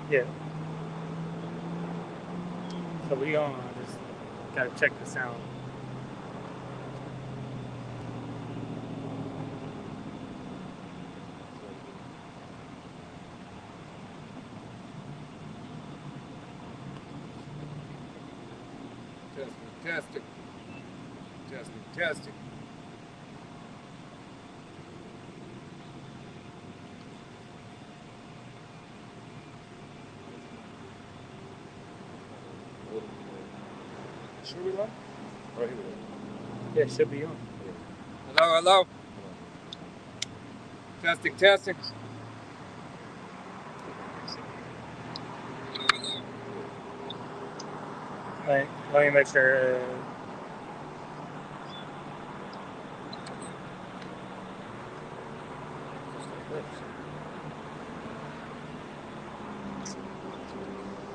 Yeah. So we on. Just gotta check the sound. Testing. Should we run? Right here. Yeah, it should be on. Hello. Testing. Let me make sure.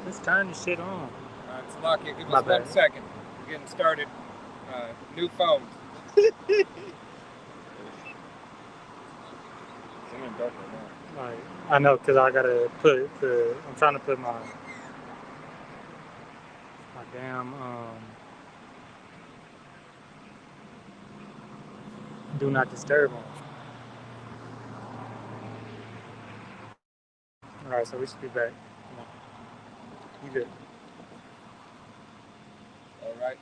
Let's turn the shit on. It's lucky. Give us 1 second. We're getting started. New phones. Like, I know, because I gotta put I'm trying to put my damn do not disturb on. Alright, so we should be back. Come on. You good. Alright.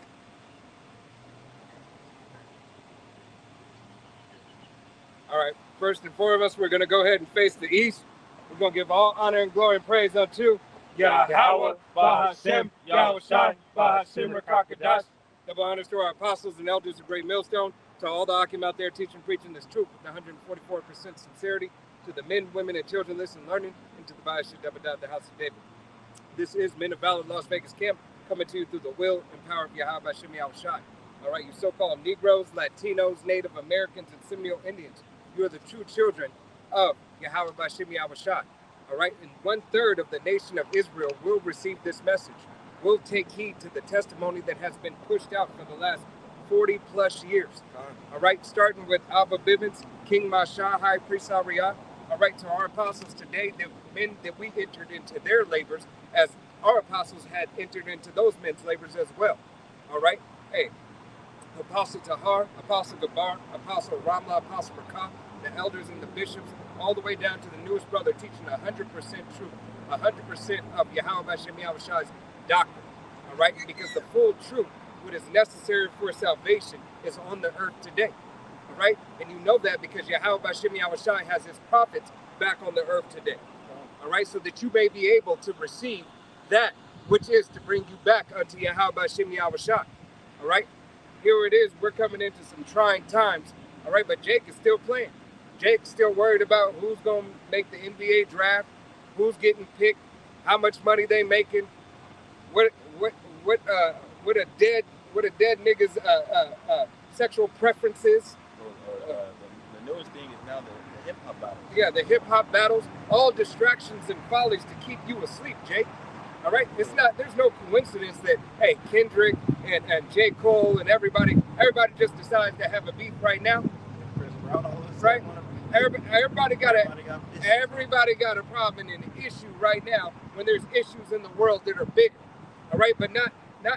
Alright, first and foremost, we're going to go ahead and face the east. We're going to give all honor and glory and praise unto Yahweh, Bahashem, Yahushai, Bahashem, Rakakadash. Double honors to our apostles and elders of Great Millstone, to all the Akim out there teaching, preaching this truth with 144% sincerity, to the men, women, and children listening, learning, and to the Bahashem, the house of David. This is Men of Valor Las Vegas Camp, coming to you through the will and power of Yahweh Bahashem Yahushai. All right, you so-called Negroes, Latinos, Native Americans, and Seminole Indians, you are the true children of Yahweh Bahashem Yahushai. All right, and 1/3 of the nation of Israel will receive this message. Will take heed to the testimony that has been pushed out for the last 40 plus years. All right, starting with Abba Bivens, King Masha, High Priest Ariah. All right, to our apostles today, the men that we entered into their labors, as our apostles had entered into those men's labors as well. All right, hey, Apostle Tahar, Apostle Gabar, Apostle Ramla, Apostle Rakah, the elders and the bishops, all the way down to the newest brother teaching 100% truth, 100% of Yahweh Bahashem Yahushai's doctrine. All right, because the full truth, what is necessary for salvation, is on the earth today. All right, and you know that because Yahweh Bahashem Yahushai has his prophets back on the earth today. All right, so that you may be able to receive that which is to bring you back unto Yahweh Bahashem Yahushai. All right, here it is. We're coming into some trying times. All right, but Jake is still playing. Jake's still worried about who's going to make the NBA draft, who's getting picked, how much money they making, what a dead nigga's sexual preferences. The newest thing is now the hip hop battles. Yeah, the hip hop battles, all distractions and follies to keep you asleep, Jake. All right, there's no coincidence that hey, Kendrick and J. Cole and everybody just decides to have a beef right now. Right? Everybody got a problem and an issue right now when there's issues in the world that are bigger. All right, but not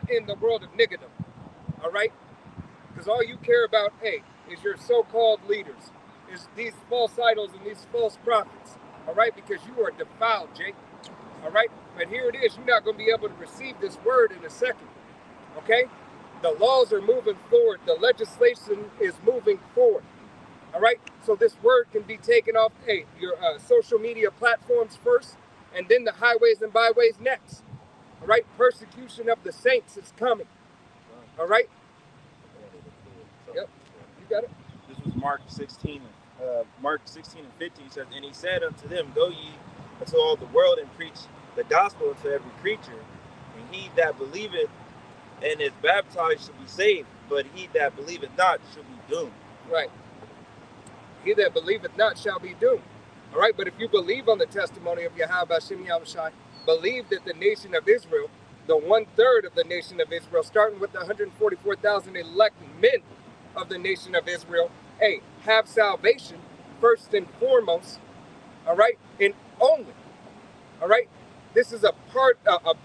in the world of niggerdom. All right, because all you care about, hey, is your so-called leaders, is these false idols and these false prophets. All right, because you are defiled, Jake. All right, but here it is. You're not going to be able to receive this word in a second. Okay, the laws are moving forward. The legislation is moving forward. All right, so this word can be taken off your social media platforms first, and then the highways and byways next. All right, persecution of the saints is coming. All right. Yep, you got it. This was Mark 16 and 15 says, and he said unto them, go ye into all the world and preach the gospel unto every creature, and he that believeth and is baptized shall be saved, but he that believeth not shall be doomed. Right. He that believeth not shall be doomed. All right, but if you believe on the testimony of Yahweh Bahashem Yahushai, believe that the nation of Israel, the 1/3 of the nation of Israel, starting with the 144,000 elect men of the nation of Israel, have salvation first and foremost. all right, and only, all right. This is a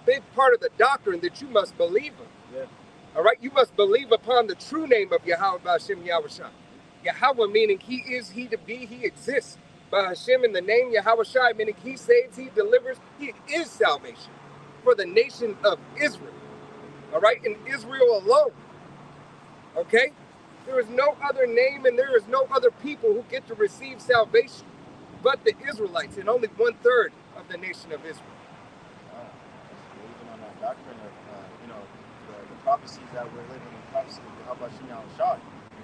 big part of the doctrine that you must believe in. Yeah. All right, you must believe upon the true name of Yahweh B'Hashem Yahushai. Yahweh meaning He is, He to be, He exists. B'Hashem in the name Yahushai meaning He saves, He delivers, He is salvation for the nation of Israel. All right, in Israel alone. Okay, there is no other name and there is no other people who get to receive salvation but the Israelites, and only 1/3 of the nation of Israel. Believing on that doctrine of, the prophecies that we're living in, prophecies of Yahweh Shem Yahushai.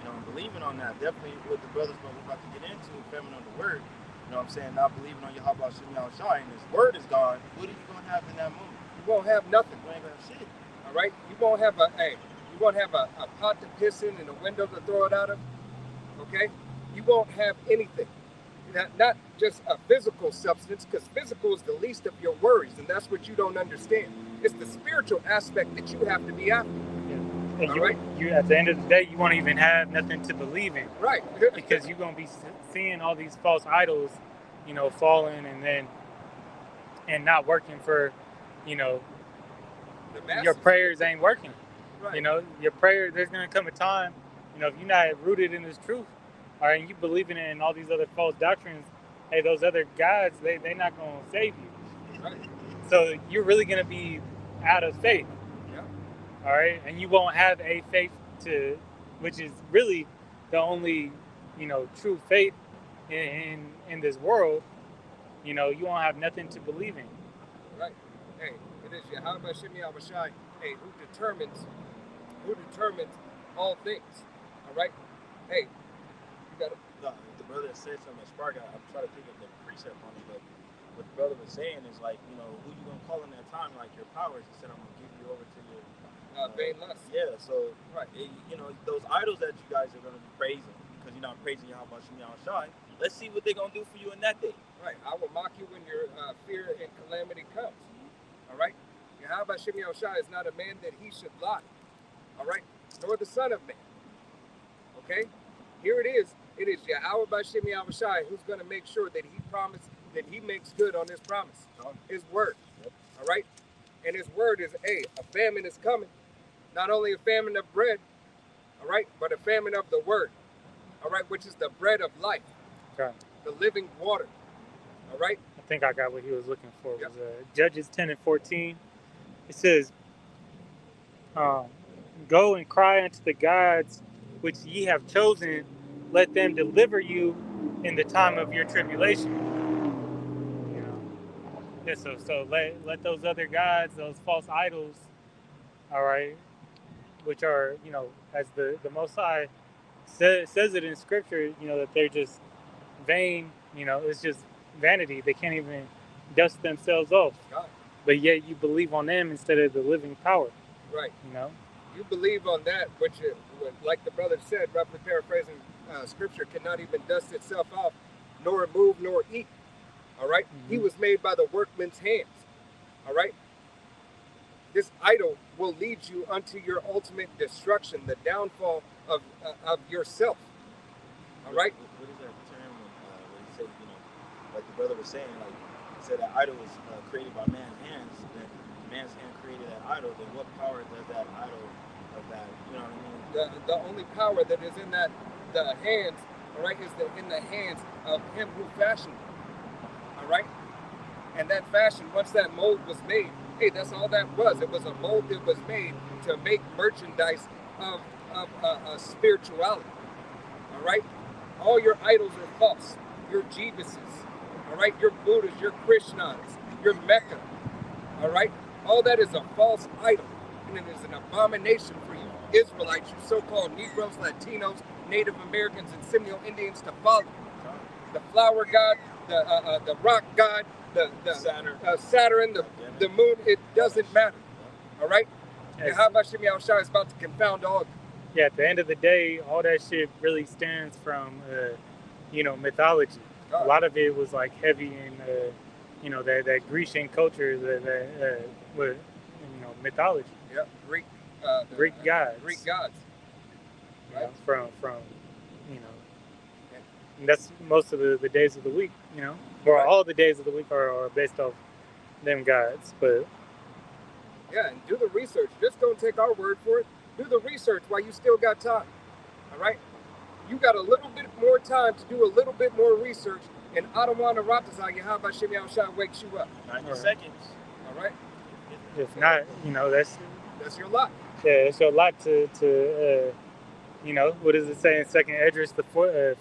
And believing on that, definitely with the brothers what we're about to get into, feminine on the word. You know what I'm saying? Not believing on Yahweh Shem Yahushai and His word is gone. What are you going to have in that moment? You won't have nothing. You ain't going to have shit. All right, you won't have a pot to piss in and a window to throw it out of. Okay, you won't have anything. Not just a physical substance, because physical is the least of your worries, and that's what you don't understand. It's the spiritual aspect that you have to be after. Yeah. And All you at the end of the day, you won't even have nothing to believe in, Right. because you're gonna be seeing all these false idols, falling and not working for, The your masses. prayers ain't working. Right. Your prayer. There's gonna come a time, if you're not rooted in this truth, all right, and you believing in all these other false doctrines, hey, those other gods, they're not gonna save you. Right. So you're really gonna be out of faith. Yeah. All right, and you won't have a faith which is really the only, true faith in this world. You won't have nothing to believe in. Right. Hey, it is Yahweh Hashem Yahushai, hey, who determines all things. All right. Hey, you got it. No, the brother said something that sparked. I'm trying to think of the precept on it, but what the brother was saying is like, who you gonna call in that time? Like your powers. He said, I'm gonna give you over to your vain lust. Yeah. So Right. those idols that you guys are gonna be praising, because you're not praising Yahweh Shem Yahushai. Let's see what they're gonna do for you in that day. Right. I will mock you when your fear and calamity comes. All right. Yahweh Hashem Yahushai is not a man that he should lie. All right. Nor the son of man. Okay. Here it is. It is Yahweh Hashem Yahushai who's going to make sure that he promised, that he makes good on his promise. His word. All right. And his word is, a famine is coming. Not only a famine of bread, all right, but a famine of the word. All right, which is the bread of life. Okay. The living water. All right. I think I got what he was looking for. Yep. It was Judges 10 and 14. It says, "Go and cry unto the gods which ye have chosen, let them deliver you in the time of your tribulation." Yeah, so let those other gods, those false idols, all right, which are, as the Most High says it in Scripture, that they're just vain, it's just vanity. They can't even dust themselves off. God. But yet you believe on them instead of the living power. Right. You You believe on that, which, like the brother said, roughly paraphrasing Scripture, cannot even dust itself off, nor move, nor eat. All right? Mm-hmm. He was made by the workman's hands. All right? This idol will lead you unto your ultimate destruction, the downfall of yourself. All right? What is that term when he said, like the brother was saying, like he said that idol was created by man's hands, then man's hand created that idol, then what power does that idol of that, you know what I mean? The only power that is in that, the hands, all right, is in the hands of him who fashioned it. All right? And that fashion, once that mold was made, that's all that was. It was a mold that was made to make merchandise of spirituality. All right? All your idols are false. Your Jebuses, all right? Your Buddhas, your Krishnas, your Mecca, all right? All that is a false idol, and it is an abomination for you Israelites, you so-called Negroes, Latinos, Native Americans, and Seminole Indians to follow. The flower god, the rock god, the Saturn, the moon, it doesn't matter. All right? Yes. Yahweh Hashem Yahushai is about to confound all of you. Yeah, at the end of the day, all that shit really stems from, mythology. God. A lot of it was like heavy in, that Grecian culture, with, mythology. Yeah, Greek gods. Greek gods. Right. From and that's most of the days of the week, or Right. all the days of the week are based off them gods. But Yeah, and do the research. Just don't take our word for it. Do the research while you still got time. All right? You got a little bit more time to do a little bit more research, and Adawana Ratazah Yahweh Shem Yahushua wakes you up. 90 Alright. seconds. All right? if not, that's your lot. Yeah, it's a lot to what does it say in Second Esdras, the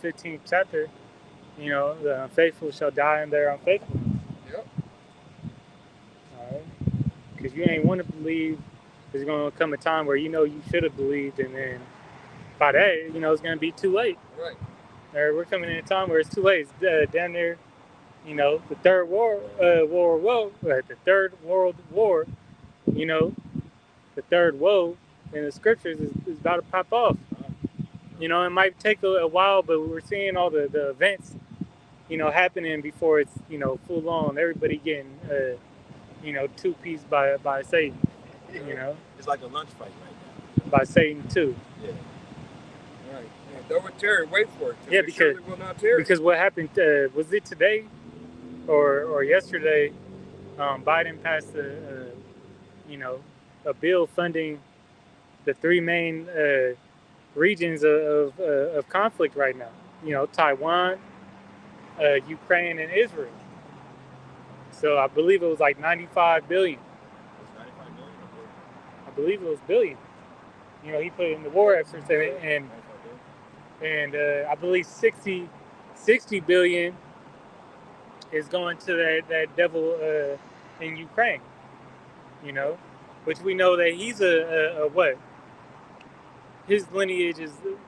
15th chapter? The unfaithful shall die in their unfaithfulness. Yep. All right, because you ain't want to believe. There's gonna come a time where you should have believed, and then by that, it's gonna be too late. Right. Or we're coming in a time where it's too late. It's down there, the third the third world war. The third woe in the scriptures is about to pop off. It might take a while, but we're seeing all the events, happening before it's, full on. Everybody getting, two-pieced by Satan, It's like a lunch fight right by Satan too. now. Yeah. Right. Yeah, though it tarry, wait for it. Yeah, it because- surely will not tarry. Because what happened, was it today or yesterday, Biden passed a bill funding the three main regions of conflict right now. Taiwan, Ukraine, and Israel. So I believe it was like 95 billion. It's 95 million. I believe it was billion. He put it in the war efforts, and 95 billion. I believe 60 billion is going to that devil in Ukraine. Which we know that he's a what? His lineage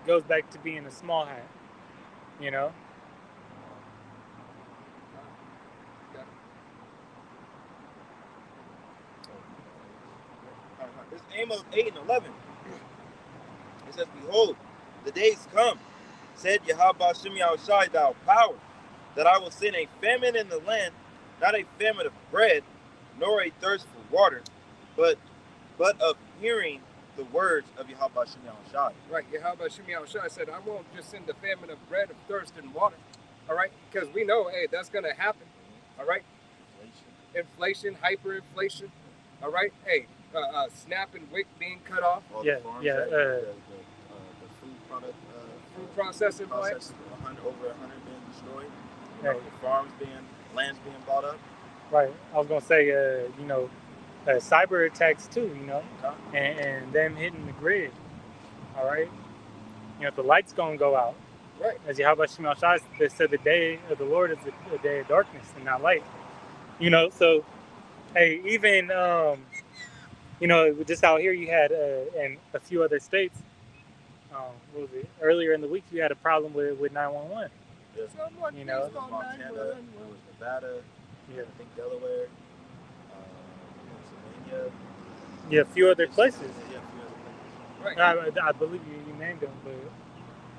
goes back to being a small hat. This is Amos 8 and 11. It says, "Behold, the days come, said Yahweh Shem Yahushai, thou power, that I will send a famine in the land, not a famine of bread, nor a thirst for water, but of hearing the words of Yahweh Shem Yahushai." Right. Yahweh Shem Yahushua said, I won't just send the famine of bread, of thirst, and water. All right? Because we know, hey, that's going to happen. All right? Inflation, hyperinflation. All right? Hey, SNAP and WIC being cut off. All Yeah, the farms yeah, the food product Food processing process, plants. over 100 being destroyed. Right. The farms lands being bought up. Right. I was gonna say, cyber attacks too. And them hitting the grid. All right. The light's gonna go out. Right. As Yahweh Shema Shai said, the day of the Lord is a day of darkness and not light. So, hey, even just out here, you had in a few other states. What was it? Earlier in the week, you had a problem with 911. Someone You know, please call Montana, 911. it was Nevada, Yeah. I think Delaware, Pennsylvania. Yeah, a few other places. Yeah, a few other places. Right. I believe you named them,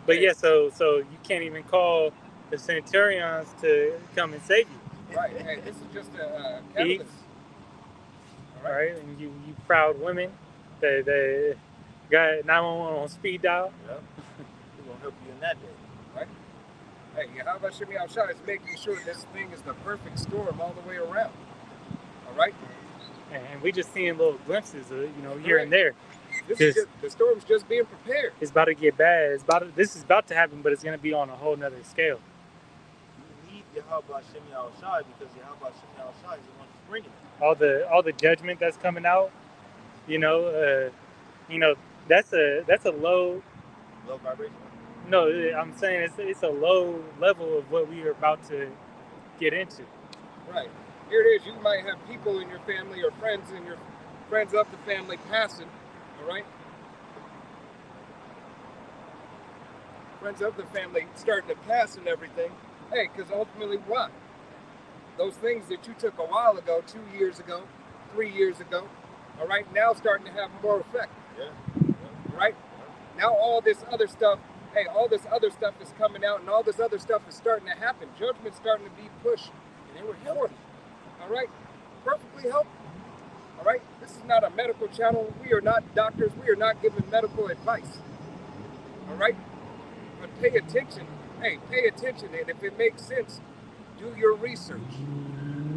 but yeah. So you can't even call the centurions to come and save you. Right. Hey, this is just a Eve. catalyst. All right, and you proud women that got 911 on speed dial. Yeah. We're going to help you in that day. Hey, Yahweh Shem Yahushua is making sure this thing is the perfect storm all the way around. All right? And we just seeing little glimpses of here and there. The storm's just being prepared. It's about to get bad. This is about to happen, but it's going to be on a whole nother scale. You need Yahweh Shem Yahushai because Yahweh Shem Yahushai is the one who's bringing it. All the judgment that's coming out, that's a low. Low vibration. No, I'm saying it's a low level of what we are about to get into. Right. Here it is. You might have people in your family or friends in your friends of the family passing. All right? Friends of the family starting to pass and everything. Hey, because ultimately what? Those things that you took a while ago, 2 years ago, 3 years ago, all right, now starting to have more effect. Yeah. Right? Now all this other stuff, all this other stuff is coming out and all this other stuff is starting to happen. Judgment's starting to be pushed. And they were healthy. All right? Perfectly healthy. All right? This is not a medical channel. We are not doctors. We are not giving medical advice. All right? But pay attention. Hey, pay attention. And if it makes sense, Do your research.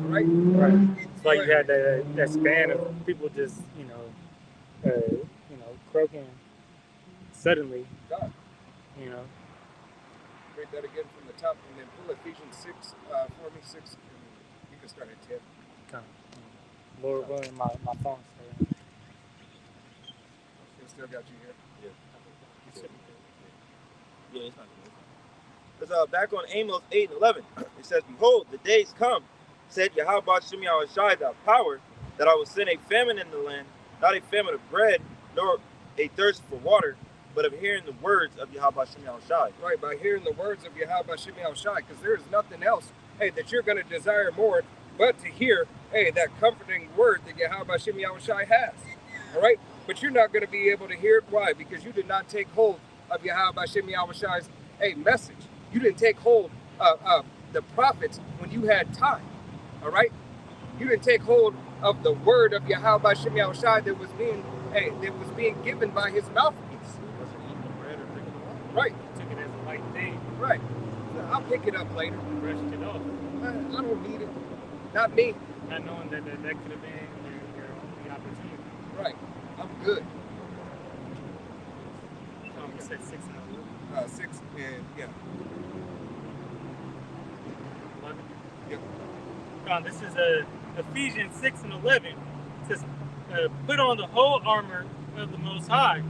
All right. Right. It's like you had that span of people just croaking suddenly. God. You know. Read that again from the top, and then pull Ephesians 6 for me. 6. And you can start at 10. Come. Lord willing, my phone's still. We still got you here. Yeah. You should be good. Yeah, it's not good. Because back on Amos 8 and 11, it says, "Behold, the days come, said Yahweh Shem Yahushai, thy power, that I will send a famine in the land, not a famine of bread, nor a thirst for water, but of hearing the words of Yahweh Shem Yahushai." Right, by hearing the words of Yahweh Shem Yahushai, because there is nothing else, that you're going to desire more but to hear, that comforting word that Yahweh Shem Yahushai has. All right? But you're not going to be able to hear it. Why? Because you did not take hold of Yahweh Shem Yahushai's message. You didn't take hold of the prophets when you had time. All right? You didn't take hold of the word of Yahweh Shem Yahushai that was being given by his mouthpiece. Wasn't eating the bread or drinking the water. Right. Took it as a light thing. Right. I'll pick it up later. Brushed it off. I don't need it. Not me. Not knowing that could have been your only opportunity. Right. I'm good. You said 6 and 6 and yeah. 11. Yep. This is Ephesians 6 and 11. It says, "Put on the whole armor of the Most High,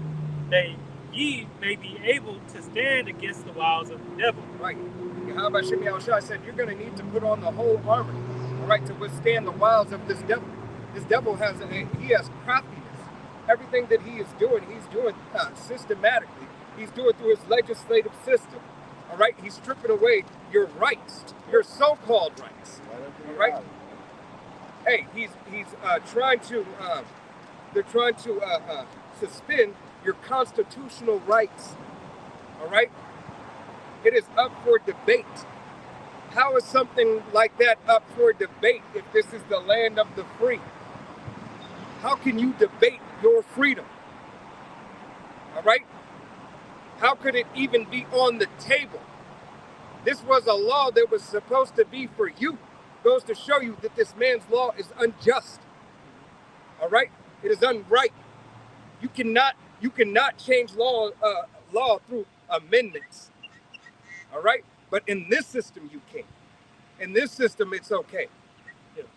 that ye may be able to stand against the wiles of the devil." Right. Yahweh Shem Yahushai said you're going to need to put on the whole armor, all right, to withstand the wiles of this devil. This devil has craftiness. Everything that he's doing systematically. He's doing through his legislative system. All right. He's stripping away your rights, your so-called rights. All right. Hey, he's trying to. They're trying to suspend your constitutional rights. All right. It is up for debate. How is something like that up for debate if this is the land of the free? How can you debate your freedom? All right? How could it even be on the table? This was a law that was supposed to be for you. Goes to show you that this man's law is unjust. All right? It is unright. You cannot change law through amendments. All right? But in this system, you can. In this system, it's okay.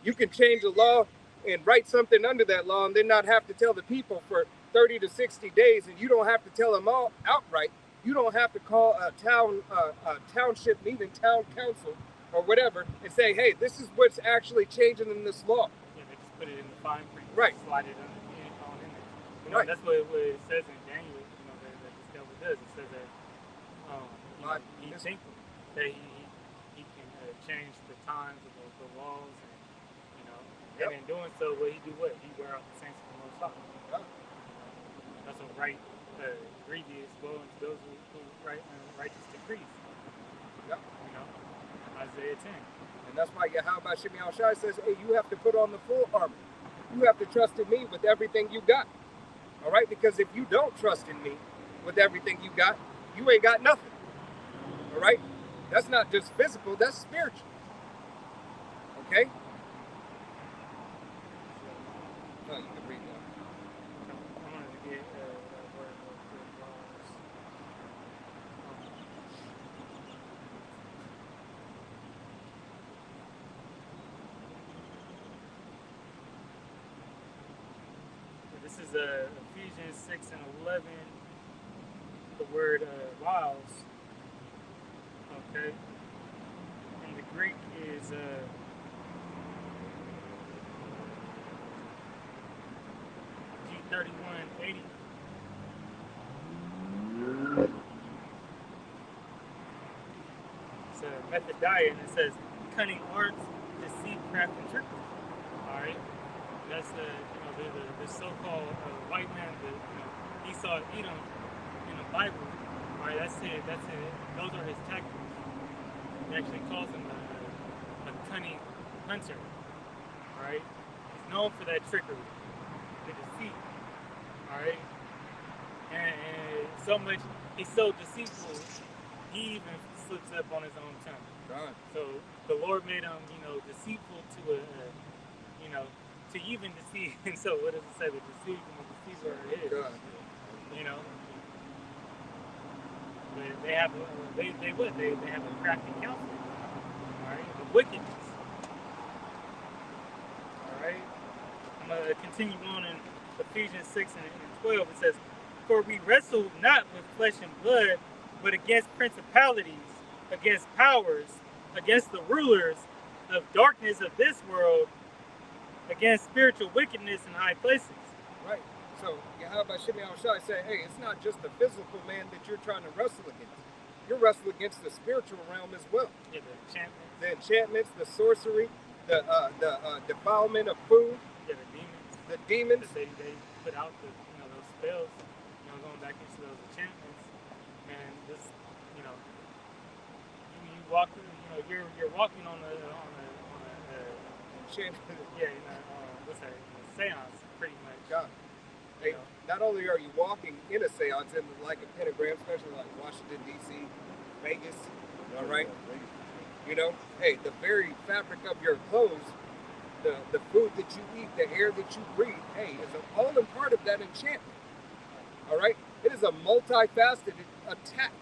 You can change a law and write something under that law and then not have to tell the people for 30 to 60 days, and you don't have to tell them all outright. You don't have to call a township meeting, town council, or whatever, and say, hey, this is what's actually changing in this law. Yeah, they just put it in the fine print. Right. Slide it on in there. Right. That's what it says in Daniel, that this devil does. It says that he thinks that he can change the times of the laws, and in doing so, he do what? He wear out the saints of the Most High. Yep. That's what right grievous woe unto those who righteous decrees. Yep. Isaiah 10. And that's why Yahweh Shem Yahushai says, hey, you have to put on the full armor. You have to trust in me with everything you got. All right? Because if you don't trust in me with everything you got, you ain't got nothing. All right? That's not just physical, that's spiritual. Okay? No, you can read that. I wanted to get a word of good laws. This is Ephesians 6 and 11. The word wiles. Okay. And the Greek is G3180. It's a methodia, and it says cunning arts, deceit, craft, and trickery. All right. That's the so-called white man that Esau Edom in the Bible. All right. That's it. Those are his tactics. He actually calls him a cunning hunter. All right. He's known for that trickery, the deceit. All right. And so much, he's so deceitful, he even slips up on his own tongue. God. So the Lord made them, deceitful to you know, to even deceive. And so what does it say? The deceiver and the deceiver is. God. You know, they have they have a crafty counsel. All right, the wickedness. All right, I'm gonna continue on in Ephesians 6 and 12. It says, "For we wrestle not with flesh and blood, but against principalities, against powers, against the rulers of darkness of this world, against spiritual wickedness in high places." Right. So Yahweh Shimei Shai said, hey, it's not just the physical man that you're trying to wrestle against. You're wrestling against the spiritual realm as well. Yeah, the enchantments. The enchantments, the sorcery, the defilement of food, Yeah, the demons. the demons. They put out those spells. Going back into those enchantments. Man, this you walk. You're walking on a Enchantment. yeah, what's that? A seance, pretty much. God. Hey, not only are you walking in a seance in like a pentagram, especially like Washington, D.C., Vegas, all right? Hey, the very fabric of your clothes, the food that you eat, the air that you breathe, hey, is all a part of that enchantment, all right? It is a multifaceted attack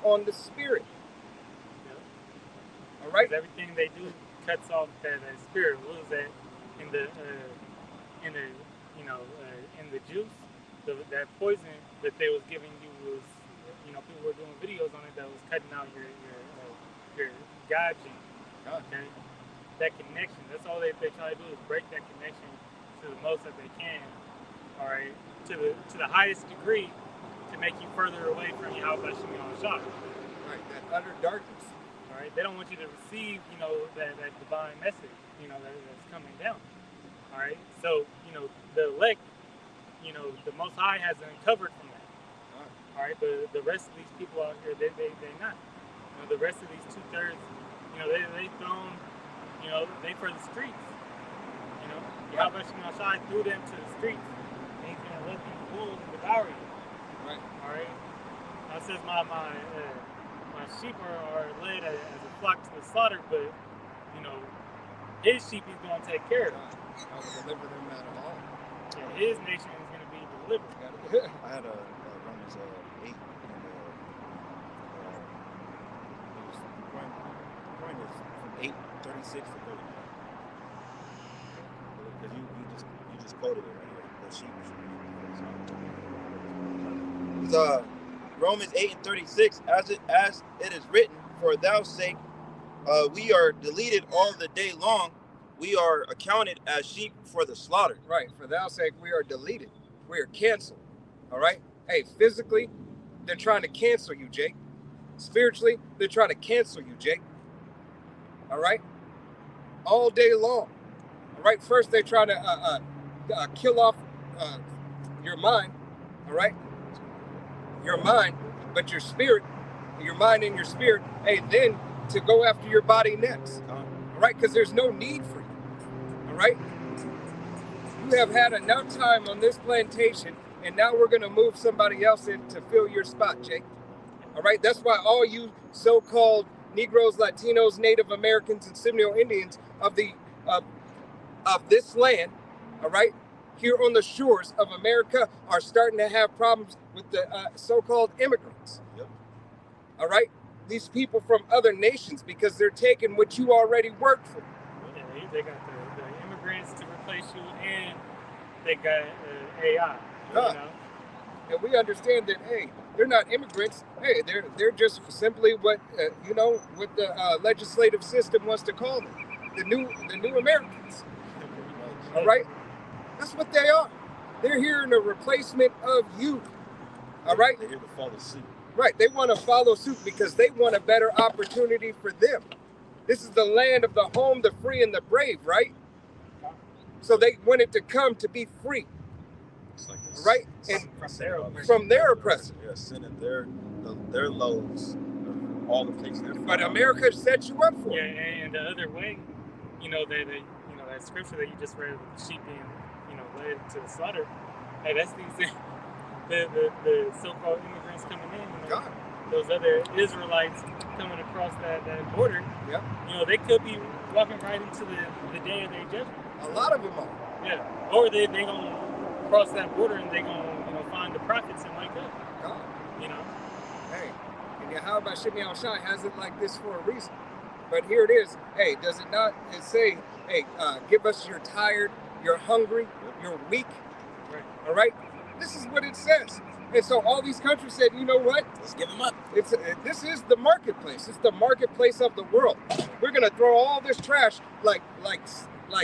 on the spirit, Yeah. all right? 'Cause everything they do cuts off that spirit. What was that in the in the juice? That poison that they was giving you was, people were doing videos on it that was cutting out your God gene. Okay, that connection. That's all they try to do is break that connection to the most that they can. All right, to the highest degree to make you further away from Yahweh Shimei Shai. Right, that utter darkness. All right, they don't want you to receive, that divine message, that's coming down. All right, so the elect, the Most High has uncovered from that. All right, but the rest of these people out here, they not. The rest of these 2/3, they thrown, they for the streets. Yahweh Shimei Shai threw them to the streets, and He's gonna let these wolves devour you. Right. All right. Now it says my sheep are led as a flock to the slaughter, but His sheep He's gonna take care of. I will deliver them out of all. Yeah, His nation is gonna be delivered. I had a Romans 8, and it was point is from 8:36 to 39. Because you just quoted it right here. The sheep. It's Romans 8:36, as it is written, for thou sake we are deleted all the day long. We are accounted as sheep for the slaughter. Right. For thou sake, we are deleted. We are canceled. All right. Hey, physically, they're trying to cancel you, Jake. Spiritually, they're trying to cancel you, Jake. All right. All day long. All right. First, they try to kill off your mind. All right. Your mind, but your spirit, your mind and your spirit. Hey, then to go after your body next. All right. Because there's no need for you. All right. You have had enough time on this plantation, and now we're going to move somebody else in to fill your spot, Jake. All right. That's why all you so-called Negroes, Latinos, Native Americans, and Seminole Indians of this land, all right, here on the shores of America are starting to have problems with the so-called immigrants. Yep. All right. These people from other nations, because they're taking what you already worked for. Yeah, they got the immigrants to replace you, and they got AI. And we understand that, hey, they're not immigrants. Hey, they're just simply what what the legislative system wants to call them, the new Americans. All right, that's what they are. They're here in a replacement of you. All right, They're here to follow suit. right. They want to follow suit because they want a better opportunity for them. This is the land of the home, the free, and the brave, right? So they wanted to come to be free. Right? And from their oppressor. Yeah, sending their loads of all the places they're from. But America set you up for Yeah, it. and the other way, that scripture that you just read, with the sheep being, led to the slaughter. Hey, that's the so-called immigrants coming in. God. those other Israelites coming across that border, Yep. you know, they could be walking right into the day of their judgment. A lot of them are. Yeah. Or they gonna cross that border and they gonna, you know, find the prophets and wake up. God. You know. Hey, and Yahweh Bashim Yahushua has it like this for a reason. But here it is. Hey, does it not say, hey, give us you're tired, you're hungry, you're weak. Right. All right? This is what it says. And so all these countries said, you know what? Let's give them up. This is the marketplace. It's the marketplace of the world. We're gonna throw all this trash like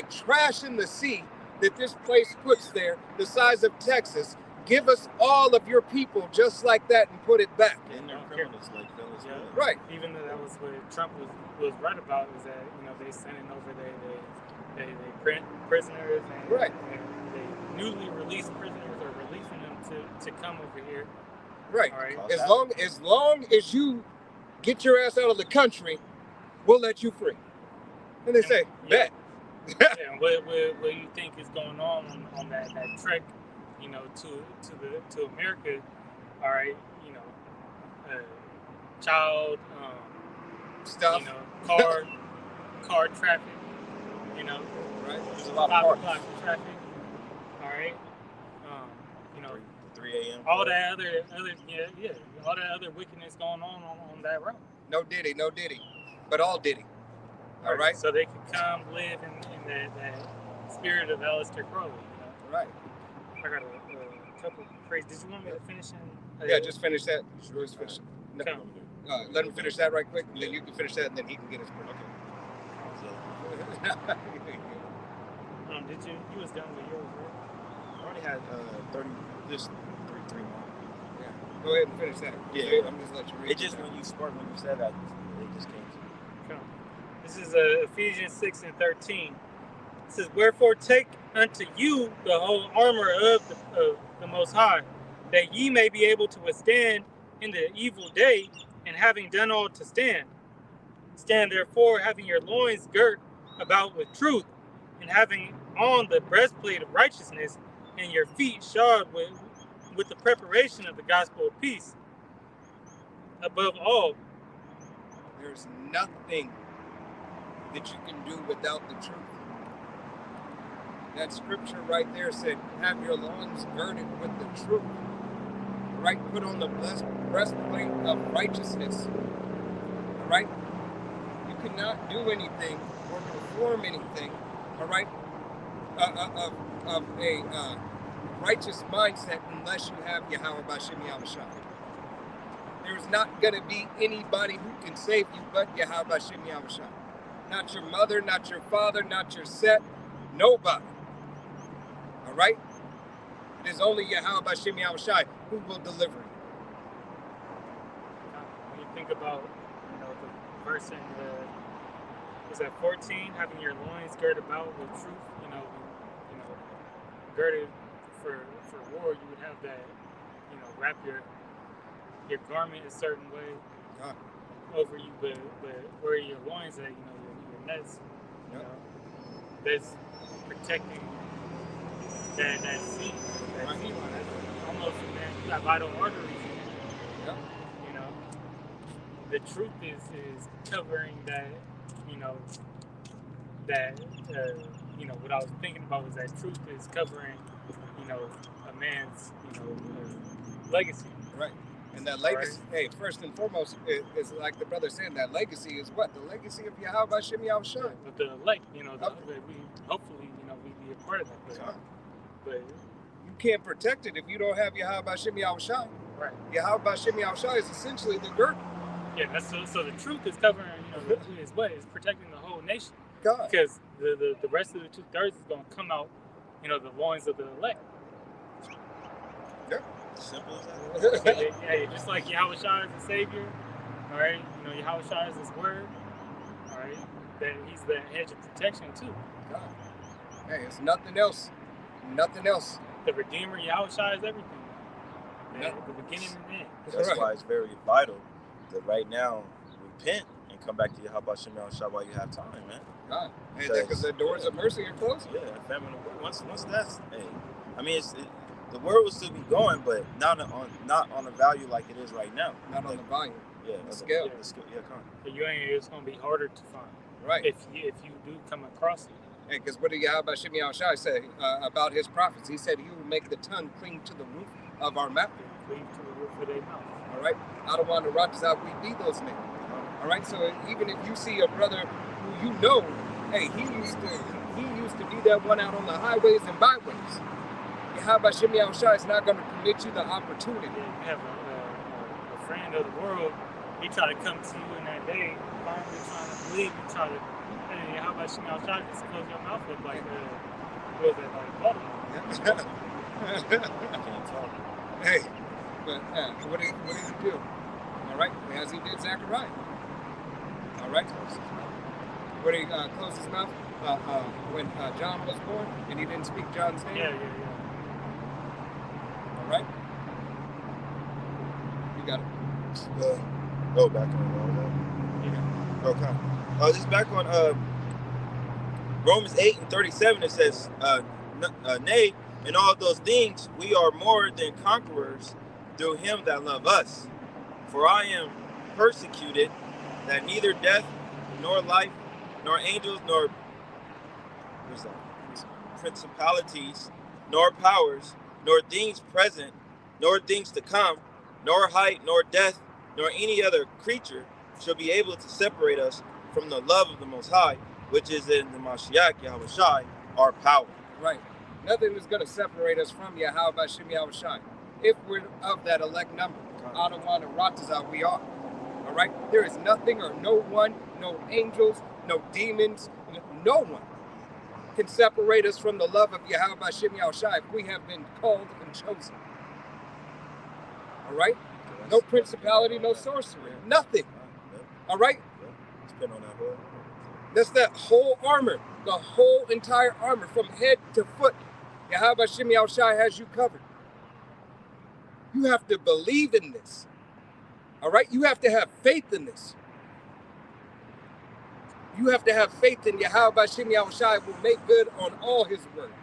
trash in the sea that this place puts there, the size of Texas. Give us all of your people just like that and put it back. And they're criminals like fellas. Yeah. Right. Even though that was what Trump was right about, is that, you know, they sending over they print prisoners and Right. they newly released prisoners are releasing them to come over here. Right. All right. As long as you get your ass out of the country, we'll let you free. And they say, Yeah. bet. Yeah, and what you think is going on that trek, you know, to America? All right, you know, child, Stuff. you know, car traffic, you know, Right. There's a lot 5 of o'clock parties. traffic. All right, you know, 3 a.m. all that other all that other wickedness going on that route. No Diddy, but all Diddy. All right. So they can come live in that spirit of Aleister Crowley, you know. Right. I got a couple of phrases. Did you want me to finish in? Yeah, just finish that. Just finish. No, Come. let him finish that right quick, and then you can finish that, and then he can get his break. Did you was done with yours, right? I already had 30, just 3 more. Yeah. Go ahead and finish that. Yeah. I'm just let you read. It just when you said that, it just came to me. Come. This is Ephesians 6:13. It says, "Wherefore take unto you the whole armor of the Most High, that ye may be able to withstand in the evil day, and having done all to stand. Stand therefore, having your loins girt about with truth, and having on the breastplate of righteousness, and your feet shod with the preparation of the gospel of peace. Above all, There's nothing that you can do without the truth. That scripture right there said, have your loins girded with the truth. Right? Put on the breastplate of righteousness. All right? You cannot do anything or perform anything, all right, of a righteous mindset unless you have Yahweh Bashim Yahushua. There's not going to be anybody who can save you but Yahweh Bashim Yahushua. Not your mother, not your father, not your set, nobody. All right? It is only Yahweh Bashim Yahushua who will deliver you. when you think about, you know, the verse in was that 14, having your loins girded about with truth, you know, girded for war, you would have that, you know, wrap your garment a certain way over you, but where your loins at, you know, your nuts, you know, that's protecting that seat line. That's almost, man, you got vital arteries in it. You know, the truth is covering that, you know, that, you know, what I was thinking about was that truth is covering, you know, a man's, you know, legacy. Right. And that legacy, hey, first and foremost, is like the brother said, that legacy is what? The legacy of Yahweh Bashim Yahushua. But the elect, you know, we hopefully, you know, we be a part of that. But you can't protect it if you don't have Yahweh Bashim Yahushua. right. Yahweh Bashim Yahushua is essentially the girdle. Yeah, that's so the truth is covering, you know, is what is protecting the whole nation. God. Because the rest of the 2/3 is going to come out, you know, the loins of the elect. Simple as that. Yeah, just like Yahweh Shai is the Savior, all right? You know, Yahweh Shai is His Word, all right? That He's the hedge of protection too. God. Hey, it's nothing else. Nothing else. The Redeemer, Yahweh Shai is everything. The beginning and the end. That's why it's very vital that right now repent and come back to Yahweh Shem Yahushua while you have time, man. God. Hey, because the doors of mercy are closed. Yeah, family. Once that's, hey, I mean, the world will still be going, but not on a value like it is right now. Not on the volume. Yeah, the scale. The scale. Yeah, come on. But it's gonna be harder to find. Right. If you do come across it. Hey, because what did Yahweh Shemi Al-Shai say about his prophets? He said he will make the tongue cling to the roof of our mouth. Cling to the roof of their mouth. All right. I don't want to rock out. We be those men. All right. So even if you see a brother who you know, hey, he used to be that one out on the highways and byways. Yahweh Shemi Al-Shai is not going to permit you the opportunity. Yeah, you have a friend of the world. He try to come to you in that day, finally trying to believe. You try to, hey, how about Shemi Al-Shai just close your mouth up like, what was that, like butter? I can't talk. Hey, but what did he do? All right, as he did Zechariah. All right. What did he close his mouth when John was born and he didn't speak John's name? Yeah. All right. You got it. Go back on Yeah. Okay. Just back on Romans 8:37. It says, "Nay, in all those things we are more than conquerors through Him that loved us. For I am persecuted, that neither death, nor life, nor angels, nor principalities, nor powers, nor things present, nor things to come, nor height, nor depth, nor any other creature shall be able to separate us from the love of the Most High, which is in the Mashiach Yahweh Shai, our power." Right. Nothing is going to separate us from Yahweh Shemi Yahweh Shai. If we're of that elect number, Adawan and Ratazah, we are. All right? There is nothing or no one, no angels, no demons, no one can separate us from the love of Yahweh Shemi Yahweh Shai if we have been called and chosen. All right? No principality, no sorcery, nothing. All right? Spin on that whole. That's that whole armor, the whole entire armor from head to foot. Yahweh Shemi Yahweh Shai has you covered. You have to believe in this. All right? You have to have faith in this. You have to have faith in Yahweh Shemi Yahweh Shai will make good on all his word.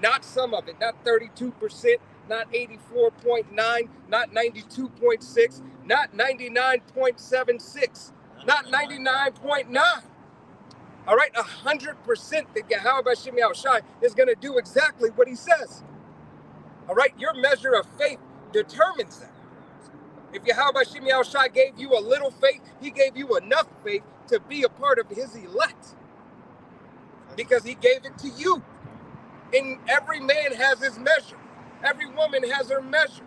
Not some of it, not 32%, not 84.9, not 92.6, not 99.76, not 99.9. All right, 100% that Yahweh Shemi Yahweh Shai is going to do exactly what he says. All right, your measure of faith determines that. If Yahweh Shemi Yahweh Shai gave you a little faith, he gave you enough faith to be a part of his elect. Because he gave it to you. And every man has his measure. Every woman has her measure.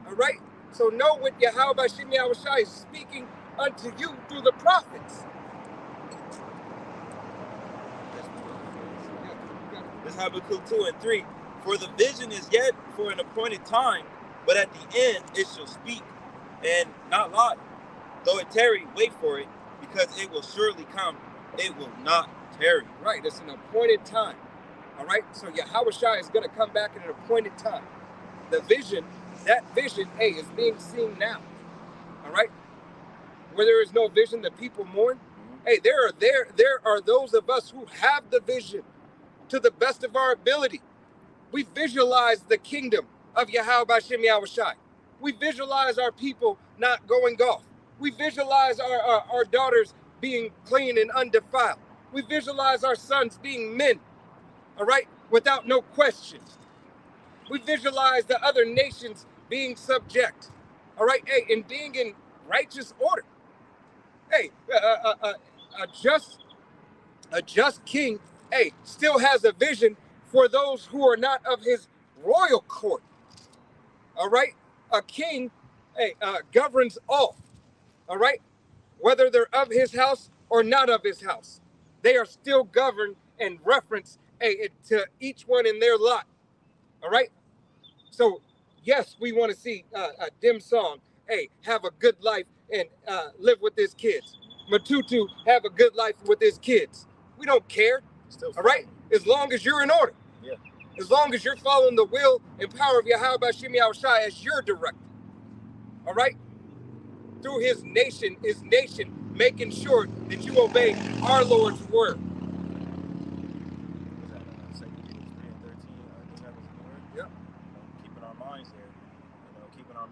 All right? So know what Yahweh Shemi Yahweh Shai is speaking unto you through the prophets. This is Habakkuk 2:3. For the vision is yet for an appointed time, but at the end it shall speak and not lie. Though it tarry, wait for it, because it will surely come. It will not tarry. Right, it's an appointed time. All right, so Yahweh Shai is going to come back at an appointed time. The vision, that vision, hey, is being seen now. All right, where there is no vision, the people mourn. Hey, there are those of us who have the vision to the best of our ability. We visualize the kingdom of Yahweh Shemi Yahweh Shai. We visualize our people not going golf. We visualize our daughters being clean and undefiled. We visualize our sons being men, all right, without no question. We visualize the other nations being subject, all right, hey, and being in righteous order. Hey, a just king, hey, still has a vision for those who are not of his royal court. All right, a king, hey, governs all. All right, whether they're of his house or not of his house, they are still governed and referenced, hey, to each one in their lot. All right, so yes, we want to see a dim song, hey, have a good life and live with his kids. Matutu have a good life with his kids. We don't care. All right, as long as you're in order. Yeah. As long as you're following the will and power of Yahweh Shemi Yahweh Shai as your director. All right? Through his nation, making sure that you obey our Lord's word. Was that 2 Peter 3:13? I think that was the word. Yep.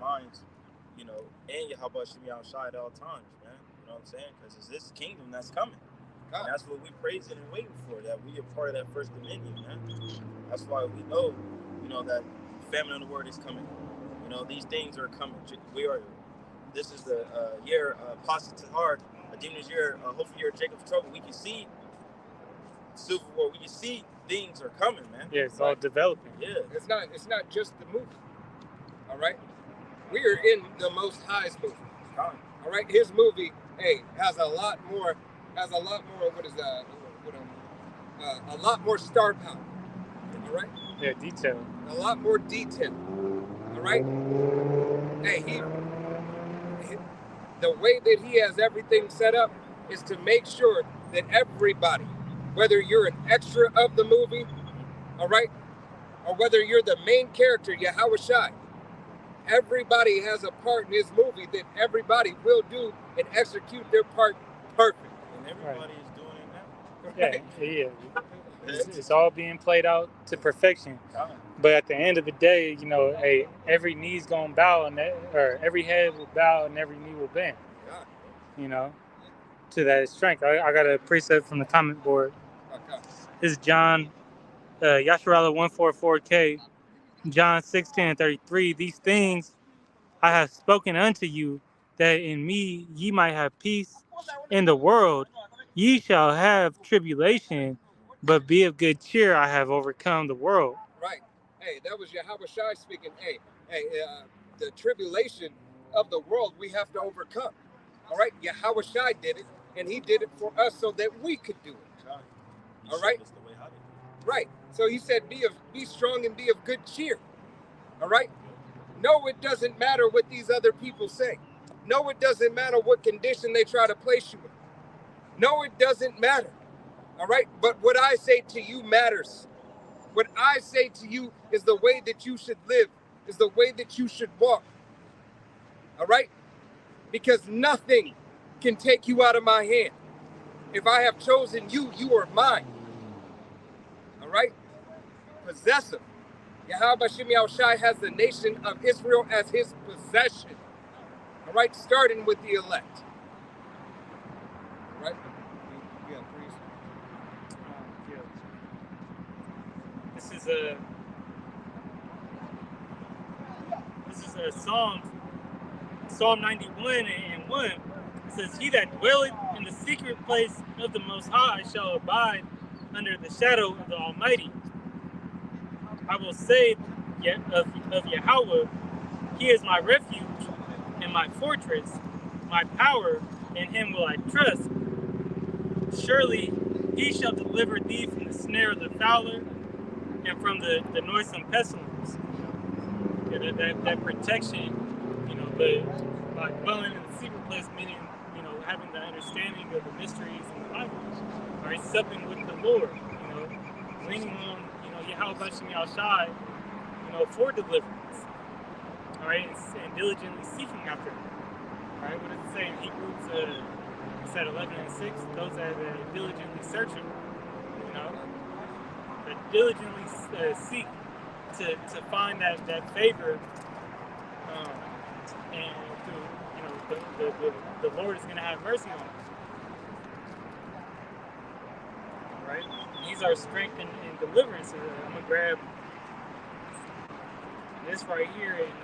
minds, you know, and Yahweh Shem Yahushai at all times, man. You know what I'm saying? Because it's this kingdom that's coming. And that's what we praising and waiting for, that we are part of that first dominion, man. That's why we know, you know, that famine of the word is coming. You know, these things are coming. This is the year Apostle Tahar, a demon's year, hopefully year of Jacob's trouble. We can see civil war. We can see things are coming, man. Yeah, it's all developing. Yeah. It's not just the movie. All right? We are in the Most High's movie. All right? His movie, has a lot more, what is that? A lot more star power. All right? Yeah, detail. A lot more detail. All right? The way that he has everything set up is to make sure that everybody, whether you're an extra of the movie, all right, or whether you're the main character, Yahweh Shai, everybody has a part in his movie that everybody will do and execute their part perfect. And everybody is doing it now. Right? Yeah. It's all being played out to perfection. But at the end of the day, you know, every knee's gonna bow, or every head will bow and every knee will bend. You know, to that strength. I got a precept from the comment board. Okay. This is John, Yasharallah 144K, John 6:10-33. These things I have spoken unto you, that in me ye might have peace. In the world ye shall have tribulation, but be of good cheer. I have overcome the world. Right. That was Yahweh Shai speaking. The tribulation of the world we have to overcome. All right. Yahweh Shai did it, and he did it for us so that we could do it. All right. Right. So he said, be strong and be of good cheer. All right. No, it doesn't matter what these other people say. No, it doesn't matter what condition they try to place you in. No, it doesn't matter. All right. But what I say to you matters. What I say to you is the way that you should live, is the way that you should walk. All right? Because nothing can take you out of my hand. If I have chosen you, you are mine. All right? Possessive. Yahweh Shem Yahushai has the nation of Israel as his possession. All right? Starting with the elect. All right? Yeah, please. This is a Psalm 91 and 1. It says, "He that dwelleth in the secret place of the Most High shall abide under the shadow of the Almighty. I will say of Yahweh, He is my refuge and my fortress, my power, in Him will I trust. Surely He shall deliver thee from the snare of the fowler and from the noisome pestilence." Yeah, that protection, you know, by dwelling in the secret place, meaning, you know, having the understanding of the mysteries in the Bible, all right, supping with the Lord, you know, leaning on, you know, Yahweh Shem Yahushai, you know, for deliverance, all right, and diligently seeking after Him, all right. What does it say in Hebrews? It's at 11 and 6. Those that diligently search Him, you know, that diligently seek to find that favor, and through, you know, the Lord is going to have mercy on us. Right? He's our strength and deliverance. I'm going to grab this right here, and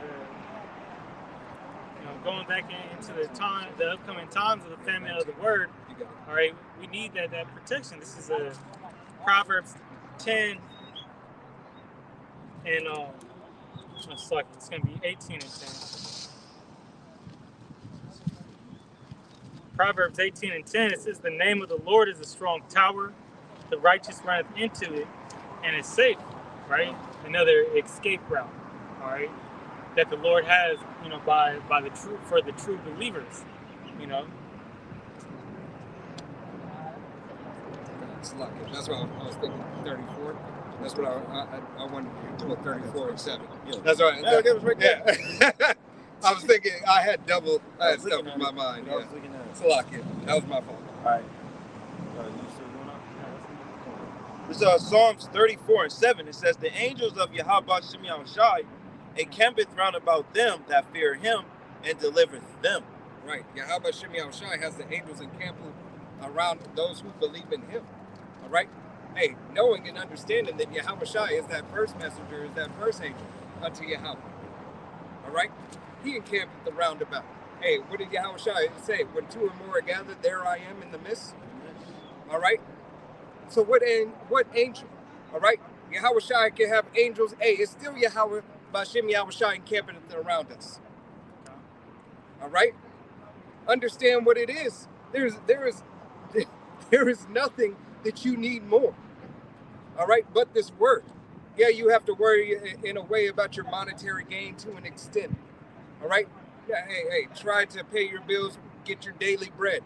you know, going back into the upcoming times of the famine of the word. All right, we need that protection. This is a Proverbs 10. And it's going to be 18 and 10. Proverbs 18 and 10, it says, "The name of the Lord is a strong tower. The righteous runneth into it, and is safe." Right? Another escape route. All right? That the Lord has, you know, for the true believers. You know? It's lucky. That's what I was thinking. 34. That's what I wanted to put 34 and 7. Yeah. That's right. Yeah, that was right there. Yeah. I was thinking I had stuff in my mind. I was looking at it. It's lucky. That was my fault. All right. You still going on? This is Psalms 34 and 7. It says, "The angels of Yahweh Shem Yahushai encampeth round about them that fear him, and delivereth them. Right. Yahweh Shem Yahushai has the angels encamped around those who believe in him. All right. Hey, knowing and understanding that Yahushai is that first messenger, is that first angel unto Yahweh. All right. He encampeth the roundabout. Hey, what did Yahushai say? When two or more are gathered, there I am in the midst. All right. So what angel? All right. Yahushai can have angels. Hey, it's still Yahweh Bashem Yahushai encamping around us. All right. Understand what it is. There is nothing that you need more. All right, but this word. Yeah, you have to worry in a way about your monetary gain to an extent. All right. Yeah, hey, try to pay your bills, get your daily bread.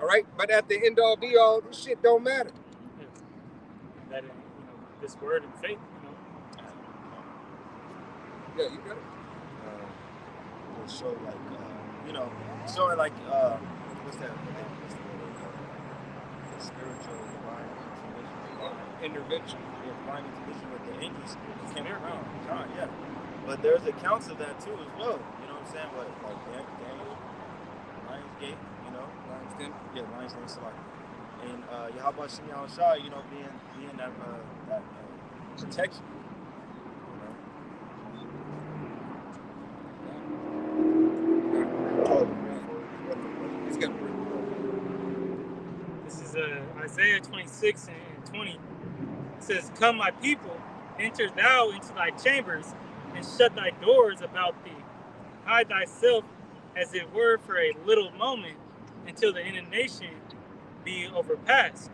All right, but at the end all be all, this shit don't matter. Yeah. That this word and faith, Yeah, you got it. To show showing like what's that? The spiritual divine Intervention. Divine intervention with the angels came around. God, yeah. But there's accounts of that too as well. You know what I'm saying? Like Daniel, Lion's Gate, Lion's Den. Yeah, Lion's Den Salak. And Yahweh Shem Yahushai, being that protection. This is Isaiah 26 and 20. It says, "Come, my people, enter thou into thy chambers, and shut thy doors about thee. Hide thyself, as it were, for a little moment, until the indignation be overpassed."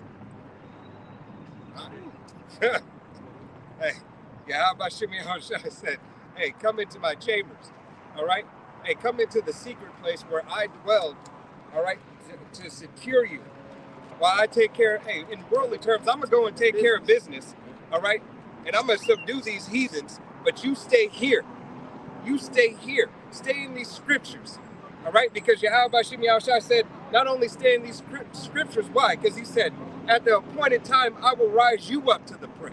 Hey, Yahweh Shem Yahushai said, hey, come into my chambers. All right? Hey, come into the secret place where I dwell, all right, to secure you. While I take care, hey, in worldly terms, I'm going to go and take care of business, all right? And I'm going to subdue these heathens, but you stay here. You stay here. Stay in these scriptures, all right? Because Yahweh Shem Yahushai said, not only stay in these scriptures, why? Because he said, at the appointed time, I will rise you up to the prey.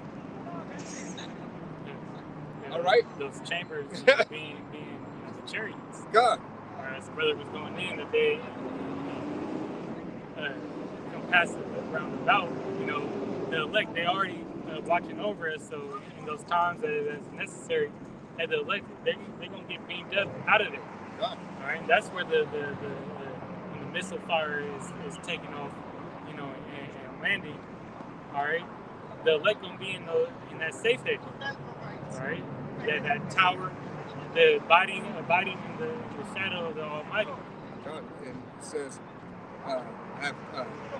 All right? Those chambers being the chariots. God. Or as the brother was going in, that they pass it roundabout. The elect, they already watching over us. So in those times that's necessary, as the elect, they're gonna get beamed up out of there. God. All right, and that's where the when the missile fire is taking off, and landing. All right, the elect gonna be in that safe haven. All right, that tower, the abiding in the shadow of the Almighty. God, and it says,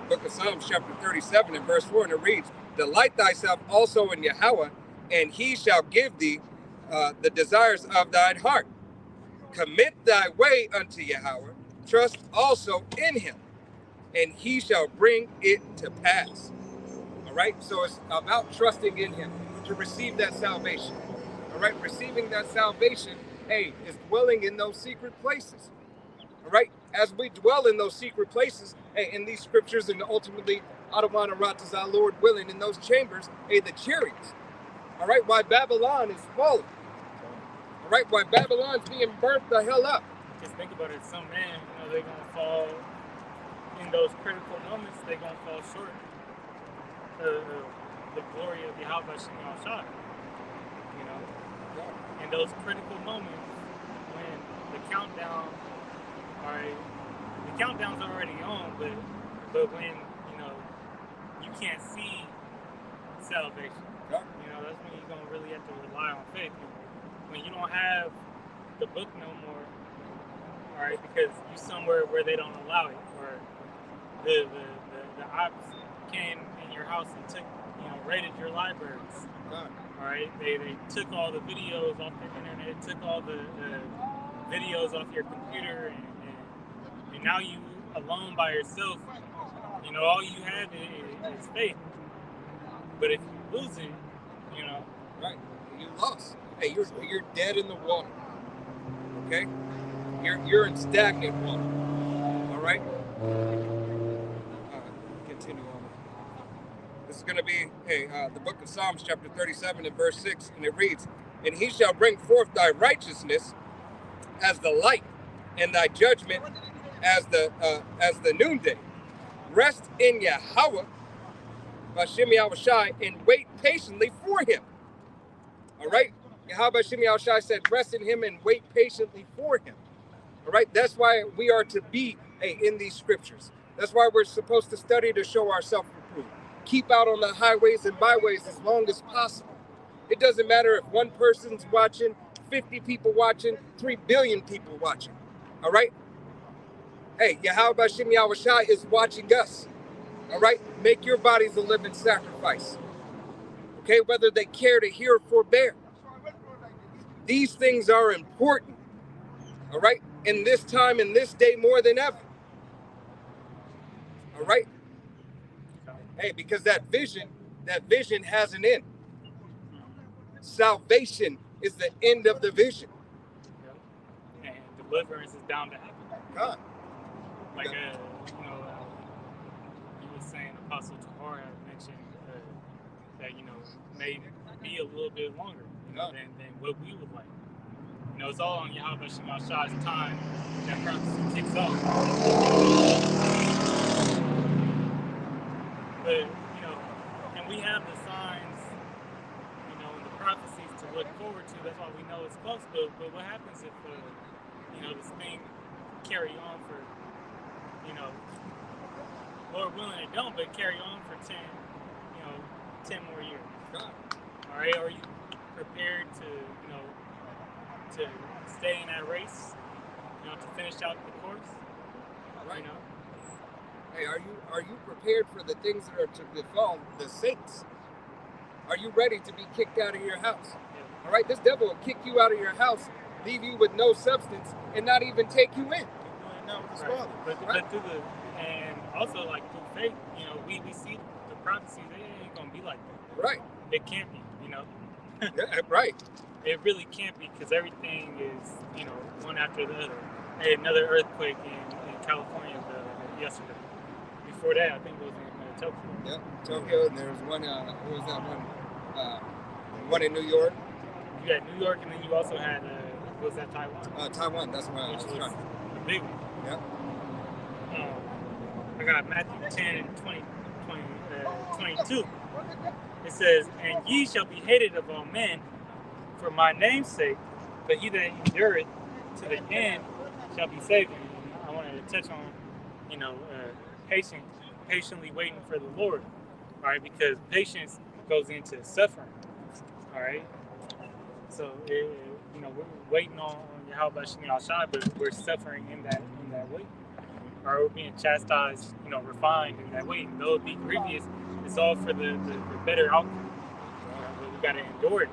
Book of Psalms, chapter 37, and verse 4, and it reads, "Delight thyself also in Yahweh, and he shall give thee the desires of thine heart. Commit thy way unto Yahweh, trust also in him, and he shall bring it to pass." All right, so it's about trusting in him to receive that salvation. All right, receiving that salvation, hey, is dwelling in those secret places. All right, as we dwell in those secret places, hey, in these scriptures, and ultimately, Adonai Ratas, our Lord willing, in those chambers, hey, the chariots. All right, why Babylon is falling. All right, why Babylon's being burnt the hell up. Just think about it. Some men, they're gonna fall in those critical moments. They're gonna fall short of the glory of Yahweh Shem Yahushai. In those critical moments when the countdown, all right, the countdown's already on, but when you can't see salvation, that's when you're gonna really have to rely on faith. When you don't have the book no more, all right, because you're somewhere where they don't allow it, or the ops came in your house and took, raided your libraries. All right, they took all the videos off the internet, took all the videos off your computer, and now you alone by yourself. All you have is faith. But if you lose it, right, you lost. Hey, you're dead in the water. Okay, you're in stagnant water. All right. Continue on. This is going to be the book of Psalms, chapter 37, and verse 6, and it reads, and he shall bring forth thy righteousness as the light, and thy judgment as the noonday. Rest in Yahweh, Bashem Yahushai, and wait patiently for him. All right? Yahweh Bashem Yahushai said, rest in him and wait patiently for him. All right? That's why we are to be in these scriptures. That's why we're supposed to study to show ourselves approved. Keep out on the highways and byways as long as possible. It doesn't matter if one person's watching, 50 people watching, 3 billion people watching. All right? Hey, Yahweh Bashem Yahushai is watching us. All right? Make your bodies a living sacrifice. Okay? Whether they care to hear or forbear. These things are important. All right? In this time, in this day, more than ever. All right? Hey, because that vision has an end. Salvation is the end of the vision. And deliverance is bound to happen. God. Like, you were saying, Apostle Tahar had mentioned that, may be a little bit longer, than what we would like. It's all on Yahweh Shema Shai's time that prophecy kicks off. But, and we have the signs, and the prophecies to look forward to. That's why we know it's close. But what happens if, this thing carry on for, Lord willing it don't, but carry on for 10 more years. All right, are you prepared to stay in that race, to finish out the course? Right. Hey, are you prepared for the things that are to befall the saints? Are you ready to be kicked out of your house? Yeah. All right, this devil will kick you out of your house, leave you with no substance, and not even take you in. Right. But through and also like through faith, we see the prophecies. It ain't gonna be like that. Right. It can't be. Yeah, right. It really can't be, because everything is, one after the other. Hey, another earthquake in California yesterday. Before that, I think it was in Tokyo. Yep, Tokyo, and there was one, what was that one? One in New York. You had New York, and then you also had, what was that, Taiwan? Taiwan, that's where I was trying. A big one. Yep. I got Matthew 10 and 22. It says, and ye shall be hated of all men for my name's sake, but he that endureth to the end shall be saved. And I wanted to touch on, patiently waiting for the Lord, all right? Because patience goes into suffering, all right? So, we're waiting on Yahweh Bashem Yahushai, but we're suffering in that wait. Or we're being chastised, refined in that way. And though it be grievous, it's all for the better outcome. But we got to endure it.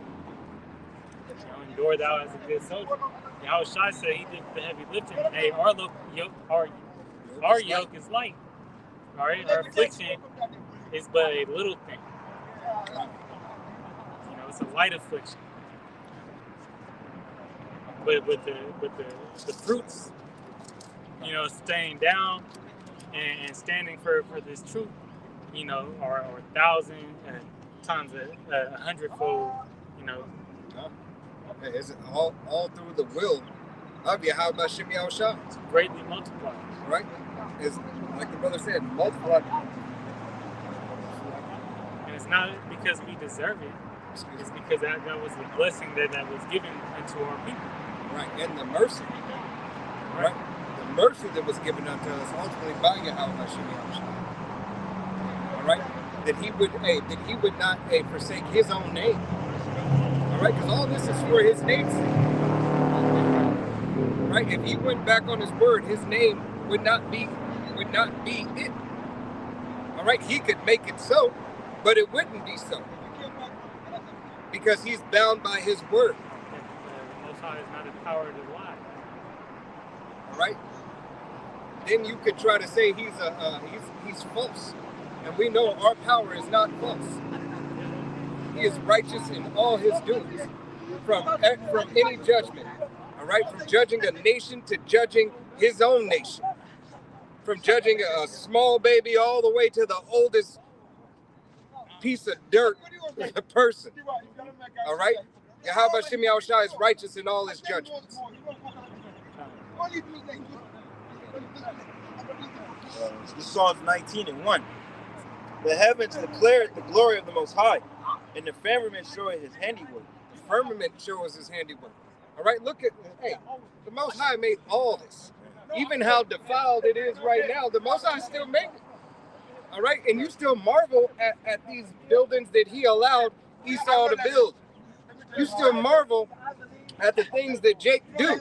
Endure thou as a good soldier. Yahushua said he did the heavy lifting. Hey, our yoke is light. All right, our affliction is but a little thing. It's a light affliction. But with the fruits, staying down and standing for this truth, or 1,000 times a 100-fold, Hey, is it all through the will of Yahweh Bashem Yahushai? It's greatly multiplied. Right? It's like the brother said, multiplied. And it's not because we deserve it. It's because that was the blessing that was given unto our people. Right, and the mercy. Right? The mercy that was given unto us ultimately by Yahweh Bashem Yahushai. All right? That he would not forsake his own name. All right, because all this is for his name's sake. Right? If he went back on his word, his name would not be it. All right, he could make it so, but it wouldn't be so. Because he's bound by his word. The Most High is not empowered to lie. All right? Then you could try to say he's false. And we know our power is not false. He is righteous in all his doings. From any judgment. All right? From judging a nation to judging his own nation. From judging a small baby all the way to the oldest piece of dirt person. All right? Yahweh Shem Yahushua is righteous in all his judgments. This is Psalms 19:1. The heavens declare the glory of the Most High, and the firmament showeth his handiwork. The firmament shows his handiwork. All right, look at, hey, the Most High made all this. Even how defiled it is right now, the Most High still made it. All right, and you still marvel at these buildings that he allowed Esau to build. You still marvel at the things that Jake do.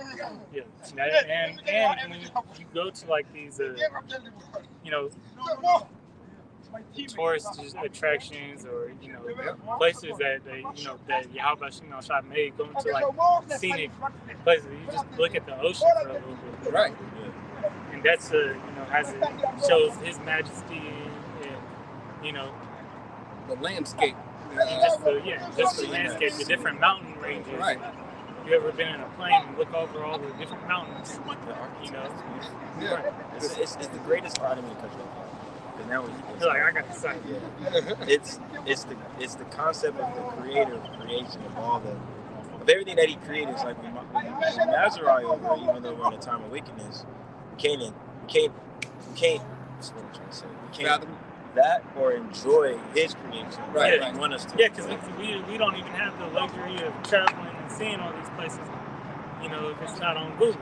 Yeah, and when you go to like these, you know, tourist attractions or places that that Yahweh Shem Yahushua made, going to like scenic places, you just look at the ocean for a little bit, Right. And that's has it shows His Majesty and The landscape. just the landscape, the different mountain ranges. Right. You ever been in a plane and look over all the different mountains? Yeah. It's the greatest art in the country. Because now You're like, I got the sight. it's the concept of the creator of creation of everything that he created. It's like when Nazariah over, even though we're in a time of wickedness, we can't what's what I'm trying to say? We can't Fathom that or enjoy his creation. Right. He want us to. Yeah, because we don't even have the luxury of traveling and seeing all these places, if it's not on Google.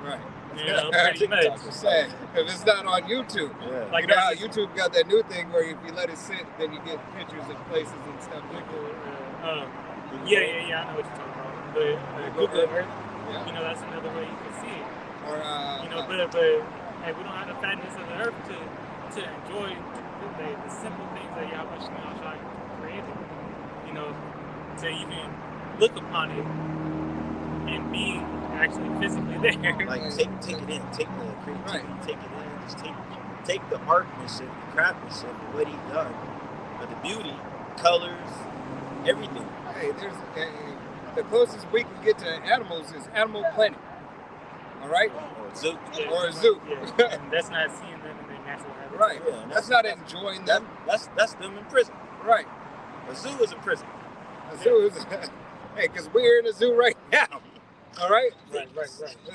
Right. Pretty much. Say, if it's not on YouTube. Yeah. Like You know how that's just- YouTube got that new thing where if you let it sit, then you get pictures of places and stuff. Yeah, I know what you're talking about. But Google Earth, Yeah. that's another way you can see it. Or, But hey, we don't have the fatness of the earth to enjoy the simple things that Yahweh Shem Yahushua created. To even look upon it and be actually physically there. Like take it in, take the creativity, Right. take it in, just take the artmanship, the craftsmanship, what he done, but the beauty, colors, everything. hey, the closest we can get to animals is Animal Planet. All right? Or zoo. Or a zoo. Yeah, and that's not seeing them in their natural habitat. Right. Yeah, That's not enjoying them. That's them in prison. Right. A zoo is a prison. A zoo is, hey, because we're in a zoo right now. All right? Right.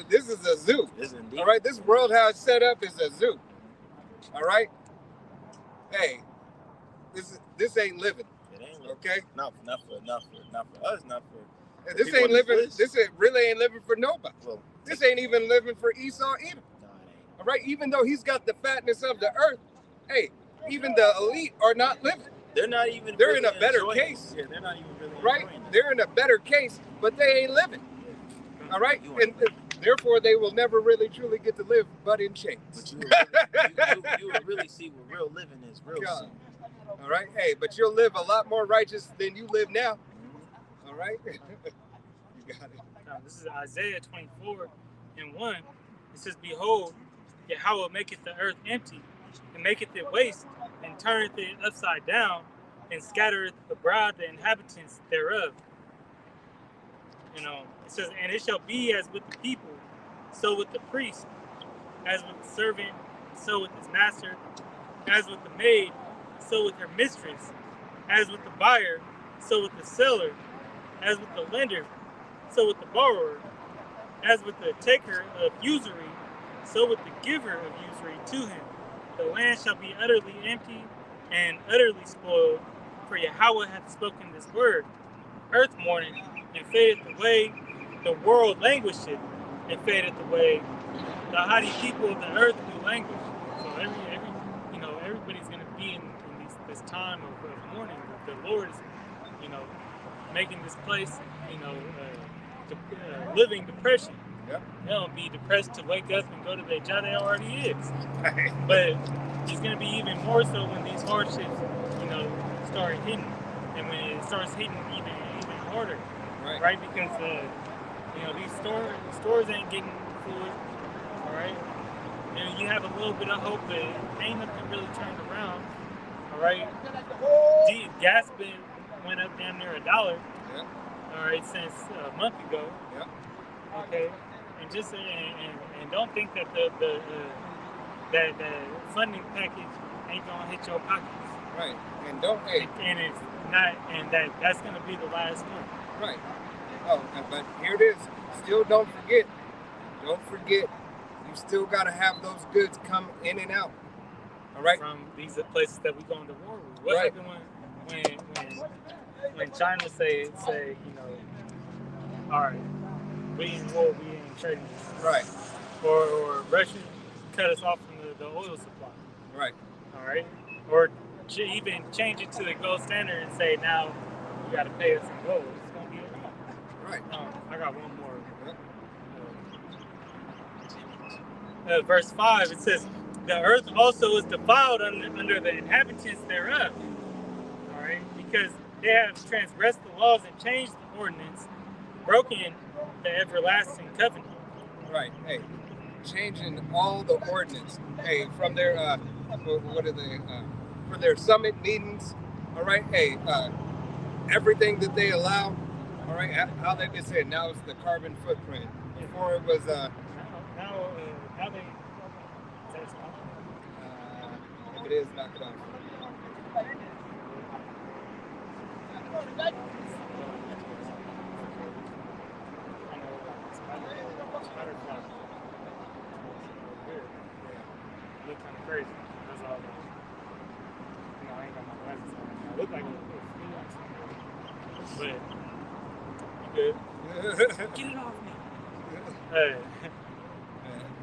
This is a zoo. This is indeed. All right? This world how it's set up is a zoo. All right? Hey, this ain't living. It ain't living. Okay? Not for us, not for. This people ain't on living. list. Really ain't living for nobody. Well, This ain't even living for Esau either. no, it ain't. All right? Even though he's got the fatness of the earth, hey, even the elite are not living. They're not even. They're really in a better enjoying case. it. Yeah, they're not even really. Right? enjoying it. They're in a better case, but they ain't living. All right? You And therefore, they will never really truly get to live but in chains. But you will really see what real living is. Real. God. sin. All right? Hey, but you'll live a lot more righteous than you live now. Mhm. All right? You got it. Now, this is Isaiah 24:1. It says, "Behold, Yahweh maketh the earth empty, and maketh it waste, and turneth it upside down, and scattereth abroad the inhabitants thereof." It says, "And it shall be as with the people, so with the priest, as with the servant, so with his master, as with the maid, so with her mistress, as with the buyer, so with the seller, as with the lender, so with the borrower, as with the taker of usury, so with the giver of usury to him. The land shall be utterly empty and utterly spoiled, for Yahweh hath spoken this word. Earth mourneth and fadeth away, the world languisheth and fadeth away. The haughty people of the earth do languish." So everybody's gonna be in this time of mourning. The Lord is, making this place, living depression. Yep. They don't be depressed to wake up and go to their job. They already is. But it's going to be even more so when these hardships, start hitting, and when it starts hitting even harder, right? Because these stores ain't getting food, all right. And you have a little bit of hope, but ain't nothing really turned around, all right. Gas went up damn near $1, Yeah. all right, since a month ago. Yeah. Okay, and just and don't think that the funding package ain't gonna hit your pockets. Right. And don't, hey, And it's not, and that's gonna be the last one. Right. Oh, but here it is. Still, don't forget. Don't forget. You still got to have those goods come in and out. All right. From these places that we go into war with. What Right. happened when China say you know, all right, we in war, we ain't trading this. Right. Or Russia cut us off from the oil supply. Right. All right. Or even change it to the gold standard and say now you got to pay us in gold. It's gonna be okay. Right. I got one more. Verse 5, it says, the earth also is defiled under the inhabitants thereof. All right, because they have transgressed the laws and changed the ordinance, broken the everlasting covenant. Right. Hey, changing all the ordinance. Hey, from their what are they? For their summit meetings. All right. Hey, everything that they allow. All right. How they just said now it's the carbon footprint. Before it was Now they. If it is, knock it off. Look kind of crazy. That's all. I ain't got my glasses on. I look like a but you good. Get it off me.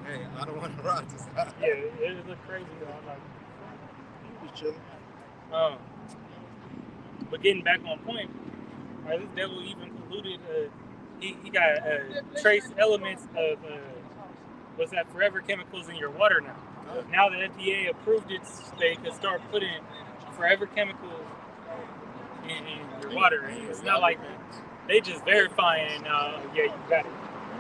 Hey, I don't want to rot this out. Yeah, it look crazy though. I'm like, Just chilling. But getting back on point, right, this devil even polluted. He got trace elements of what's that? Forever chemicals in your water now. Now the FDA approved it, they could start putting forever chemicals in your water. And it's not like they just verifying and yeah, you got it.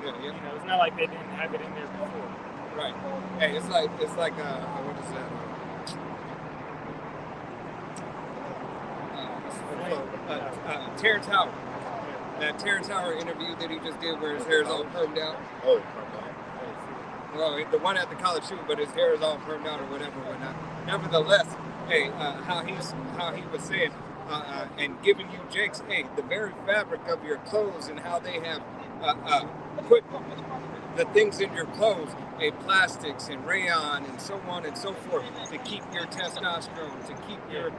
Yeah. You know, it's not like they didn't have it in there before. Right. Hey, it's like what is that? Terrence Howard. That Terrence Howard interview that he just did where his hair is all permed out. Oh, Well, the one at the college shoot, but his hair is all permed out or whatnot. Nevertheless, hey, how he was saying, and giving you Jake's, hey, the very fabric of your clothes and how they have put the things in your clothes, plastics and rayon and so on and so forth, to keep your testosterone, to keep your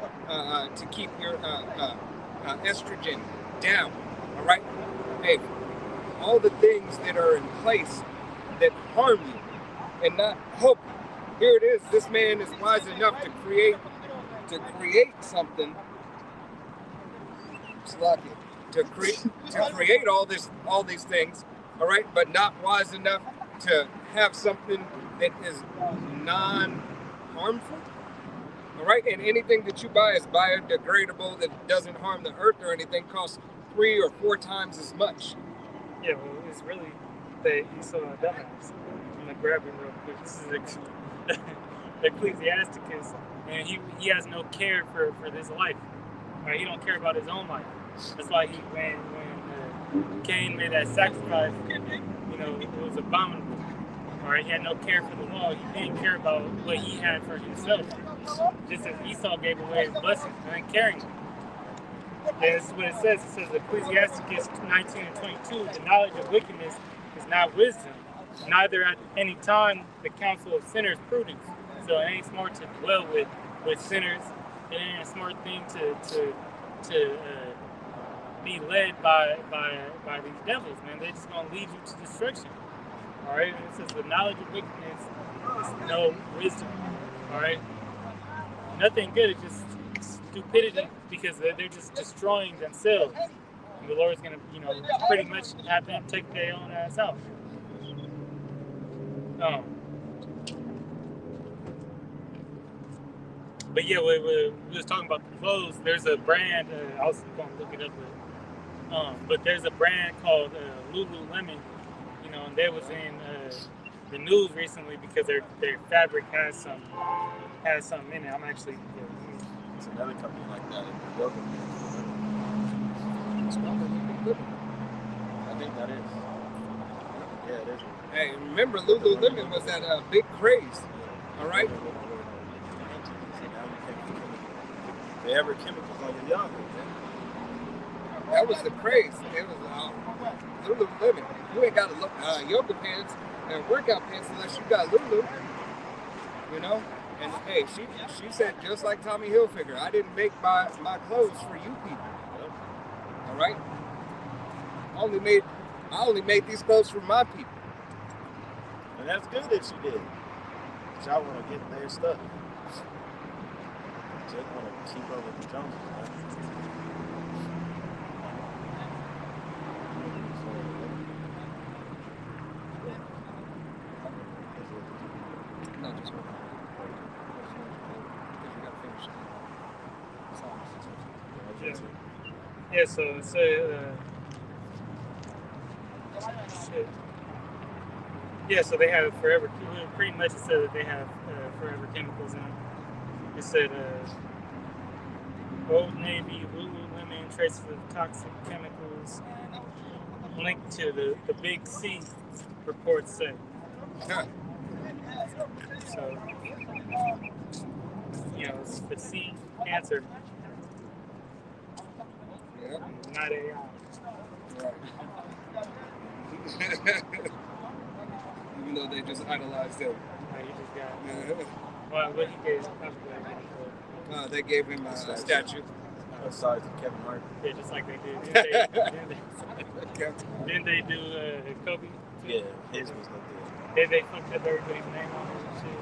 estrogen down. All right, hey, all the things that are in place that harm you and not help you. Here it is. This man is wise enough to create something. It's lucky to create all these things. All right, but not wise enough to have something that is non-harmful. All right, and anything that you buy is biodegradable, that doesn't harm the earth or anything, costs 3 or 4 times as much. Yeah, well, it's really that he's so dumbass. I'm gonna grab him real quick. This is Ecclesiasticus, and he has no care for this life. Right? He don't care about his own life. That's why when Cain made that sacrifice, you know, it was abominable. All right, he had no care for the law. He didn't care about what he had for himself. Just as Esau gave away his blessings and then carrying them. And this is what it says. It says Ecclesiasticus 19 and 22, the knowledge of wickedness is not wisdom, neither at any time the counsel of sinners prudence. So it ain't smart to dwell with sinners. It ain't a smart thing to be led by these devils, man. They're just gonna lead you to destruction. All right. And it says the knowledge of wickedness is no wisdom. All right. Nothing good. It's just stupidity because they're just destroying themselves. And the Lord's gonna, you know, pretty much have them take their own ass out. But yeah, we was talking about the clothes. There's a brand. I was going to look it up, but there's a brand called Lululemon. You know, and they was in the news recently because their fabric has some in it. I'm actually. It's another company like that. I think that is. Yeah, it is. Hey, remember Lululemon was that big craze. All right. They have chemicals on your Yahoo, man. That was the craze. It was Lululemon. You ain't got to look yoga pants and workout pants unless you got Lulu. You know? And hey, she said just like Tommy Hilfiger, I didn't make my clothes for you people. All right? I only made these clothes for my people. And that's good that you did. But y'all want to get their stuff. Just want to keep up with the Joneses, man. No, just one. Because you gotta finish. Yeah, so it's shit. Yeah, so they have forever. Pretty much it said that they have forever chemicals in them. It said Old Navy, Lululemon, traces of toxic chemicals linked to the Big C, reports say. So, you know, it's the C, cancer, Yeah. not AI. Right. Even though they just idolized him. Like, he just got. Well, what he gave They gave him a statue. Besides Kevin Hart. yeah, just like they did. Didn't they do Kobe? Yeah, his was like that. They fucked up everybody's name on it and shit.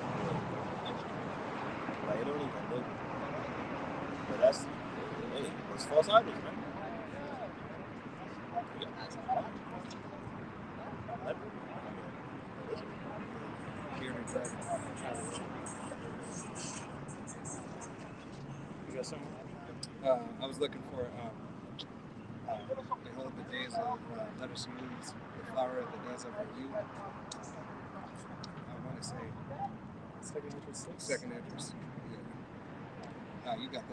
Like, it don't even look. But that's false idols, man. You got something? I was looking for behold the days of let us use the flower of the days of our youth. I want to say second entrance. Yeah. You got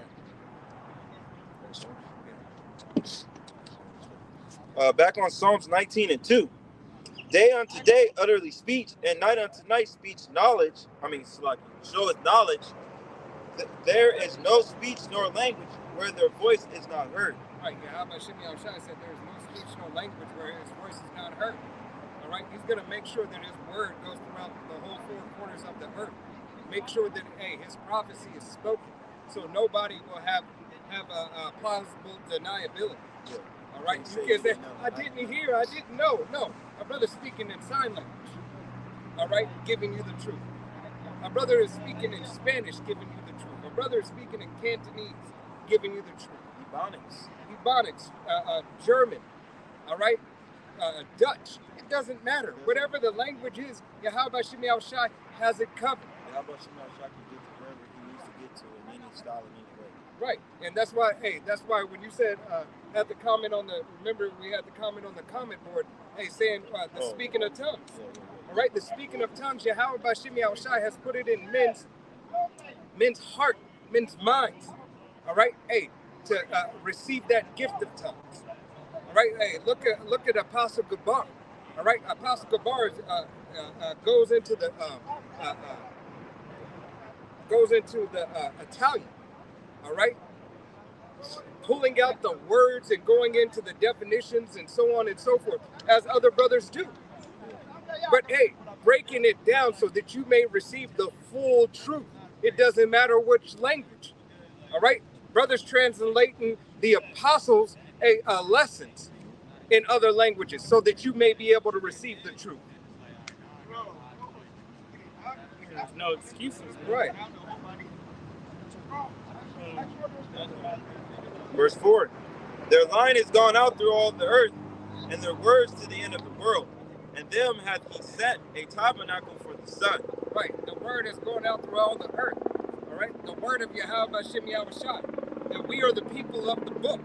that. Back on Psalms 19 and 2. Day unto day utterly speech, and night unto night speech knowledge. Showeth knowledge. There is no speech nor language where their voice is not heard. Right, yeah, how about Shimei Al-Shai said there is no speech nor language where his voice is not heard. All right, he's going to make sure that his word goes throughout the whole four corners of the earth. Make sure that, his prophecy is spoken, so nobody will have a plausible deniability. Yeah. All right, you can say, I didn't hear, I didn't know. No, my brother's speaking in sign language. All right, giving you the truth. My brother is speaking in Spanish, giving you the truth. My brother is speaking in Cantonese, giving you the truth. Ebonics, German, all right, Dutch. It doesn't matter. Whatever the language is, Yahweh Shimei Al-Shai has it covered. Yahweh Shimei Al-Shai can get to wherever he needs to get to in any style, in any way. Right, and that's why when you said had the comment on remember we had the comment on the comment board, saying the speaking of tongues. All right, the speaking of tongues, Yahweh Shimei Al-Shai has put it in men's heart, men's minds. All right, to receive that gift of tongues. All right, look at Apostle Gabar. All right, Apostle Gabar goes into the Italian. All right, pulling out the words and going into the definitions and so on and so forth, as other brothers do. But breaking it down so that you may receive the full truth. It doesn't matter which language. All right, brothers translating the apostles' lessons in other languages so that you may be able to receive the truth. There's no excuses, man. Right. Verse 4. Their line is gone out through all the earth, and their words to the end of the world. And them hath he set a tabernacle for the sun. Right. The word is going out through all the earth. All right. The word of Yahweh Shimei Al-Shai. That we are the people of the book.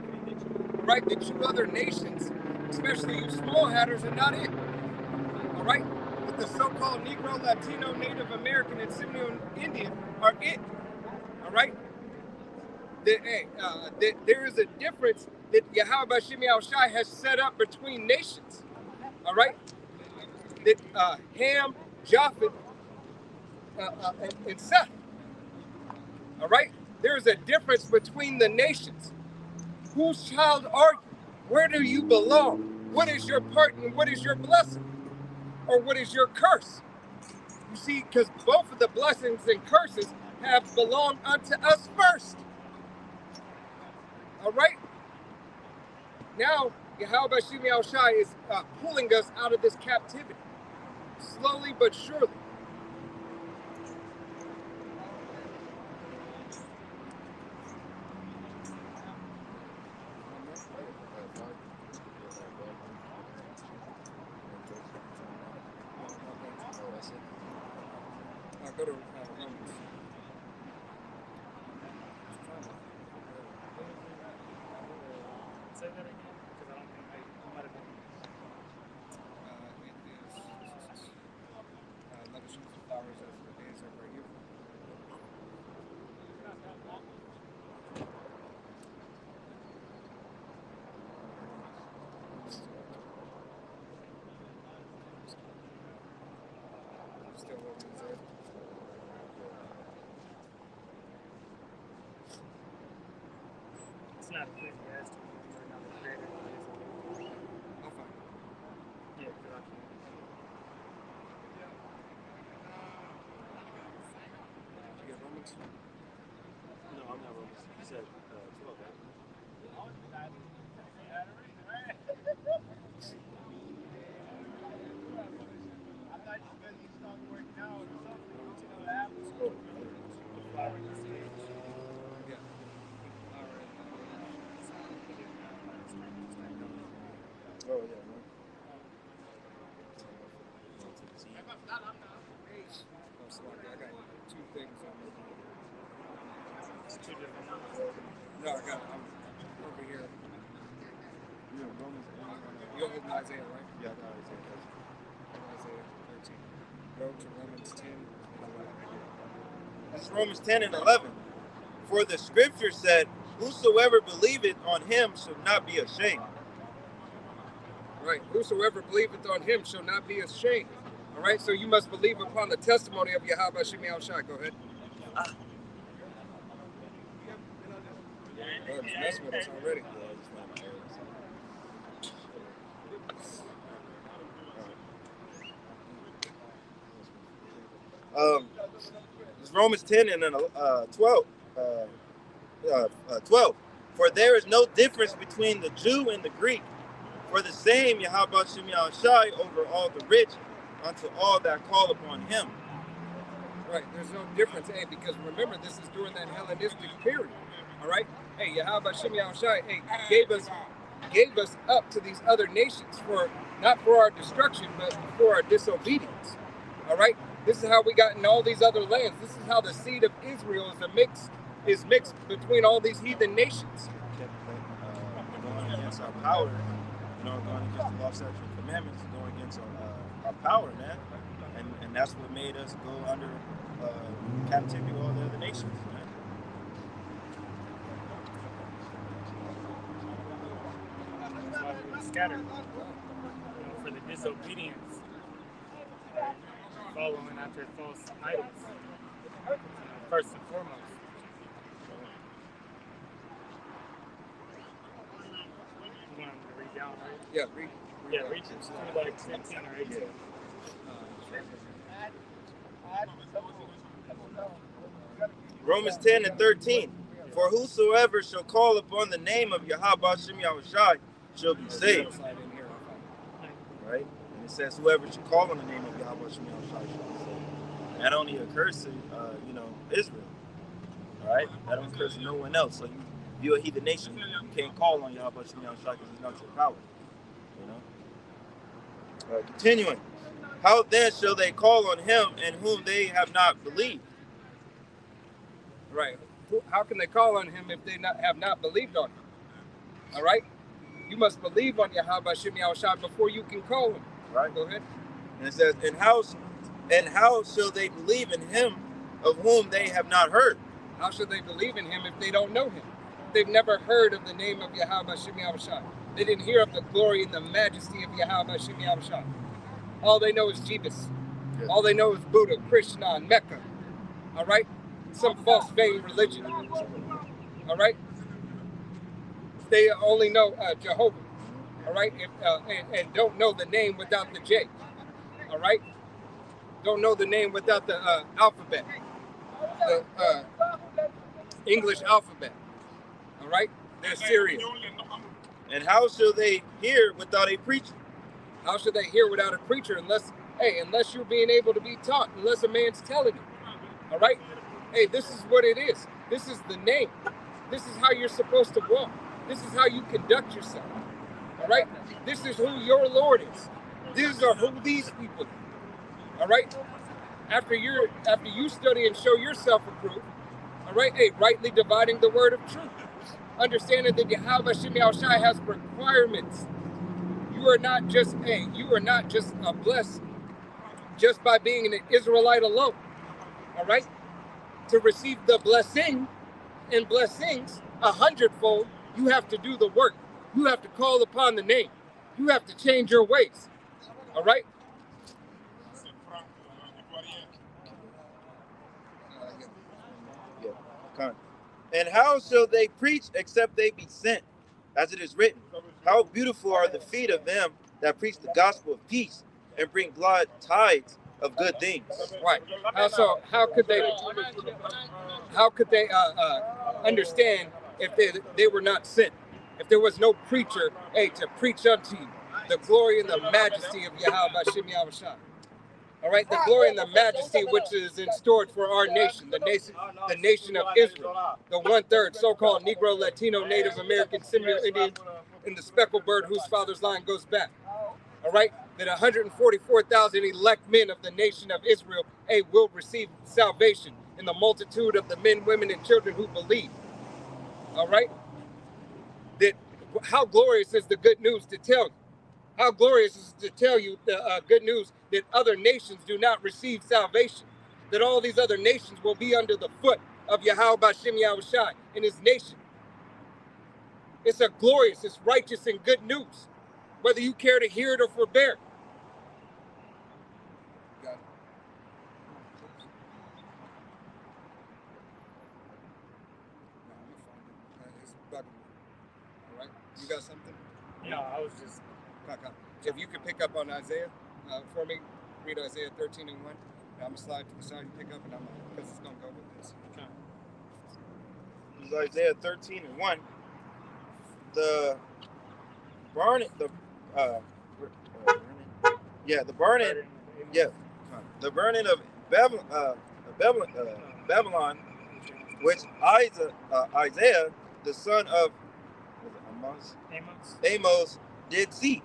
All right. That you other nations, especially you small hatters, are not it. All right. That the so-called Negro, Latino, Native American, and Simeon Indian are it. All right. That there is a difference that Yahweh Shimei Al-Shai has set up between nations. All right. That Ham, Japheth, and Seth. All right? There is a difference between the nations. Whose child are you? Where do you belong? What is your part and what is your blessing? Or what is your curse? You see, because both of the blessings and curses have belonged unto us first. All right? Now, Yahweh Shem Yahushai is pulling us out of this captivity, slowly but surely. Go to Romans. Say that again, because I don't think I might have been. It is let us use the flowers as the days are right here. Still Romans there. It's not Ecclesiastes. We're not the creator. I'll find it. Yeah, because I can't. You get Romans? No, I'm not wrong. You said 12, right? Yeah. Oh, yeah. Oh, so I got two things on me. It's two different ones. No, I got it. I'm over here. Yeah, Romans. You're holding Isaiah, right? Yeah, I got Isaiah. Isaiah 13. Go to Romans 10 and 11. This is Romans 10 and 11. For the scripture said, whosoever believeth on him shall not be ashamed. Right. Whosoever believeth on him shall not be ashamed. All right. So you must believe upon the testimony of Yahweh Shem Yahushai. Go ahead. Oh, he's messing with us already. It's Romans 10 and 12. 12. For there is no difference between the Jew and the Greek. For the same Yahweh Shem Yahushai over all the rich unto all that call upon him. Right. There's no difference, hey, because remember, this is during that Hellenistic period. All right. Hey, Yahweh Shem Yahushai, hey, gave us up to these other nations for not for our destruction, but for our disobedience. All right. This is how we got in all these other lands. This is how the seed of Israel is mixed between all these heathen nations. Going against our power, going against the law, statutes, and commandments, going against our power, man. And that's what made us go under captivity of all the other nations, man. That's why we were scattered. For the disobedience, following after false idols, first and foremost. You want to read down, right? Yeah, read. Yeah, read to like 17 or 18. Romans 10 and 13. For whosoever shall call upon the name of Yahweh Shem Yahushai shall be saved. Right? And it says, whoever should call on the name of Yahweh Shem Yahushai shall be saved. That only occurs to, Israel. All right? That don't occur to no one else. So you're a heathen nation. You can't call on Yahweh Shem Yahushai because he's not your power. Continuing. How then shall they call on him in whom they have not believed? Right. How can they call on him if they have not believed on him? All right. You must believe on Yahweh Shem Yahushai before you can call him. Right. Go ahead. And it says, and how shall they believe in him of whom they have not heard? How should they believe in him if they don't know him? They've never heard of the name of Yahweh Shem Yahushai. They didn't hear of the glory and the majesty of Yahweh Shem Yahushai. All they know is Jesus. Yeah. All they know is Buddha, Krishna, and Mecca. All right? Some false vain religion. All right? They only know Jehovah. All right, and don't know the name without the J. All right, don't know the name without the alphabet, the English alphabet. All right, they're serious. And how shall they hear without a preacher? How should they hear without a preacher unless you're being able to be taught, unless a man's telling you? All right? Hey, this is what it is. This is the name. This is how you're supposed to walk. This is how you conduct yourself. All right? This is who your Lord is. These are who these people are. All right? After you study and show yourself approved, all right? Hey, rightly dividing the word of truth. Understanding that Yahweh Shem Yahushai has requirements. You are not just blessed just by being an Israelite alone. All right? To receive the blessing and blessings 100-fold, you have to do the work. You have to call upon the name. You have to change your ways. All right? And how shall they preach except they be sent? As it is written, how beautiful are the feet of them that preach the gospel of peace and bring glad tidings of good things. Right. How could they understand if they were not sent? If there was no preacher, to preach unto you the glory and the majesty of Yahweh Shem Yahushai. All right, the glory and the majesty which is in store for our nation, the nation of Israel, the 1/3 so-called Negro, Latino, Native American, Seminole Indian, and the speckled bird whose father's line goes back. All right, that 144,000 elect men of the nation of Israel, will receive salvation in the multitude of the men, women, and children who believe. All right, that how glorious is the good news to tell you. How glorious is to tell you the good news that other nations do not receive salvation, that all these other nations will be under the foot of Yahweh Shem Yahushai and his nation. It's a glorious, it's righteous and good news, whether you care to hear it or forbear it. Got it. All right, you got something? No, I was just. If you could pick up on Isaiah for me, read Isaiah 13:1. I'm gonna slide to the side and pick up, and because it's gonna go with this. Okay. This is Isaiah 13:1. The burning of Babylon, which Isaiah, the son of Amos, did see.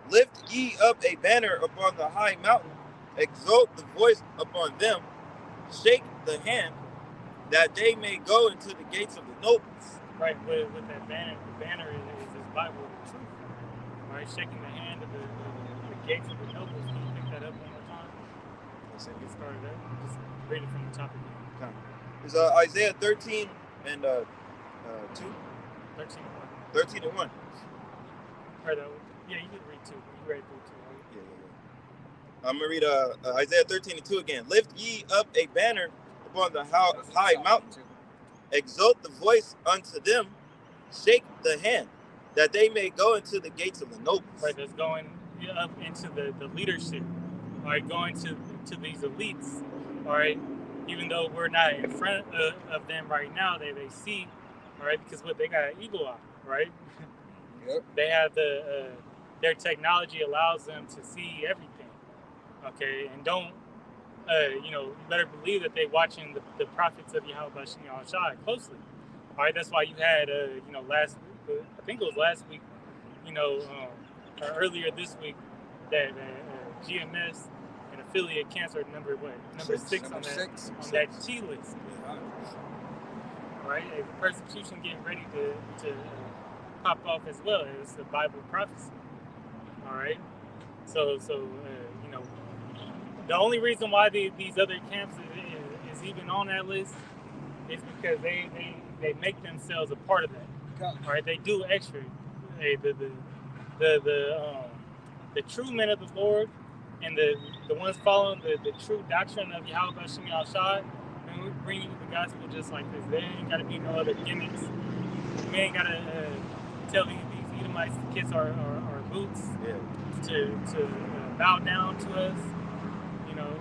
Lift ye up a banner upon the high mountain, exalt the voice upon them, shake the hand, that they may go into the gates of the nobles. Right, with that banner, the banner is this Bible, the truth. Right, shaking the hand of the gates of the nobles. Can you pick that up one more time? Let's get started there. Just read it from the top again. Okay. It's Isaiah 13 and 2. 13 and 1. Right, yeah, you can read 2. You read through 2, right? Yeah. I'm going to read Isaiah 13 and 2 again. Lift ye up a banner upon the high mountain. Exalt the voice unto them. Shake the hand, that they may go into the gates of the nobles. Right, that's going up into the leadership. All right, going to these elites. All right, even though we're not in front of them right now, they see, all right, because they got an eagle eye, right? Yep. They have their technology allows them to see everything, okay, and don't, you better believe that they're watching the prophets of Yahweh Shem Yahushai closely. All right, that's why you had, I think it was last week, or earlier this week, that GMS and affiliate canceled number 6 on that T list. All right, persecution getting ready to pop off as well. It's the Bible prophecy. All right, so the only reason why these other camps is even on that list is because they make themselves a part of that. All right, they do extra. The true men of the Lord and the ones following the true doctrine of Yahweh Shem Yahushai, and we bring you the gospel just like this. There ain't got to be no other gimmicks. We ain't got to tell these Israelites to kiss our boots, Yeah. to bow down to us. You know,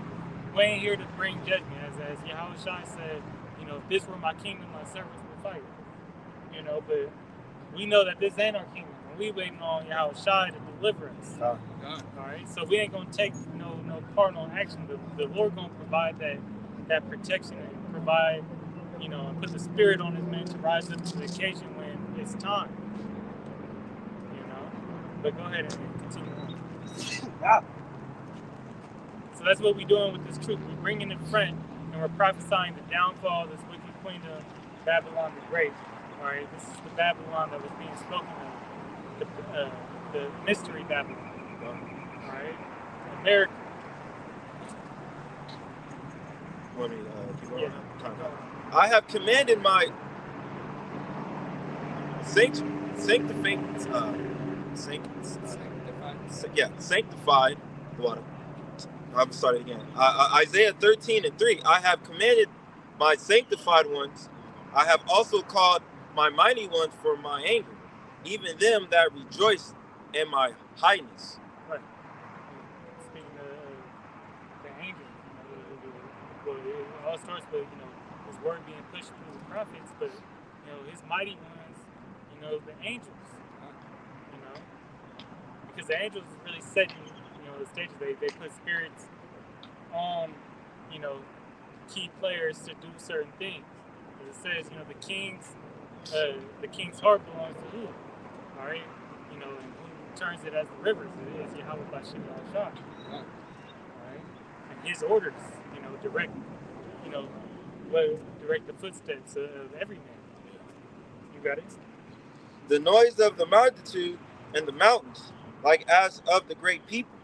we ain't here to bring judgment. As Yahweh Shai said, you know, if this were my kingdom, my servants would fight. You know, but we know that this ain't our kingdom. And we waiting on Yahweh Shai to deliver us. All right, so we ain't gonna take no carnal action. The Lord gonna provide that protection and provide, you know, and put the spirit on His men to rise up to the occasion when it's time. You know, but go ahead and continue on. So that's what we're doing with this truth. We're bringing it in front, and we're prophesying the downfall of this wicked queendom, Babylon the Great. All right, this is the Babylon that was being spoken of, the mystery Babylon. All right, America. Want me to keep going? Yeah. I have commanded my sanctified. Water. I'm starting again. Isaiah 13:3. I have commanded my sanctified ones. I have also called my mighty ones for my anger, even them that rejoice in my highness. Right. Speaking of the angels, well, it all starts with, you know, His word being pushed through the prophets, but, you know, His mighty ones, you know, the angels, you know, because the angels is really setting, you know, the stages. They put spirits on, you know, key players to do certain things. As it says, you know, the king's heart belongs to who? All right, you know, and who turns it as the rivers? It is Yahweh Bashim Al-Shah. All right, and His orders, you know, direct the footsteps of every man. You got it. The noise of the multitude and the mountains, like as of the great people.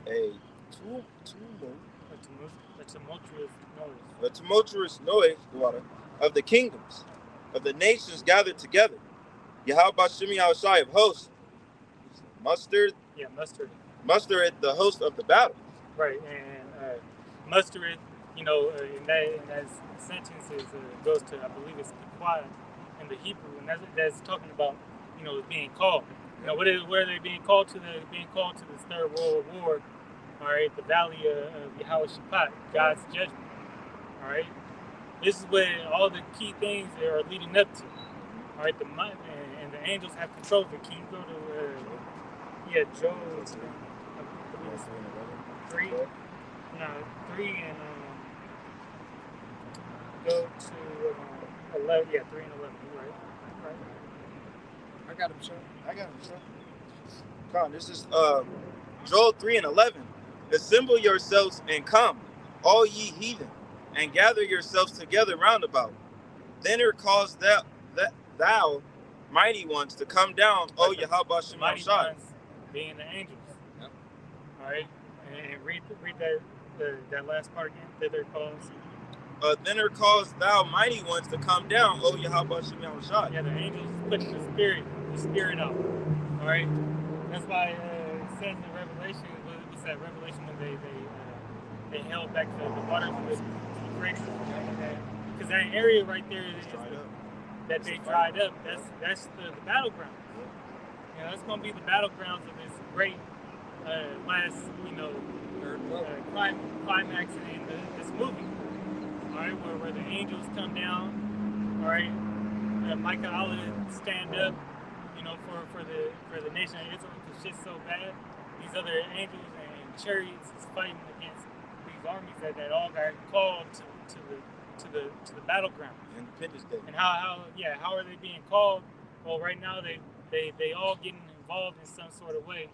A tumultuous noise, of the kingdoms, of the nations gathered together. Yahweh Bashim Yahushai of hosts mustered the host of the battle. Right, and mustered, you know, in that sentence goes to, I believe it's Pequah in the Hebrew, and that's talking about, you know, being called. You know, where are they being called to? They're being called to this Third World War. All right, the Valley of Yahweh Shaphat, God's judgment. All right, this is where all the key things are leading up to. All right, and the angels have control of it. Can you go to Joel 3? No, 3 and go to 11. Yeah, 3 and 11. Right. I got him, sir. Come on, this is Joel 3:11. Assemble yourselves and come, all ye heathen, and gather yourselves together round about. Then cause thou mighty ones to come down, O Yahweh Shema Shai. Being the angels. Yep. All right, and read that last part again. Thither calls. Then cause thou mighty ones to come down, O Yahweh Shema Shai. Yeah, the angels putting the spirit out. All right, that's why it says in Revelation. What's that? Revelation when they held back the waters with the Euphrates, because that area right there that they dried up. That's the battleground. You know, that's going to be the battlegrounds of this great last, you know, climax in this movie. All right, where the angels come down. All right, Micah Allah stand up, you know, for the nation of Israel, because shit's so bad. These other angels and chariots is fighting against these armies that all got called to the battleground. Independence Day. And how are they being called? Well, right now they all getting involved in some sort of way,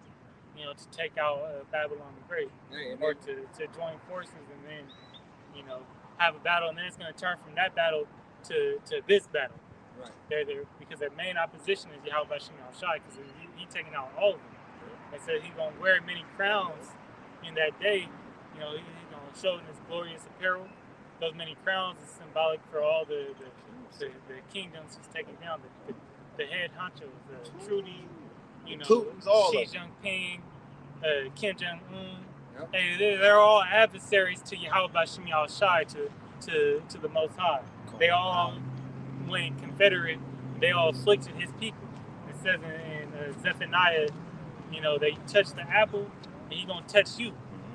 you know, to take out Babylon the Great, or to join forces and then, you know, have a battle, and then it's going to turn from that battle to this battle. Right. They're because their main opposition is Yahweh Bashim Al-Shai, because he taking out all of them. They said he's going to wear many crowns in that day. You know, he's going to show in his glorious apparel. Those many crowns is symbolic for all the kingdoms he's taking down. The head honchos, Trudy, you know, Xi Jinping, Kim Jong-un. Yep. Hey, they're all adversaries to Yahweh Bashim Al-Shai, to the Most High. They all went Confederate. They all afflicted his people. It says in Zephaniah, you know, that you touch the apple, and he's gonna touch you.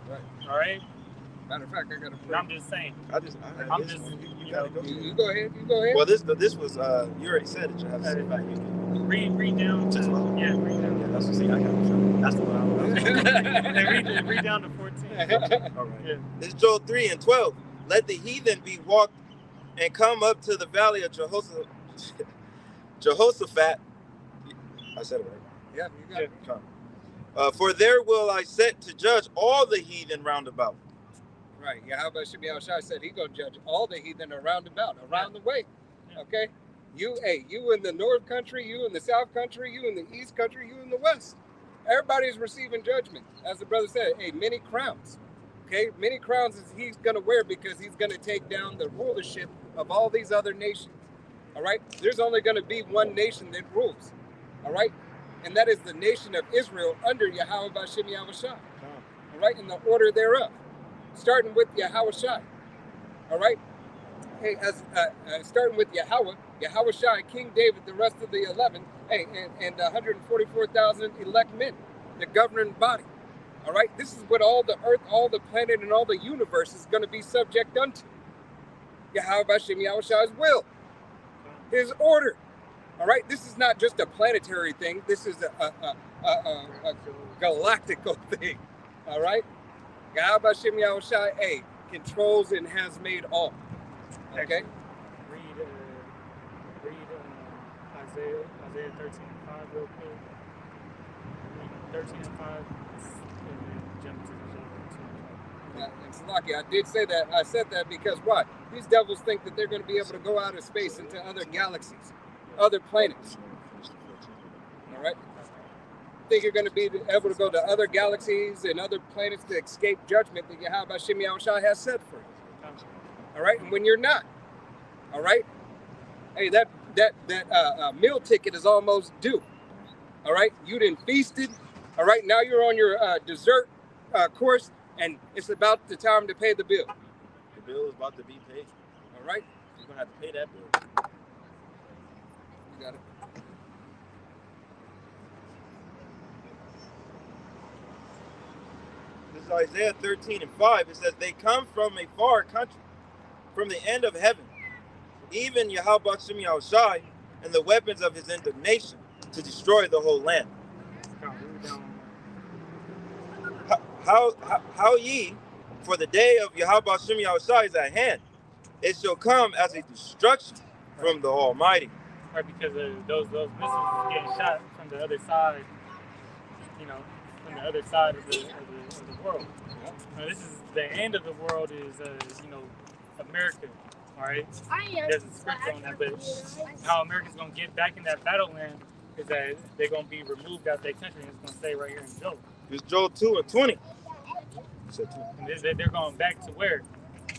Right. All right. Matter of fact, I got I'm just saying. I'm I'm just just, you you gotta know, go. You go ahead. You go ahead. Well, this was you already said it. You have to say back. You can read down to Just well. yeah, read down. Yeah, that's what see. I got that's the one I was. And read down to 14. All right. Yeah. This is Joel 3:12. Let the heathen be walked and come up to the valley of Jehoshaphat. I said it right. Yeah, you got it. Come. For there will I set to judge all the heathen round about. Right. Yeah, how about Shemi Shai said he gonna judge all the heathen around the way. Yeah. Okay? You in the north country, you in the south country, you in the east country, you in the west. Everybody's receiving judgment. As the brother said, many crowns. Okay, many crowns is he's gonna wear because he's gonna take down the rulership of all these other nations. All right? There's only gonna be one nation that rules. All right? And that is the nation of Israel under Yahweh Bashim Yahushai. All right, in the order thereof. Starting with Yahushai. All right? Hey, starting with Yahushai, King David, the rest of the 11, and 144,000 elect men, the governing body. All right? This is what all the earth, all the planet, and all the universe is going to be subject unto. Yahweh Bashim Yahushai's will. His order. All right? This is not just a planetary thing. This is a galactical thing. All right? Yahweh Bashim Yahushai, controls and has made all. Okay? Read Isaiah 13:5 real quick. Read 13:5 and then jump to the And Salaki, I did say that. I said that because why? These devils think that they're going to be able to go out of space into other galaxies, other planets. All right? Think you're going to be able to go to other galaxies and other planets to escape judgment that Yahweh Shem Yahushai has set for you. All right? And when you're not, all right? Hey, that meal ticket is almost due. All right? You done feasted. All right? Now you're on your dessert course, and it's about the time to pay the bill. The bill is about to be paid. All right? You're going to have to pay that bill. You got it. This is Isaiah 13:5. It says, they come from a far country, from the end of heaven, even Yahweh Bashim Yahushai, and the weapons of his indignation to destroy the whole land. How ye, for the day of Yahweh Bashim Yahushai is at hand. It shall come as a destruction from the Almighty. Right, because those missiles is getting shot from the other side, you know, from the other side of the world. Now, this is the end of the world is, you know, America, all right? There's a scripture on that, but how America's going to get back in that battleland is that they're going to be removed out their country, and it's going to stay right here in Joel. It's Joel 2:20. And they're going back to where?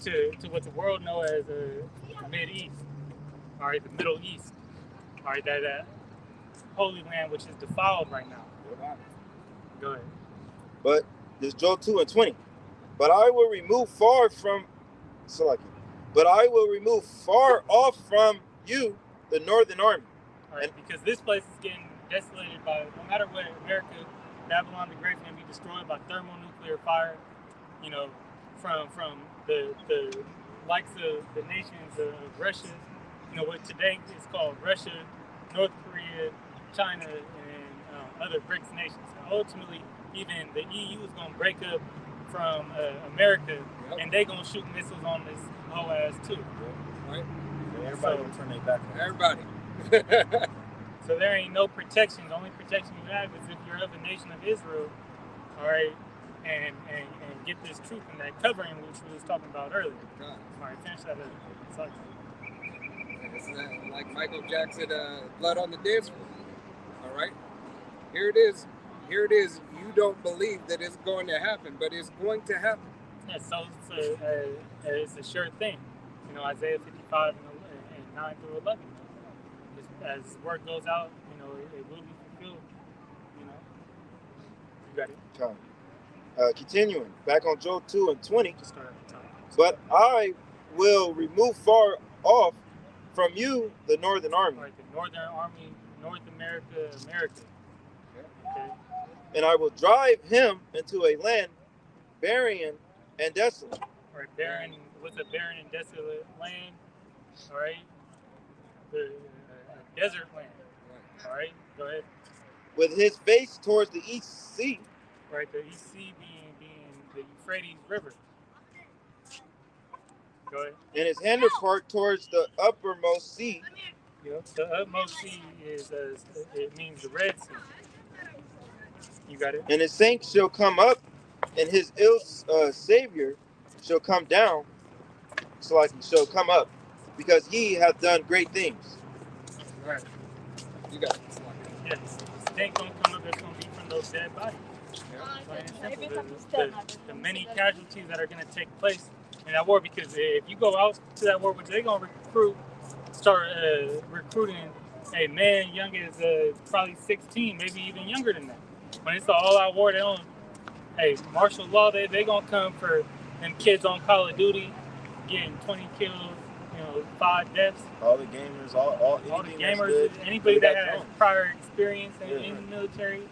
To what the world know as the Mid-East, all right, the Middle East, all right, that Holy Land, which is defiled right now. Go ahead. But this Joel 2:20. But I will remove far off from you the northern army. All right, because this place is getting desolated by, no matter what, America, Babylon the Great is going to be destroyed by thermonuclear fire, you know, from the likes of the nations of Russia, you know, what today is called Russia, North Korea, China, and other BRICS nations. And ultimately, even the EU is going to break up from America, and they're going to shoot missiles on this whole ass too. Right? Everybody will turn their back on Everybody. So there ain't no protection. The only protection you have is if you're of the nation of Israel, all right, and get this truth and that covering which we was talking about earlier. All right, finish that up. Sorry. It's like Michael Jackson, blood on the dance floor. All right, here it is. Here it is. You don't believe that it's going to happen, but it's going to happen. Yeah, so it's a sure thing. You know, Isaiah 55 and 9 through 11. As word goes out, you know, it will be fulfilled. You know, you got it. Continuing back on Joel 2:20. Just start at the top. But I will remove far off from you the northern army. All right, the northern army, North America, America. Okay. And I will drive him into a land barren and desolate. Or barren, what's a barren and desolate land? All right. The desert land. All right. Go ahead. With his face towards the east sea. Right. The East Sea being the Euphrates River. Go ahead. And his hinder part towards the uppermost sea. Yep. The utmost sea is it means the Red Sea. You got it. And his saints shall come up, and his ill savior shall come down. So like he shall come up, because he hath done great things. Right. You got it. Yes. Stink gonna come up. That's gonna be from those dead bodies. Plain and simple. The many casualties that are gonna take place in that war, because if you go out to that war, which they're gonna start recruiting a man young as probably 16, maybe even younger than that. When it's an all-out war, they don't. Hey, martial law, they gonna come for them kids on Call of Duty, getting 20 kills, 5 deaths. All the gamers, all the gamers, anybody that has prior experience in the military.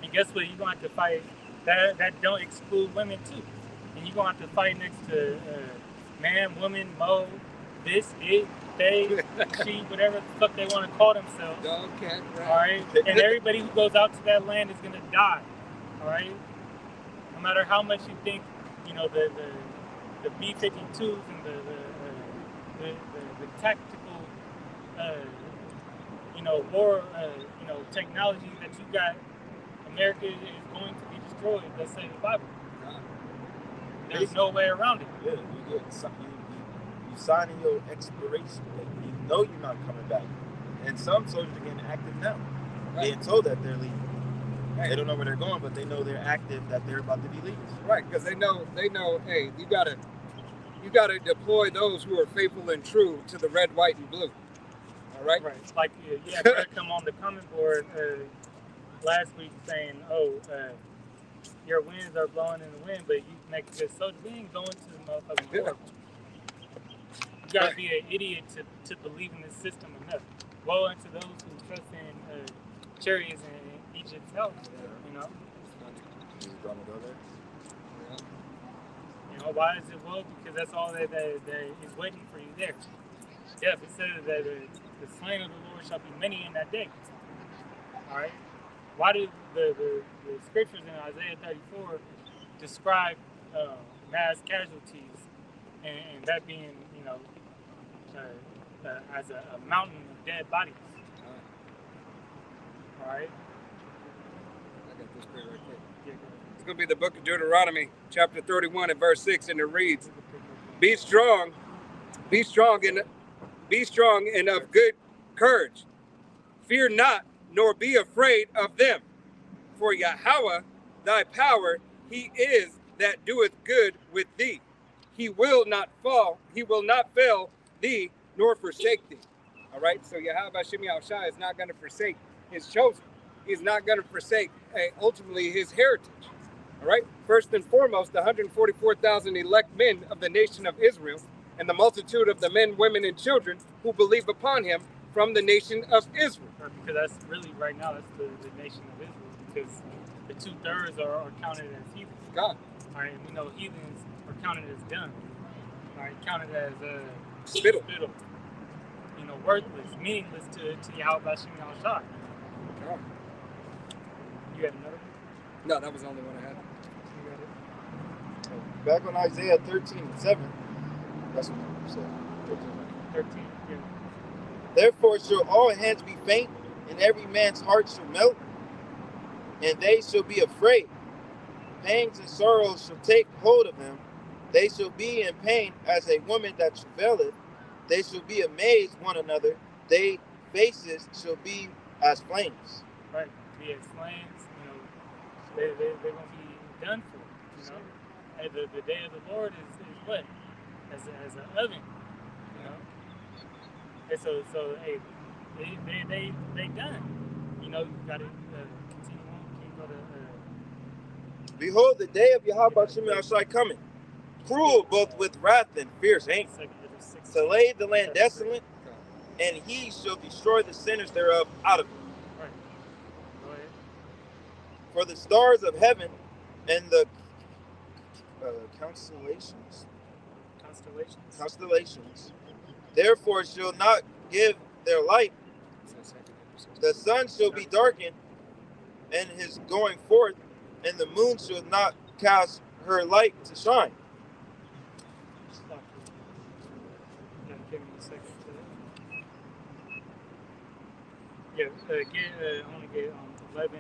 And guess what? You're gonna have to fight. That don't exclude women too. And you're gonna have to fight next to man, woman, mo, this, it, they, she, whatever the fuck they want to call themselves. Okay, right. All right, and everybody who goes out to that land is gonna die. All right, no matter how much you think, the B-52s and the tactical, war, technology that you got, America is going to be destroyed. Let's say the Bible. There's no way around it. Yeah, you signing your expiration date. You know you're not coming back. And some soldiers are getting active now. Right. Being told that they're leaving. Right. They don't know where they're going, but they know they're active, that they're about to be leaving. Right, because they know, hey, you gotta deploy those who are faithful and true to the red, white, and blue. All right? Right. Like you had to come on the comment board last week saying, your winds are blowing in the wind, but you make a good soldier. We ain't going to the motherfucking war. You gotta be an idiot to believe in this system enough. Woe unto those who trust in chariots and Egypt's help. You gonna go there? Why is it woe? Because that's all that is waiting for you there. Yeah, it says that the slain of the Lord shall be many in that day. All right. Why do the scriptures in Isaiah 34 describe mass casualties and that being, as a mountain of dead bodies? All right. I got this right quick. Yeah, it's going to be the book of Deuteronomy, chapter 31 and verse 6, and it reads, Be strong and of good courage. Fear not, nor be afraid of them. For Yahweh, thy power, he is that doeth good with thee. He will not fail thee, nor forsake thee. All right, so Yahweh Hashem Yahushua is not going to forsake his chosen. He's not going to forsake, ultimately, his heritage. All right, first and foremost, the 144,000 elect men of the nation of Israel and the multitude of the men, women, and children who believe upon him from the nation of Israel. Because that's really, right now, that's the nation of Israel. Because the 2/3 are counted as heathens. God. All right, and we know heathens are counted as dung. All right, counted as spittle. Worthless, meaningless to Yahweh Hashem Yahushua. God. You had another one? No, that was the only one I had. You got it. Back on Isaiah 13:7, that's what you said. 13, yeah. Therefore shall all hands be faint, and every man's heart shall melt, and they shall be afraid. Pangs and sorrows shall take hold of them. They shall be in pain as a woman that travaileth. They shall be amazed one another. Their faces shall be as flames. Right, be as flames. They're going to be done for. And the day of the Lord is what? As an oven. And so hey, they done. You got to continue on. Can you go to? Behold, the day of Yahweh Hashem Yahushua coming, cruel both with wrath and fierce anger, to lay the land desolate, and he shall destroy the sinners thereof out of it. for the stars of heaven and the constellations, therefore shall not give their light. The sun shall be darkened, and his going forth, and the moon shall not cast her light to shine. Give me a second for that. Yeah, I want to get 11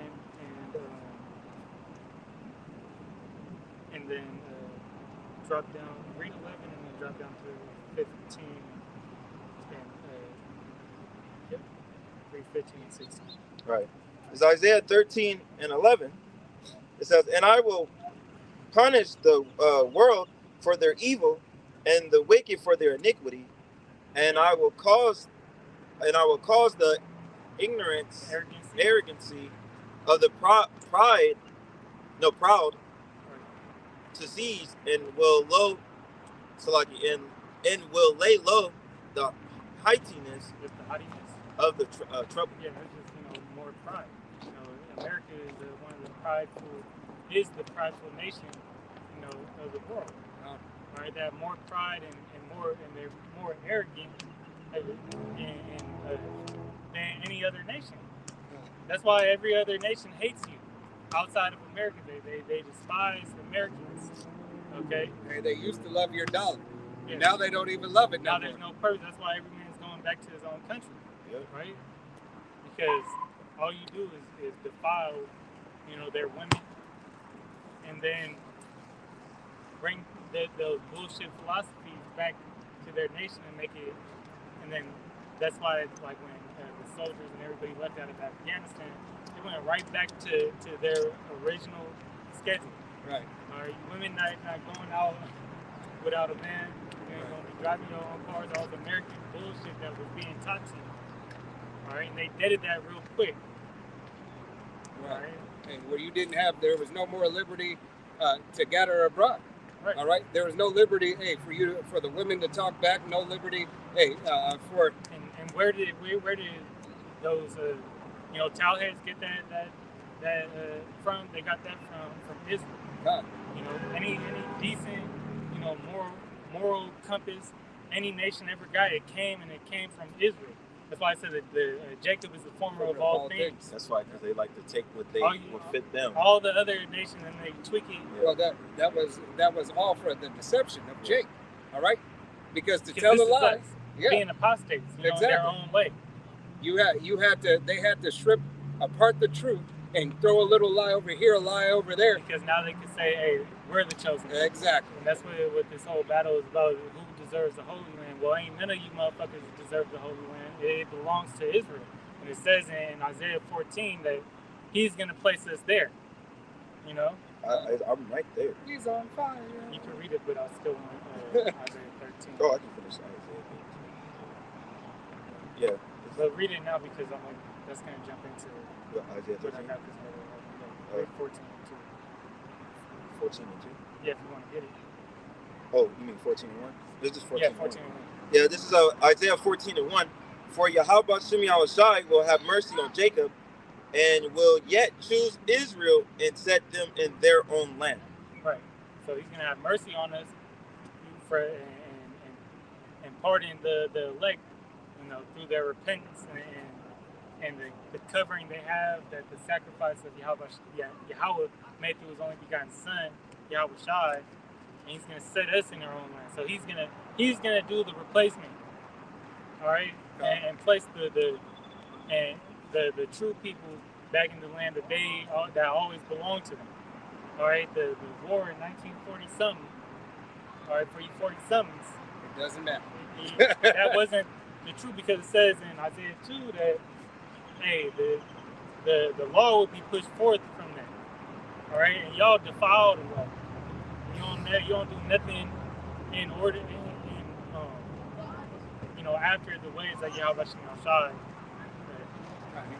and then drop down, read 11 and then drop down to 15 and yep, read 15 and 16. Right. It's Isaiah 13 and 11. It says, "And I will punish the world for their evil, and the wicked for their iniquity, and I will cause the arrogancy of the proud to cease, and will will lay low the haughtiness of the trouble." Yeah, that's just more pride. America is one of the prideful nation, of the world. Right, they have more pride and they're more arrogant than any other nation. That's why every other nation hates you. Outside of America, they despise Americans. Okay. Hey, they used to love your dollar. Yeah. Now they don't even love it. Now there's no purpose. That's why every man's going back to his own country. Yep. Right? Because all you do is defile, their women, and then bring those bullshit philosophies back to their nation and make it. And then that's why, like when the soldiers and everybody left out of Afghanistan, they went right back to their original schedule. Right. All right, women not going out without a man. You ain't gonna be driving your own cars. All the American bullshit that was being taught to you. All right, and they did that real quick. Right. All right? And where you didn't have, there was no more liberty to gather abroad. Right. All right. There was no liberty, for the women to talk back. No liberty, for. And where did those towelheads get that from? They got that from Israel. God. Any decent, moral compass any nation ever got, it came from Israel. That's why I said that Jacob is the former of all things. That's why, because they like to take what would fit them. All the other nations, and they tweak it. Well, that was all for the deception of Jacob. All right, because to tell the lies, being apostates, exactly. In their own way. They had to strip apart the truth and throw a little lie over here, a lie over there. Because now they can say, hey, we're the chosen. Exactly. And that's what this whole battle is about. Who deserves the Holy Land? Well, ain't none of you motherfuckers deserve the Holy Land. It belongs to Israel. And it says in Isaiah 14 that he's going to place us there. I'm right there. He's on fire. You can read it, but I still want Isaiah 13. Oh, I can finish Isaiah 13. Yeah. But read it now because I'm like, that's going to jump into Isaiah 13? I got this read 14 and 2. 14 and 2? Yeah, if you want to get it. Oh, you mean 14 and 1? This is 14 yeah, and 14 1. and 1. Yeah, this is Isaiah 14 and 1. For Yahweh Shem Yahushai will have mercy on Jacob, and will yet choose Israel and set them in their own land. Right. So he's going to have mercy on us and pardon the elect, through their repentance and the covering they have, that the sacrifice of Yahweh made through his only begotten Son, Yahushai, and he's going to set us in our own land. So he's gonna do the replacement, all right, and place the true people back in the land that always belonged to them. All right, the war in 1940 something. All right, for you 40 somethings, it doesn't matter. That wasn't the truth, because it says in Isaiah 2 that the law will be pushed forth from that. All right, and y'all defile the law. You don't do nothing in order after the ways that Yahweh Shai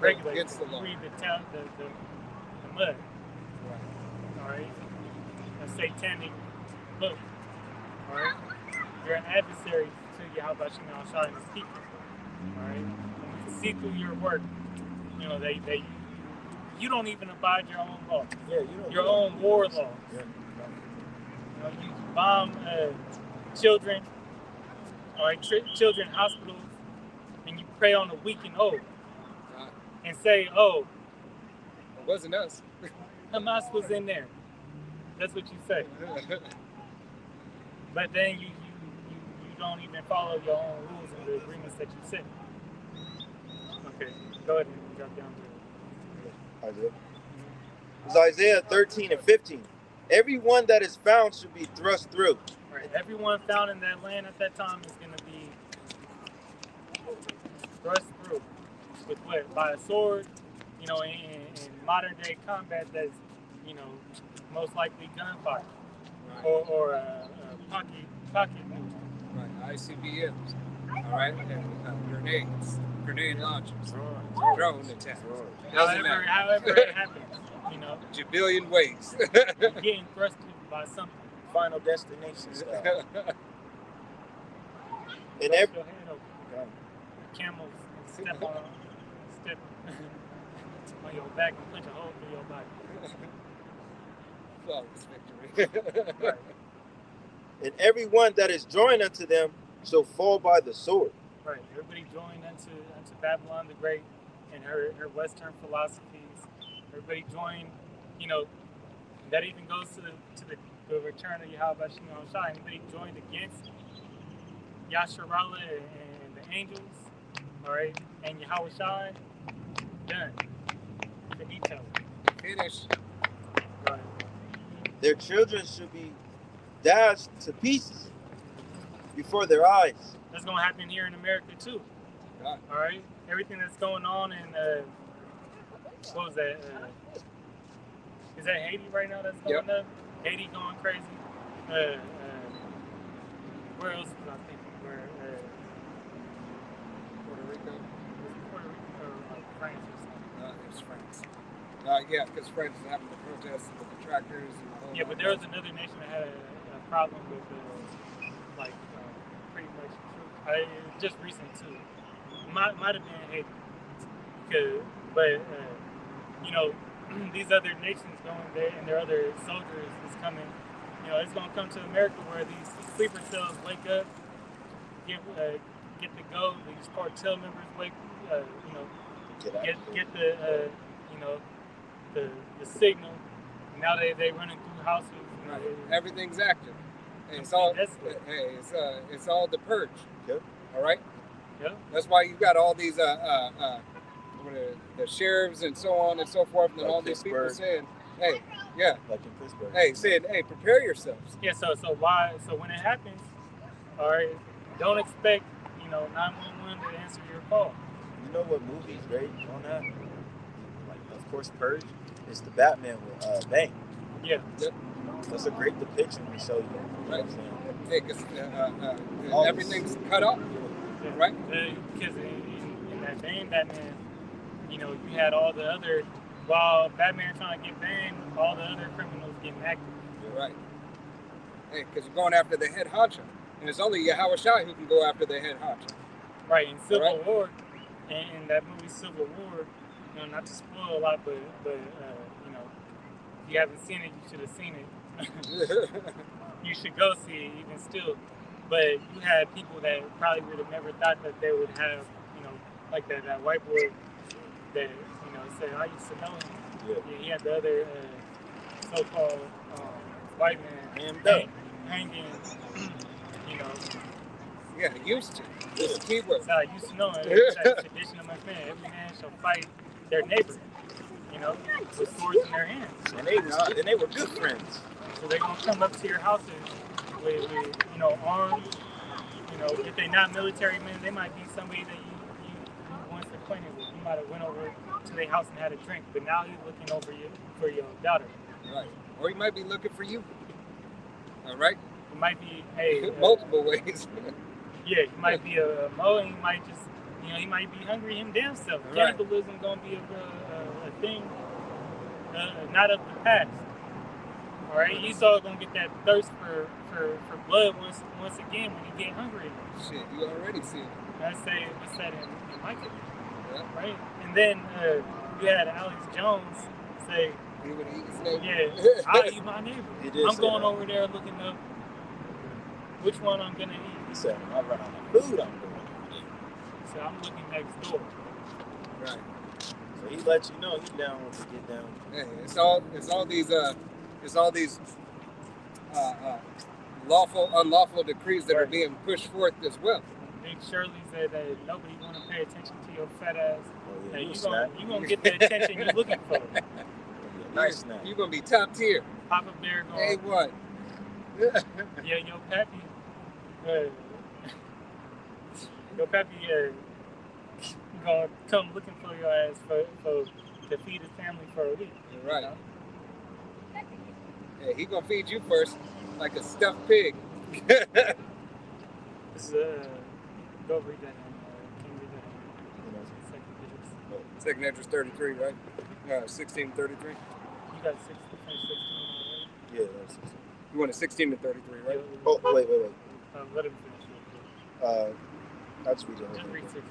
regulates. Against the law. Read the mud. All right, a satanic book. All right, you're an adversary to Yahweh Shai and his people. All right, and we can see through your work, you don't even abide your own laws, Yeah, you don't. your own war laws. Yeah. You know, you bomb children, all right, children hospitals, and you prey on the weak and old, and say, "Oh, it wasn't us." Hamas was in there." That's what you say. But then you don't even follow your own rules and the agreements that you set. Okay, go ahead and drop down to Isaiah. It's Isaiah 13 and 15. Everyone that is found should be thrust through. Right. Everyone found in that land at that time is going to be thrust through with what? By a sword. You know, in modern day combat, that's, you know, most likely gunfire, Right. or pocket move. Right. ICBMs. All right. And, grenade launchers, drone attacks. Doesn't matter. However it happens, you know, Jabillion ways. you're getting thrusted by something. Final destination style. And Thrust every your head open. Camels step on your back and punch a hole through your body. Flawless victory. Right. and everyone that is joined unto them shall fall by the sword. Right. Everybody joined unto Babylon the Great and her Western philosophies. Everybody joined, you know, that even goes to the return of Yahweh Shimon Shai. Anybody joined against Yasharallah and the angels, all right, and Yahweh Shai, done. Finito. Finish. Right. Their children should be dashed to pieces before their eyes. That's gonna happen here in America too. God. All right, everything that's going on in what was that? Is that Haiti right now? That's going up. Haiti going crazy. Where else was I thinking? Where Puerto Rico. Puerto Rico or like France or something? It's France. Yeah, because France is having the protests with the tractors and the whole. Yeah, but there was another nation that had a problem with pretty much just recent too. Might have been Haiti, but you know, these other nations going there and their other soldiers is coming. You know, it's gonna come to America where these sleeper cells wake up, get the go. These cartel members wake, you know, get the you know, the signal. Now they running through houses. You know, everything's active. And it's all it's all the purge. Yep. All right. Yep. That's why you got all these the sheriffs and so on and so forth, and like all these people Pittsburgh. saying, "Hey, yeah, Like in Pittsburgh. hey, saying, hey, prepare yourselves." Yeah. So when it happens, all right, don't expect, you know, 911 to answer your call. You know what movie's great on that? Like, of course, Purge. It's the Batman with Bane. Yeah. That's a great depiction to show you. Right. Hey, because All everything's cut off. Yeah. Right. Because in that Batman, you know, you had all the other, while Batman trying to get banned, all the other criminals getting active. You're right. Hey, because you're going after the head honcho, and it's only Yahweh Shai who can go after the head honcho. Right. In Civil Right. War, in that movie Civil War, you know, not to spoil a lot, but you know, if you haven't seen it, you should have seen it. You should go see it, even still. But you had people that probably would have never thought that they would have, you know, like that white boy that, you know, said, I used to know him. Yeah, he had the other so-called white man hanging, you know. Yeah, used to. It's a keyword. So I used to know him. It's that tradition among men. Every man shall fight their neighbor, you know, with swords in their hands. And they were good friends. So they're going to come up to your houses with you know, arms. You know, if they're not military men, they might be somebody that you once acquainted with. You might have went over to their house and had a drink, but now he's looking over you for your daughter. Right. Or he might be looking for you. All right? It might be, hey. Multiple ways. Yeah, he might be a Mo, and he might just, you know, he might be hungry him damn self. Right. Cannibalism going to be a thing, not of the past. All right, Esau gonna get that thirst for blood once again when he get hungry. Shit, you already see it. I say, what's that in Micah? Yeah. Right, and then you had Alex Jones say, He would eat his neighbor. yeah, I'll eat my neighbor. He did I'm say going that. over there looking up which one I'm gonna eat. He said, when I run out of food, I'm going over there. So I'm looking next door. Right. So he let you know he down to get down. Hey, it's all these lawful, unlawful decrees that are being pushed forth as well. Big Shirley said that nobody want to pay attention to your fat ass. Oh, yeah, Hey, you you snap. gonna get the attention you're looking for. Nice snap. You're gonna be top tier. Pop up there Hey, going, what? yeah, your pappy, your pappy, gonna come looking for your ass to feed his family for a week. You're right. You know? Hey, he gonna feed you first, like a stuffed pig. This is go read that. Can you read that? Second digits. Second address 33, right? 1633. You got 16. Yeah, that's it. You want a 16 to 33, right? Oh, wait. Let him finish real quick. I'll just read it. Just read 16.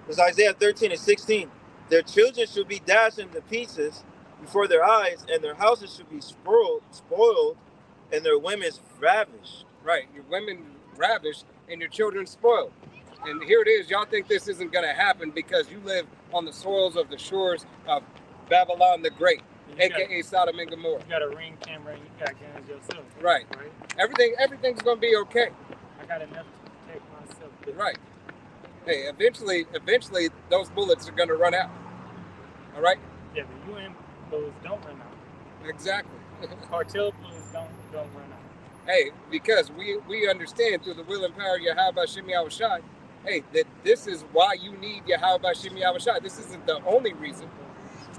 It's Isaiah 13 and 16. Their children should be dashed into pieces before their eyes, and their houses should be spoiled, and their women ravished. Right. Your women ravished and your children spoiled. And here it is. Y'all think this isn't going to happen because you live on the soils of the shores of Babylon the Great, a.k.a. Sodom and Gomorrah. You got a Ring camera and you got guns yourself. Right. Everything's going to be okay. I got enough to protect myself. But Right. Hey, eventually, those bullets are going to run out. All right? yeah, the UN bullets don't run out. Exactly. Cartel bullets don't run out. Hey, because we understand through the will and power of Yahweh Shem Yahushai, hey, that this is why you need Yahweh Shem Yahushai. This isn't the only reason,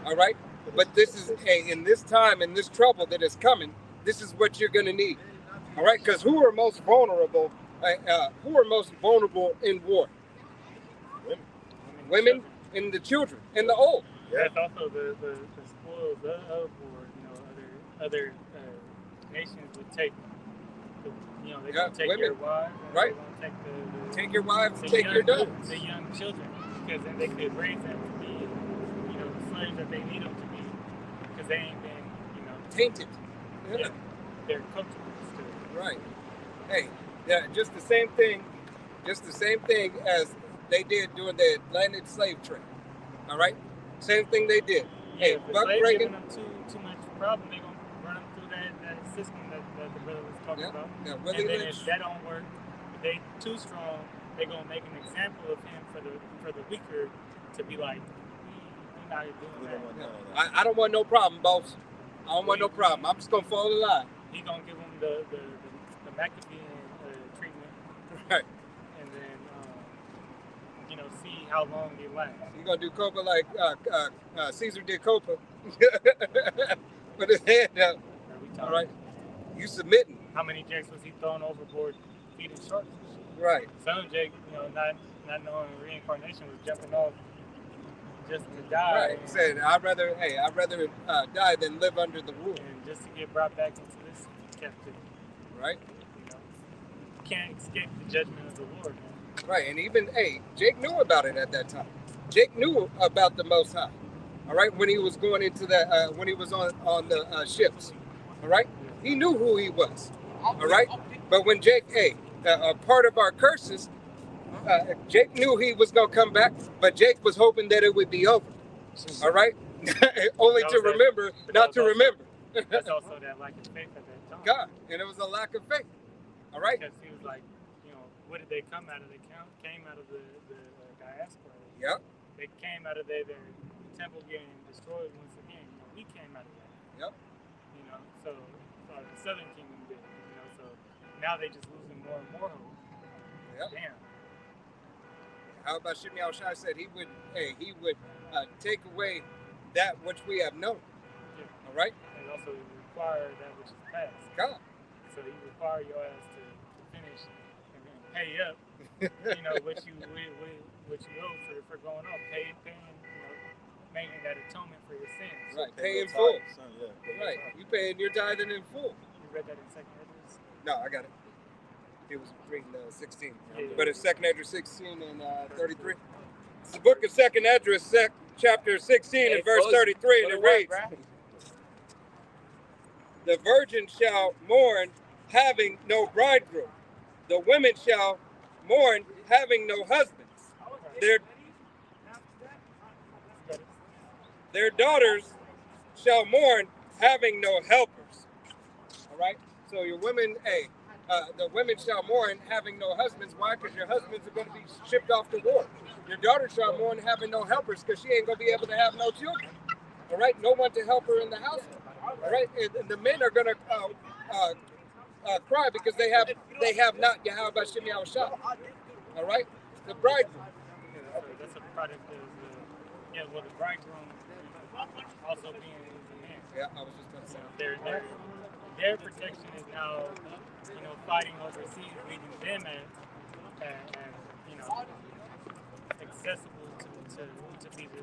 all right? But this is, hey, in this time, in this trouble that is coming, this is what you're going to need, all right? Because who are most vulnerable? Who are most vulnerable in war? Women and the children and the old. Yeah. That's also the spoils of war. You know, other nations would take. You know, they're gonna take women, your wives. And right. They're gonna take Take your wives, the take young, your daughters. the young children, because then they could raise them to be, you know, the slaves that they need them to be, because they ain't been, you know, Tainted. yeah, they're comfortable still. Right. Hey, yeah, just the same thing as they did during the Atlantic slave trade. All right? Same thing they did. Yeah, Hey, if the buck slaves breaking. giving them too much problem, they're gonna run them through that system that the brother was talking about. Yeah, And Willie then Lynch. if that don't work, if they too strong, they're gonna make an example of him for the weaker to be like, we're not We doing don't that. want none of that. I don't want no problem, boss. I don't want no problem. I'm just gonna fall in line. He gonna give him the McAfee treatment, Right. and then you know, see how long it lasts. You're gonna do Copa like Caesar did Copa. Put his hand up. Are we talking? All right. You submitting. How many jakes was he throwing overboard feeding sharks? Right. Some Jake, you know, not knowing reincarnation, was jumping off just to die. Right. He said, I'd rather die than live under the rule. And just to get brought back into this captivity. Right. You know, you can't escape the judgment of the Lord, man. Right. And even, hey, Jake knew about it at that time. Jake knew about the Most High. All right. When he was going into that, when he was on the ships. All right. He knew who he was. All right. But when Jake, part of our curses, Jake knew he was going to come back, but Jake was hoping that it would be over. All right. Only to remember, not to remember. That's also that lack of faith at that time. God. And it was a lack of faith. All right. Because he was like, you know, what did they come out of? They came out of the diaspora. Yep. They came out of their temple getting destroyed once again. You know, we came out of that. Yep. You know, so the Southern Kingdom did. You know, so now they just losing more and more hope. Yep. Damn. How about Shimei Shai said he would take away that which we have known. Yeah. All right. And also require that which is past. God. So he require your ass to finish and then pay up. You know what you owe for going on, paying, you know, making that atonement for your sins. Right. Pay Pay your in full. tithe, son, yeah, pay your Right. tithe. You paying your tithing in full. You read that in Second Edwards? No, I got it. It was reading 16. Yeah. But it's Second Edwards 16 and 33. It's the book of 2nd Esdras, chapter 16 and verse 33, and it reads, the virgin shall mourn, having no bridegroom. The women shall mourn, having no husbands. Their daughters shall mourn, having no helpers. All right? So your women, the women shall mourn, having no husbands. Why? Because your husbands are going to be shipped off to war. Your daughter shall mourn, having no helpers, because she ain't going to be able to have no children. All right? No one to help her in the house. All right? And the men are going to cry because they have not Yahweh Bashem Yahushua. All right? The bridegroom. That's a product of the bridegroom also being the man. Yeah, I was just going to say. Their protection is now, fighting overseas, leaving them as accessible to be the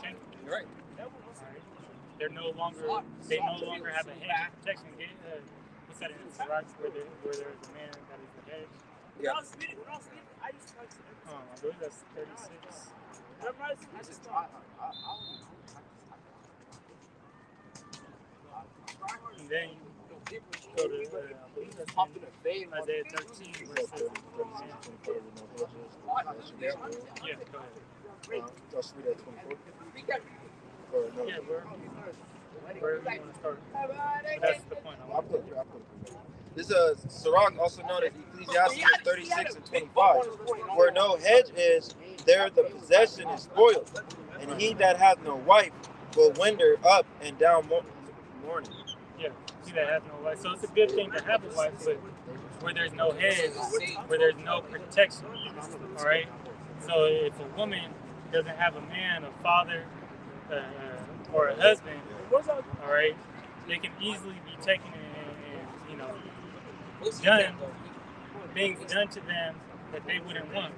king. You're right. They no longer have a hedge of protection. We said it in Sirach where there's a man that is the hedge. Yeah. I believe that's 36. And then you go to Isaiah 13 verses. Yeah, go ahead. Just read that 24. Yeah, where you want to start? That's the point. I'll put it. This is Sirach, also known as Ecclesiastes 36 and 25. Where no hedge is, there the possession is spoiled, and he that hath no wife will winder up and down mourning. Yeah, he that hath no wife. So it's a good thing to have a wife, but where there's no hedge, where there's no protection. All right. So if a woman doesn't have a man, a father, or a husband, all right, they can easily be taken and things done to them that they wouldn't want.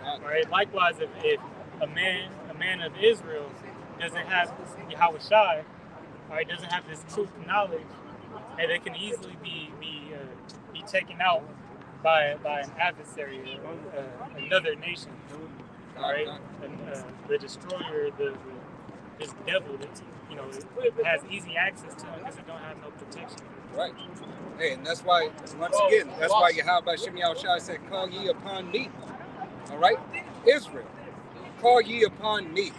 All right. Likewise, if a man of Israel doesn't have Yahweh Shai, all right, doesn't have this truth knowledge, and they can easily be taken out by an adversary, another nation. All right, and the destroyer, this devil that has easy access to them because they don't have no protection. Right. Hey, and that's why, once again, that's why Yahweh Shem Yahushua said, call ye upon me. All right? Israel, call ye upon me.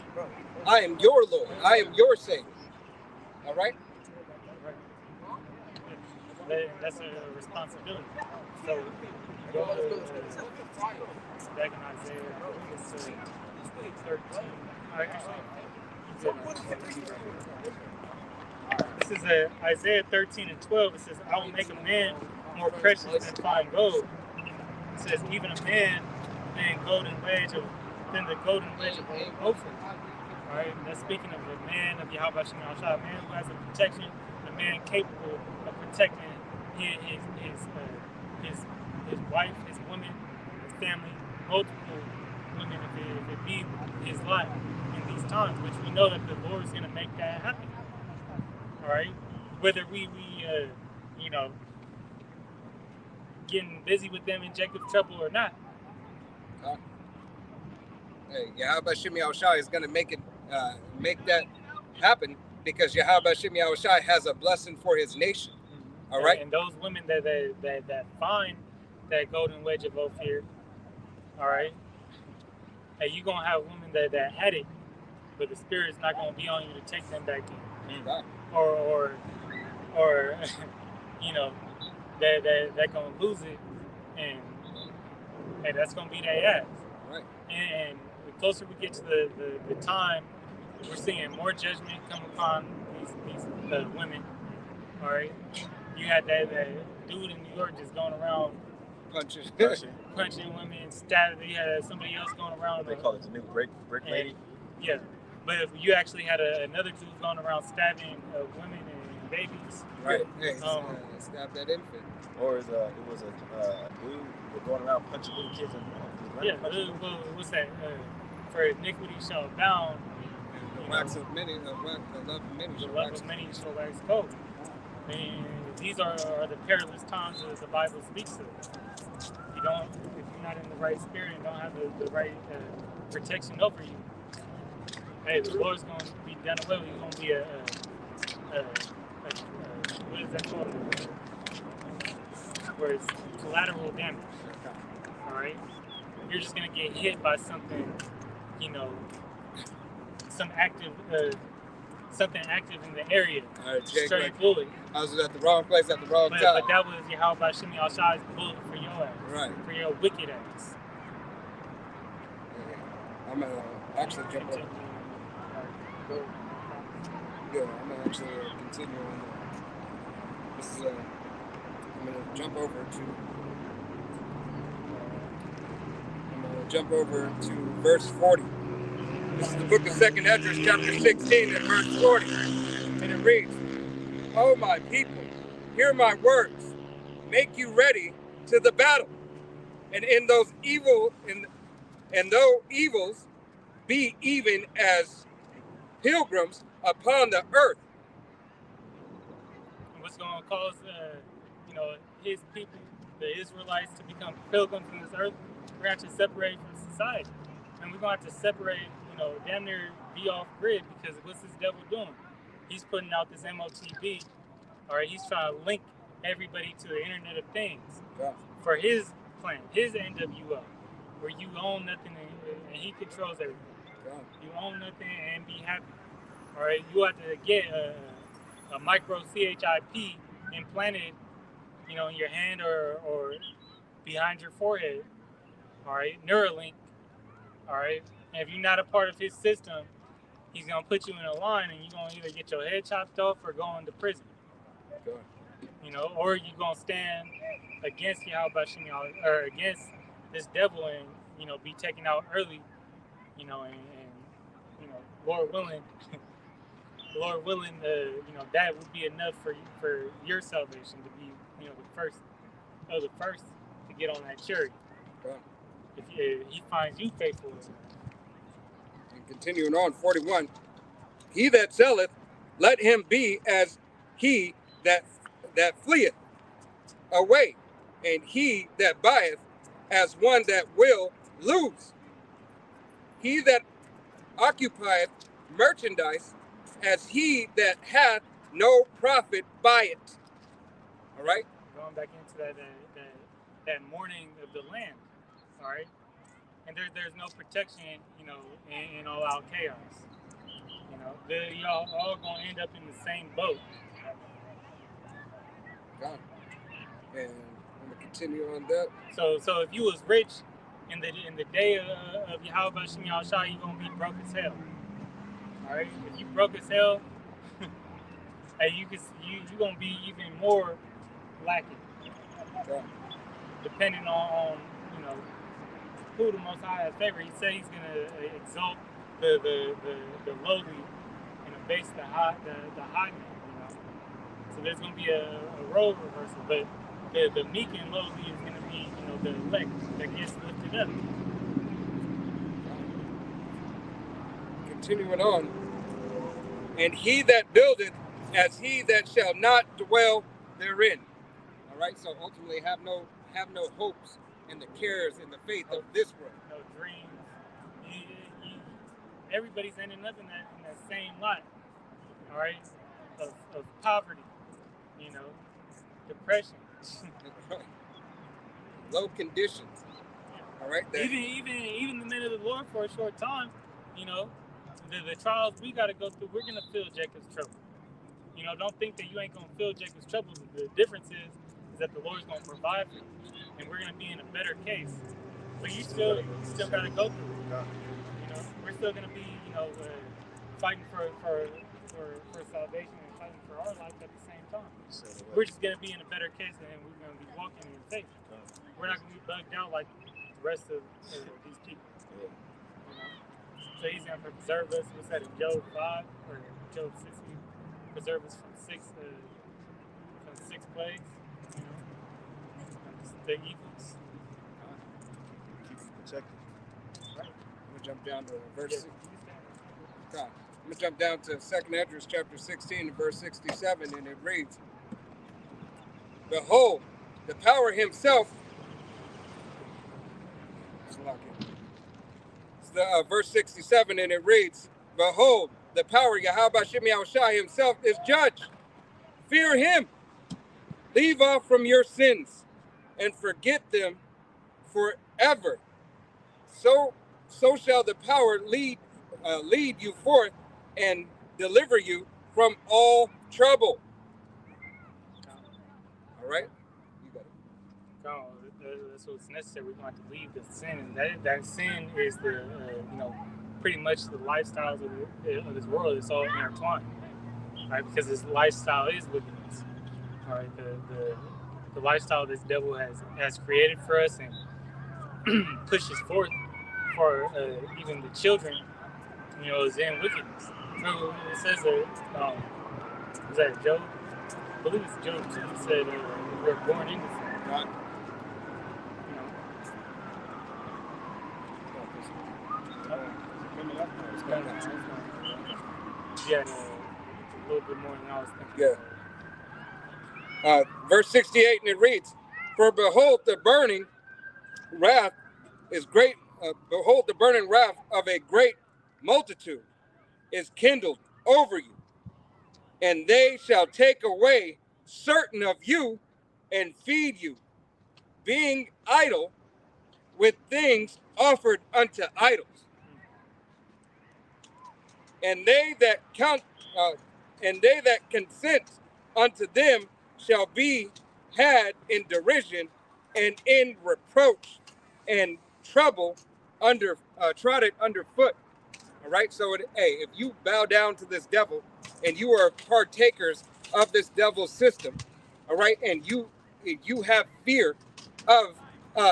I am your Lord. I am your Savior. All right? That's a responsibility. So, go to back in Isaiah, it's 13. All right, this is Isaiah 13 and 12. It says, I will make a man more precious than fine gold. It says, even a man than the golden wedge of Ophir. All right, that's speaking of a man of Yahweh Shem Yahushua, a man who has a protection, a man capable of protecting his wife, his woman, his family, multiple women, if it be his life in these times, which we know that the Lord is going to make that happen. All right, whether we getting busy with them in Jacob's trouble or not. Hey, Yahweh Shem Yahushua is going to make that happen because Yahweh Shem Yahushua has a blessing for his nation. All right, and those women that find that golden wedge of Ophir, all right, hey, you're gonna have women that had it, but the spirit's not gonna be on you to take them back in. Mm-hmm. Or that gonna lose it, and that's gonna be their ass. Right. And the closer we get to the time, we're seeing more judgment come upon these women. All right, you had that dude in New York just going around punching women, stabbing. You had somebody else going around. They call it the new brick lady. Yeah. But if you actually had another dude going around stabbing women and babies, right? Hey, stab that infant. Or it was a dude going around punching little kids in the yeah. What's that? For iniquity shall abound. The wax of many, the love of many shall wax cold. And these are the perilous times that the Bible speaks of. if you're not in the right spirit and don't have the right protection over you, hey, the Lord's going to be done away with. You're going to be what is that called? Where it's collateral damage. All right, you're just going to get hit by something, you know, something active in the area. Straight bullet. I was at the wrong place at the wrong time. But that was Yahweh Shem Yahshai's bullet for your ass. Right. For your wicked ass. Yeah. I'm gonna actually jump over. Yeah, I'm gonna actually continue on. This is I'm gonna jump over to verse 40. This is the book of 2nd Esdras, chapter 16, and verse 40. And it reads, "O my people, hear my words, make you ready to the battle. And in those evils be even as pilgrims upon the earth." And what's going to cause, his people, the Israelites, to become pilgrims in this earth? We're going to have to separate from society. And we're going to have to separate, damn near be off grid, because what's this devil doing? He's putting out this MOTB, all right? He's trying to link everybody to the Internet of Things for his plan, his NWO, where you own nothing and he controls everything. You own nothing and be happy, all right? You have to get a micro CHIP implanted, in your hand or behind your forehead, all right? Neuralink, all right? And if you're not a part of his system, he's going to put you in a line and you're going to either get your head chopped off or go into prison. Or you're going to stand against Yahweh Shem Yahweh, or against this devil and, be taken out early, and Lord willing, that would be enough for your salvation to be, the first to get on that chariot. If he finds you faithful. And continuing on, 41, "He that selleth, let him be as he that fleeth away, and he that buyeth as one that will lose. He that occupieth merchandise as he that hath no profit by it." All right? Going back into that mourning of the land, all right? And there's no protection, in all-out chaos. Y'all all going to end up in the same boat. God. And I'm going to continue on that. So if you was rich in the day of Yahweh Shem Yahshai, you're going to be broke as hell. All right? If you broke as hell, hey, you're going to be even more lacking. God. Depending on who the Most High has favored. He said he's going to exalt the lowly and abase the high man, So there's going to be a role reversal, but the meek and lowly is going to be, the elect that gets lifted up. Continuing on, "And he that buildeth as he that shall not dwell therein." All right, so ultimately have no hopes and the cares and the faith of this world. No dreams. Everybody's ending up in that same lot, all right, of poverty, depression. Low conditions. All right. Even the men of the Lord for a short time, the trials we got to go through, we're gonna feel Jacob's trouble. Don't think that you ain't gonna feel Jacob's trouble. The difference is that the Lord's gonna provide for you, and we're gonna be in a better case. But you still gotta go through it. We're still gonna be, fighting for salvation and fighting for our life at the same time. We're just gonna be in a better case, and we're gonna be walking in faith. We're not gonna be bugged out like the rest of these people. So he's gonna preserve us. What's that in Job 5 or Job 6? Preserve us from six plagues. The evils. Keep us protected. Right. I'm gonna jump down to verse. I'm gonna jump down to 2nd Esdras chapter 16 verse 67, and it reads, "Behold, the power himself It's verse 67, and it reads, "Behold, the power Yahweh Shem Yahushai himself is judge. Fear him. Leave off from your sins and forget them forever. So shall the power lead you forth and deliver you from all trouble." All right? You got it. God, that's what's necessary. We're going to leave the sin. That sin is the pretty much the lifestyles of this world. It's all intertwined, right? Because this lifestyle is wickedness. All right, the lifestyle this devil has created for us and pushes forth for even the children, is in wickedness. So it says that was that Job? I believe it's Job too. He said we're born into sin. Right. Yeah, a little bit more than I was thinking. Yeah. Verse 68, and it reads, "For behold, the burning wrath is great. Behold, the burning wrath of a great multitude is kindled over you, and they shall take away certain of you and feed you, being idle with things offered unto idols. And they that consent unto them shall be had in derision and in reproach and trouble trodden underfoot." All right. So, if you bow down to this devil and you are partakers of this devil's system, all right, and you have fear of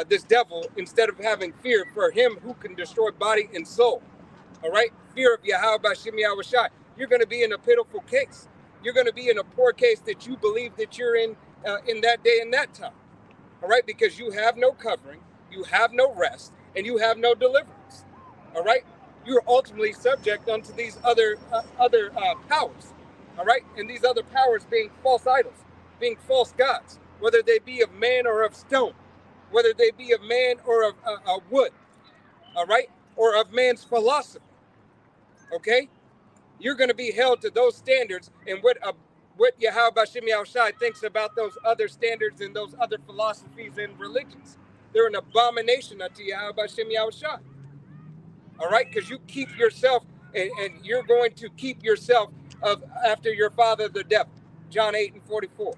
this devil instead of having fear for him who can destroy body and soul, all right, fear of Yahweh Shem Yahushai, you're going to be in a pitiful case. You're going to be in a poor case that you believe that you're in that day and that time, all right, because you have no covering, you have no rest, and you have no deliverance, all right. You're ultimately subject unto these other powers, all right, and these other powers being false idols, being false gods, whether they be of man or of stone, whether they be of man or of wood, all right, or of man's philosophy, okay? You're going to be held to those standards, and what Yahweh Shem Yahushai thinks about those other standards and those other philosophies and religions. They're an abomination unto Yahweh Shem Yahushai, all right, because you keep yourself, and you're going to keep yourself after your father, the devil, John 8:44,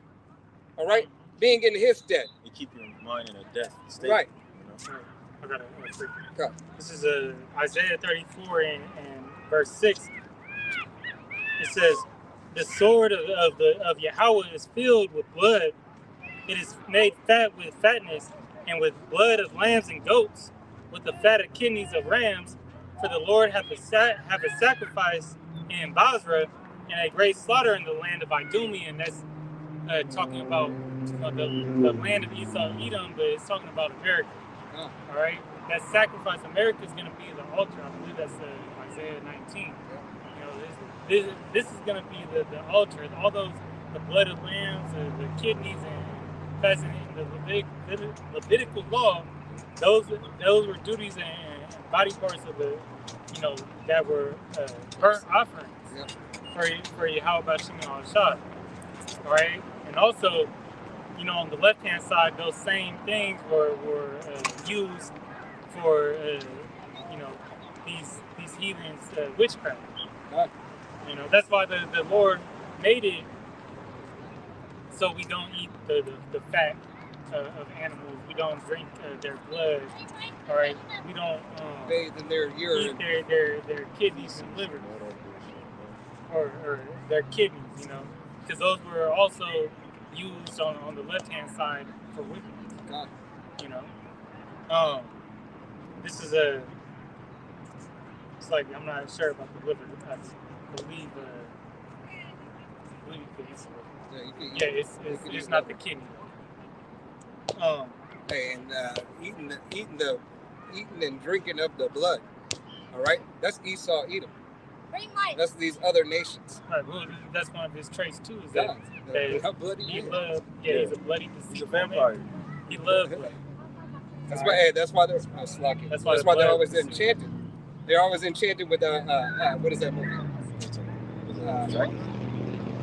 all right, being in his stead. You keep your mind in a death state. Right. I got it. This is Isaiah 34 and verse 6. It says, "The sword of Yahweh is filled with blood. It is made fat with fatness, and with blood of lambs and goats, with the fat of kidneys of rams. For the Lord hath a sacrifice in Basra, and a great slaughter in the land of Idumea." And that's talking about the land of Esau and Edom, but it's talking about America. All right, that sacrifice, America is going to be the altar. I believe that's Isaiah 19. This is going to be the altar. All those, the blood of lambs, the kidneys, and pheasant, the Levitical law. Those were duties and body parts of the, that were burnt offerings for Yahweh Shem Yahushai. All right, and also, on the left-hand side, those same things were used for, these heathens' witchcraft. That's why the Lord made it so we don't eat the fat of animals. We don't drink their blood. All right, we don't bathe in their urine, eat their kidneys and livers, or their kidneys. Because those were also used on the left-hand side for wickedness. This is it's like, I'm not sure about the liver. I believe you could eat some liver. It's not the kidney. And eating and drinking of the blood. All right, that's Esau, Edom. That's these other nations. Right, well, that's one of his traits too. Is that how bloody he's a bloody, he's a vampire. He loved blood. That's why. Hey, that's why they're slucky. That's That's why why the they're blood always is- enchanted. They're always enchanted with what is that movie?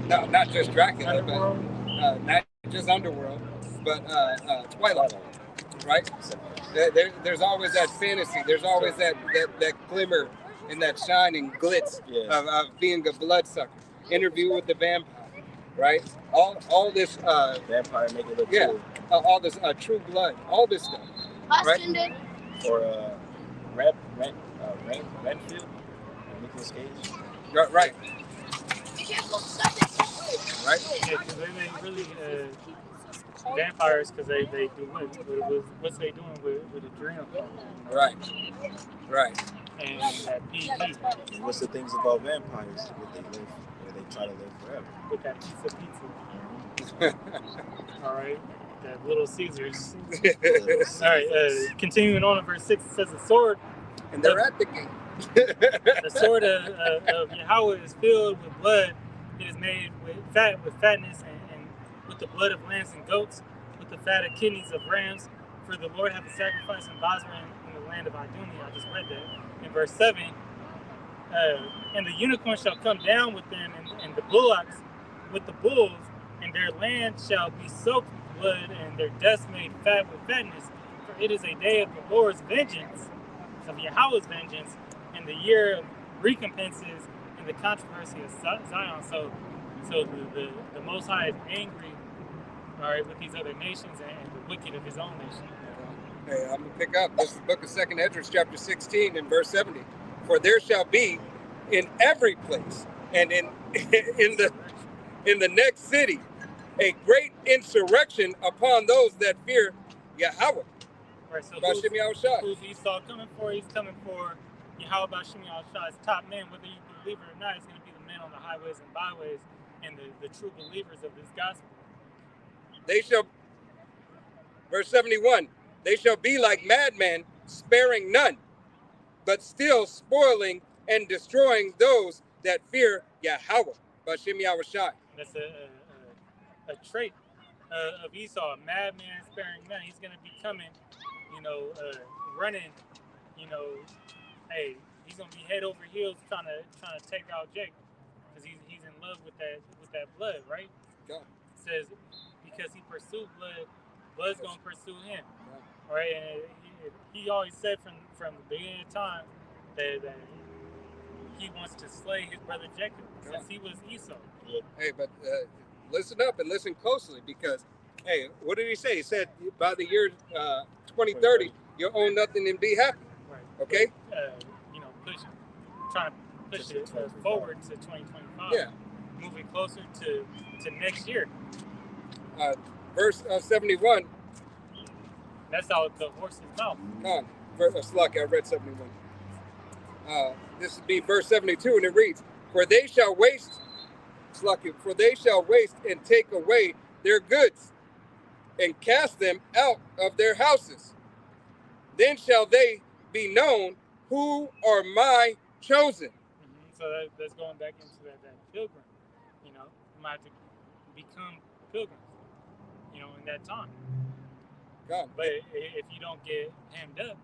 No, not just Dracula, Underworld. but not just Underworld, but Twilight. Right? There's always that fantasy. There's always that glimmer and that shining glitz Yes. of being a bloodsucker. Interview with the Vampire. Right? All this Vampire make it look yeah. cool. All this True Blood, all this stuff. Right? Or Renfield, Nicolas Cage. Right. Right. Yeah, because they really vampires because they do what's they doing with adrenaline. Right. Right. And that PG And what's the things about vampires? Where they try to live forever. with that pizza. All right, that Little Caesars. All right, continuing on in verse 6, it says the sword. And they're at the gate. The sword of Yahweh is filled with blood. It is made with fatness, and with the blood of lambs and goats, with the fat of kidneys of rams. For the Lord hath a sacrifice in Basra in the land of Idumea. I just read that. In verse 7, and the unicorn shall come down with them, and the bullocks with the bulls, and their land shall be soaked with blood, and their dust made fat with fatness. For it is a day of the Lord's vengeance, of Yahweh's vengeance, and the year of recompenses, and the controversy of Zion. So the Most High is angry, all right, with these other nations and the wicked of His own nation. Hey, I'm going to pick up. This is the book of 2nd Esdras, chapter 16, and verse 70. For there shall be in every place and in the next city a great insurrection upon those that fear Yahweh. Right, so Bashim Yahushua. who's Esau coming for? He's coming for Yahweh Bashim Yahushua's top men, whether you believe it or not. It's going to be the men on the highways and byways and the true believers of this gospel. They shall, verse 71, they shall be like madmen, sparing none, but still spoiling and destroying those that fear Yahweh. Bashim Yahushua. That's a trait of Esau, a madman sparing none. He's going to be coming, running, hey, he's going to be head over heels trying to take out Jake because he's in love with that blood, right? Yeah. It says because he pursued blood, blood's going to pursue him. All right, and he always said from the beginning of time that he wants to slay his brother Jacob since he was Esau. Hey, but listen up and listen closely because, hey, what did he say? He said by the year 2030, you'll own nothing and be happy. Right. Okay? But, trying to push it forward to 2025. Yeah. Moving closer to next year. Verse 71. That's out the horse's mouth. Slucky, I read 71. This would be verse 72, and it reads, For they shall waste and take away their goods, and cast them out of their houses. Then shall they be known who are my chosen. Mm-hmm. So that's going back into that pilgrim. You might have to become pilgrims, in that time. God. But if you don't get hemmed up,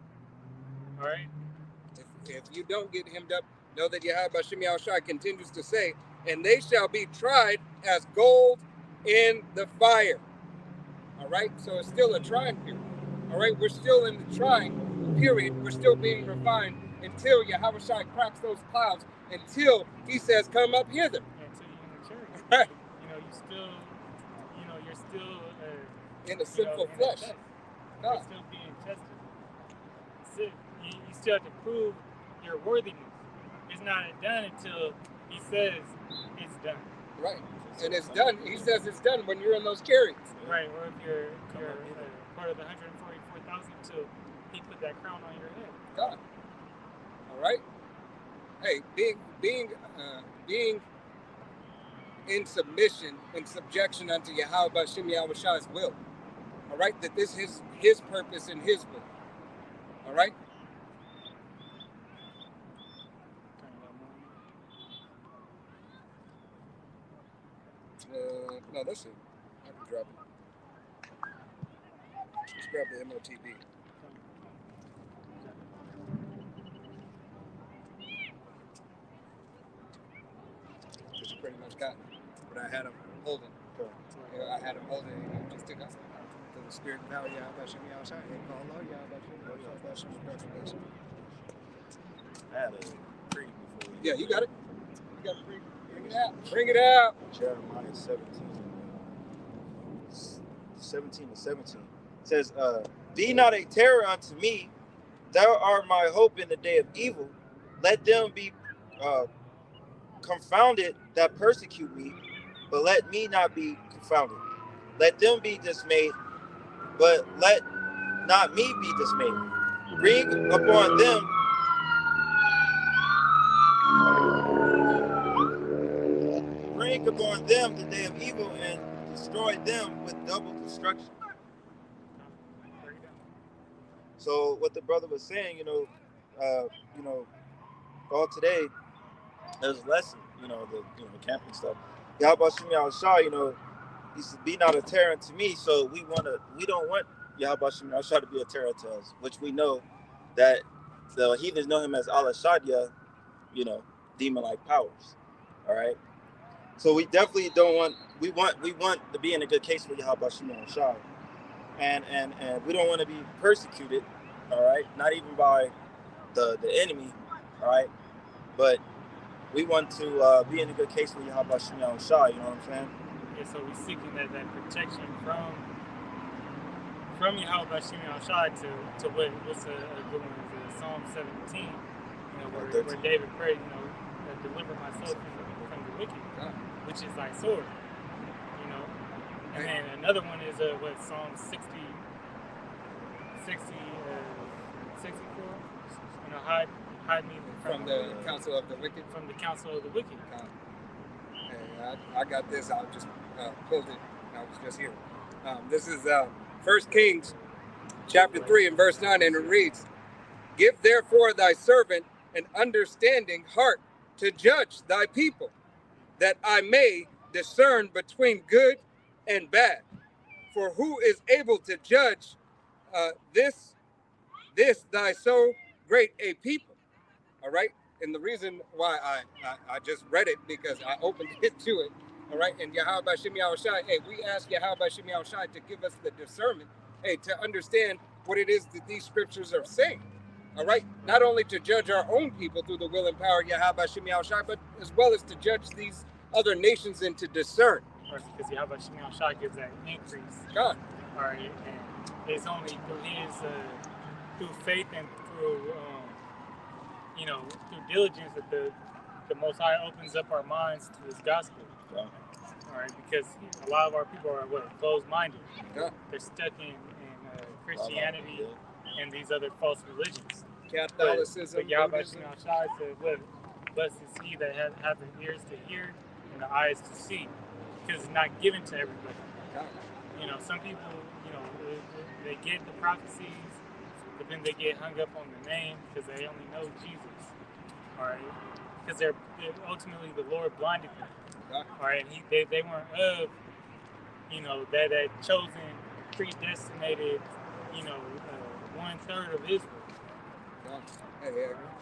all right? If you don't get hemmed up, know that Yahweh Bashim Yahushua continues to say, and they shall be tried as gold in the fire. All right? So it's still a trying period. All right? We're still in the trying period. We're still being refined until Yahweh Shai cracks those clouds, until he says, come up hither. Until you mature. Right. You're still in the sinful flesh. You're still being tested. You still have to prove your worthiness. It's not done until he says it's done. Right. And it's done. He says it's done when you're in those chariots. Right. Or if you're part of the 144,000 until he put that crown on your head. God. All right. Hey, being in submission and subjection unto Yahweh Bashim Yahushua's will. All right, that this is his purpose and his will. All right. No, that's it. I can drop it. Just grab the MOTB. got, but I had him holding. I had him holding, and he just took us. So the spirit of power, I had a pre before. yeah, you got it. You got it. Bring it out. Bring it out. Jeremiah 17 to 17 says, "Be not a terror unto me. Thou art my hope in the day of evil. Let them be confounded that persecute me, but let me not be confounded. Let them be dismayed, but let not me be dismayed. Bring upon them the day of evil and destroy them with double destruction." So what the brother was saying, all today, there's a lesson, the camping stuff. Yahweh Shemi Al-Shah, he said, "Be not a terror to me." So we don't want Yahweh Shemi Al-Shah to be a terror to us, which we know that the heathens know him as Al-Ashadiyah, demon-like powers. All right. So we definitely don't want. We want to be in a good case with Yahweh Shemi Al-Shah, and we don't want to be persecuted. All right, not even by the enemy. All right, but we want to be in a good case with Yahweh Shemi Al-Shah. You know what I'm saying? Yeah, so we're seeking that protection from Yahweh Shemi Al-Shah to what's a good one is Psalm 17, where David prayed, deliver my soul from the wicked, which is thy sword, and then another one is Psalm 64, hide me from the counsel of the wicked. From the counsel of the wicked. I got this. I just pulled it. I was just here. This is 1 Kings chapter 3 and verse 9, and it reads, "Give therefore thy servant an understanding heart to judge thy people, that I may discern between good and bad. For who is able to judge this thy so great a people?" All right. And the reason why I just read it, because I opened it to it. All right. And Yahweh Shemi Al-Shai, we ask Yahweh Shemi Al-Shai to give us the discernment, to understand what it is that these scriptures are saying. All right. Not only to judge our own people through the will and power of Yahweh Shemi Al-Shai, but as well as to judge these other nations and to discern. Because Yahweh Shemi Al-Shai gives that increase. God. All right. And it's only through through faith and through through diligence that the Most High opens up our minds to His gospel. Yeah. All right, because a lot of our people are closed-minded. Yeah. They're stuck in Christianity and these other false religions. Catholicism. But Yahweh Shemi Al-Shai said, "Blessed is he that have the ears to hear and the eyes to see," because it's not given to everybody. Yeah. Some people, they get the prophecies, but then they get hung up on the name because they only know Jesus. All right, because they're ultimately the Lord blinded them. Yeah. All right, and they weren't of, that chosen, predestinated, 1/3 of Israel. Yeah.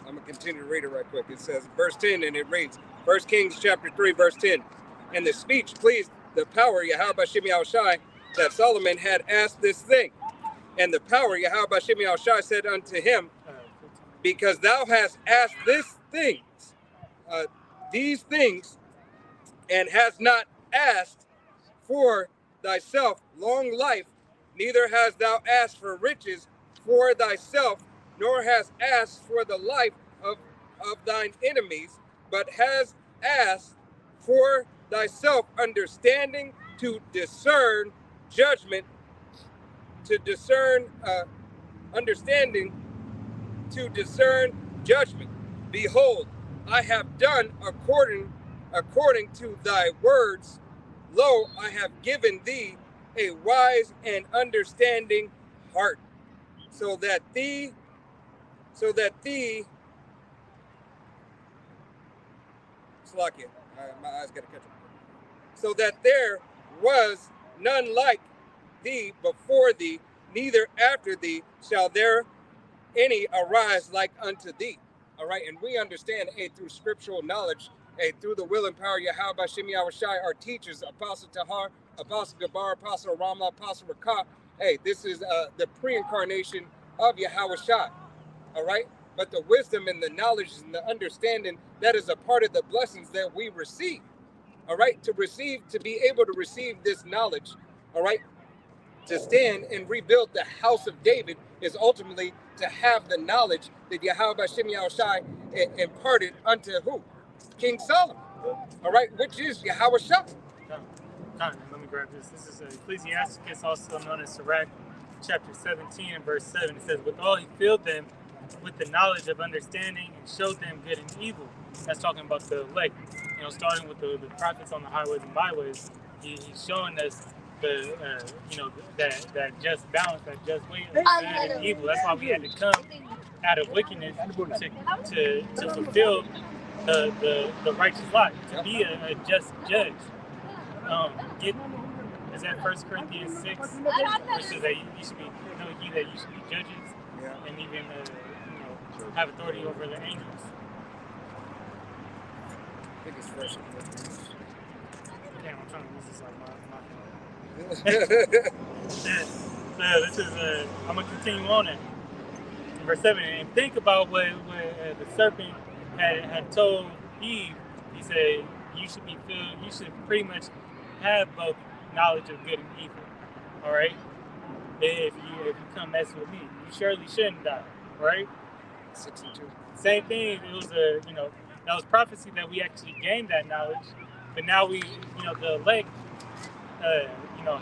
I'm gonna continue to read it right quick. It says, verse 10, and it reads, 1 Kings chapter 3, verse 10. "And the speech pleased the power Yahweh Shemi Al-Shai, that Solomon had asked this thing. And the power Yahweh Shemi Al-Shai said unto him, Because thou hast asked these things, and hast not asked for thyself long life, neither hast thou asked for riches for thyself, nor hast asked for the life of thine enemies, but hast asked for thyself understanding to discern judgment, to discern understanding, to discern judgment. Behold, I have done according to thy words. Lo, I have given thee a wise and understanding heart, so that thee, Slakia, my eyes gotta catch up. So that there was none like thee before thee, neither after thee shall there any arise like unto thee. All right, and we understand through scriptural knowledge Hey, through the will and power of Yahweh Bashem Yahushai, our teachers, Apostle Tahar, Apostle Gabar, Apostle Ramla, Apostle Rakah. Hey, this is the pre-incarnation of Yahushai. All right? But the wisdom and the knowledge and the understanding, that is a part of the blessings that we receive. All right? To be able to receive this knowledge, all right? To stand and rebuild the house of David is ultimately to have the knowledge that Yahweh Bashem Yahushai imparted unto who? King Solomon. All right, which is Yahweh Shah. Let me grab this. This is Ecclesiasticus, also known as Sirach, chapter 17 and verse 7. It says, "Withal he filled them with the knowledge of understanding and showed them good and evil." That's talking about the elect. You know, starting with the prophets on the highways and byways. He's showing us that just balance, that just weight of good and evil. That's why we had to come out of wickedness to fulfill the righteous life, to be a just judge. Is that 1 Corinthians 6, which says that you should be that you should be judges, and even have authority over the angels. I think it's 1 Corinthians. Damn, I'm trying to use this like my this is I'm gonna continue on it. Verse 7, and think about what the serpent had told Eve. He said you should pretty much have both knowledge of good and evil. All right, if you come mess with me, you surely shouldn't die. Right? 6 and 2. Same thing. It was that was prophecy that we actually gained that knowledge, but now we the elect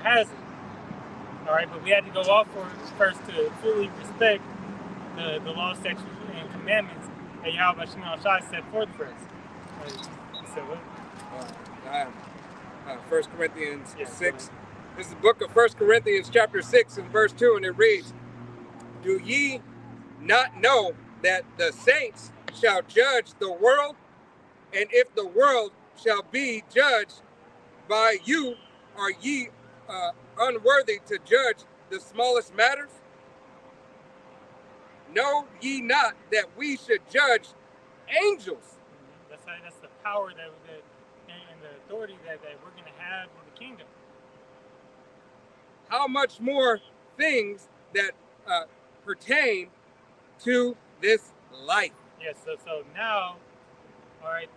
has it. All right, but we had to go off first to fully respect the law, statutes, and commandments that Yahweh Shai set forth for us. You said what? 1 Corinthians 6. This is the book of 1 Corinthians chapter 6 and verse 2, and it reads, "Do ye not know that the saints shall judge the world? And if the world shall be judged by you, are ye unworthy to judge the smallest matters? Know ye not that we should judge angels?" That's the power and the authority that we're going to have in the kingdom. How much more things that pertain to this life? Yes. So now, all right,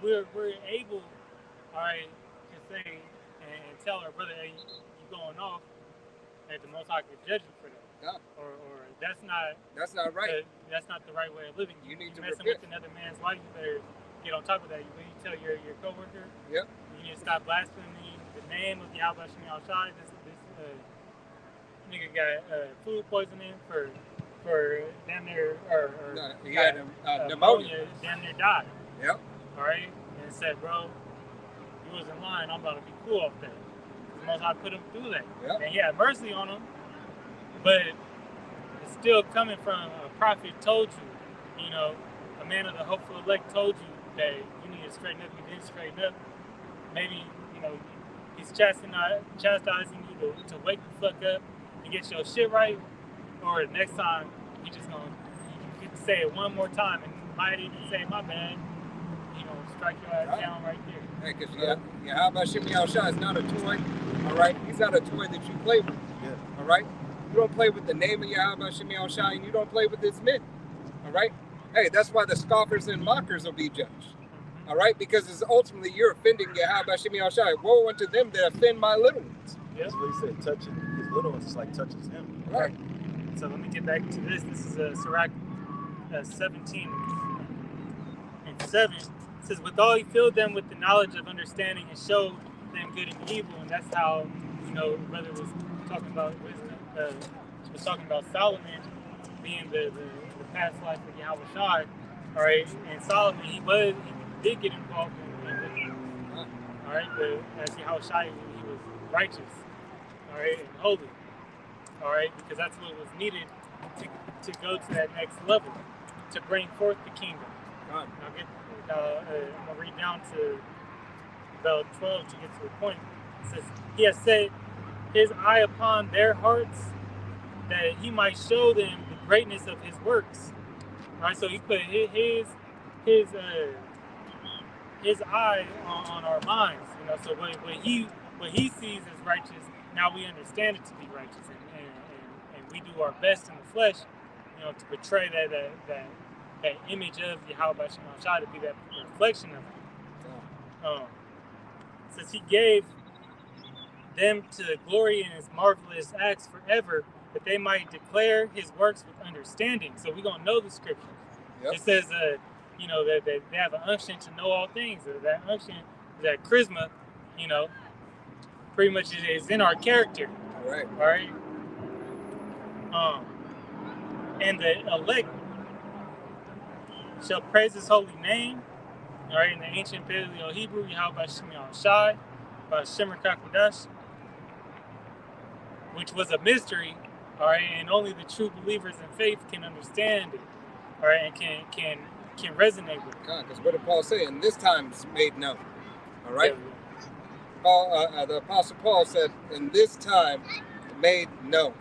we're able, all right, to say and tell our brother, "Hey, you going off," that the Most High could judge you for that. Yeah. Or that's not right. That's not the right way of living. You need to messing repent with another man's life. You better get on top of that. You tell your coworker. Yep. You need to stop blaspheming the name of Yahweh Shem Shai. This nigga got food poisoning for damn near he had pneumonia. Damn near died. Yep. All right, and said, "Bro, you wasn't lying. I'm about to be cool off that." The Most High put him through that, yep. And He had mercy on him. But it's still coming from a prophet told you, a man of the hopeful elect told you that you need to straighten up. You didn't straighten up. Maybe, he's chastising you to wake the fuck up and get your shit right. Or next time, he just gonna say it one more time and might even say, "My bad." Strike your ass down right there. Hey, because Yahweh Shem Yahushua is not a toy. All right, he's not a toy that you play with. Yeah. All right. You don't play with the name of Yahweh Shem Yahushua, and you don't play with his men. All right. Hey, that's why the scoffers and mockers will be judged. All right, because it's ultimately you're offending Yahweh Shem Yahushua. Woe unto them that offend my little ones. That's what he said. Touching his little ones is like touches him. Right. So let me get back to this. This is Sirach 17 and 7. It says, "Withal he filled them with the knowledge of understanding and showed them good and evil." And that's how, brother was talking about wisdom. Was talking about Solomon being the past life of Yahweh Shai. All right, and Solomon he did get involved in wisdom. All right, but as Yahweh Shai he was righteous. All right, and holy. All right, because that's what was needed to go to that next level, to bring forth the kingdom. I'm gonna read down to about 12 to get to the point. It says, "He has set his eye upon their hearts, that he might show them the greatness of his works." All right, so he put his his eye on our minds. You know, so what he sees as righteous, now we understand it to be righteous, and we do our best in the flesh, you know, to portray that image of Yahweh Shem Shai, to be that reflection of it. Since he gave them to glory in his marvelous acts forever, that they might declare his works with understanding. So we're going to know the scriptures. Yep. It says, you know, that they have an unction to know all things. That unction, that charisma, you know, pretty much is in our character. All right. All right. And the elect shall praise his holy name. All right. In the ancient Paleo Hebrew, Yahweh Shem Shai, Shem Kakudash, which was a mystery. All right, and only the true believers in faith can understand it. All right, and can resonate with it. Because what did Paul say? And this time it's made known. All right. Yeah. Paul, the Apostle Paul said, "In this time made known."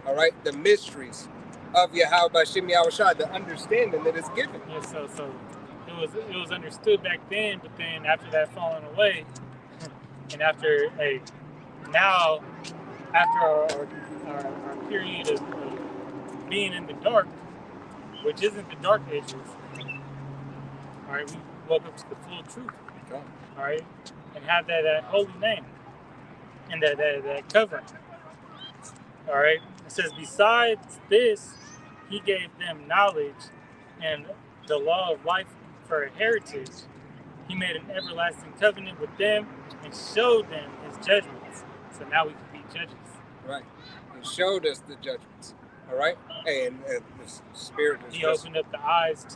All right, the mysteries of Yahweh Shem Yahushua, the understanding that is given. Yeah. So it was understood back then, but then after that falling away, and after now after our period of being in the dark, which isn't the dark ages, all right, we woke up to the full truth, all right, and have that holy name and that covering, all right. It says, besides this, he gave them knowledge and the law of life for a heritage. He made an everlasting covenant with them and showed them his judgments. So now we can be judges. Right. He showed us the judgments. All right. And the Spirit is he opened up the eyes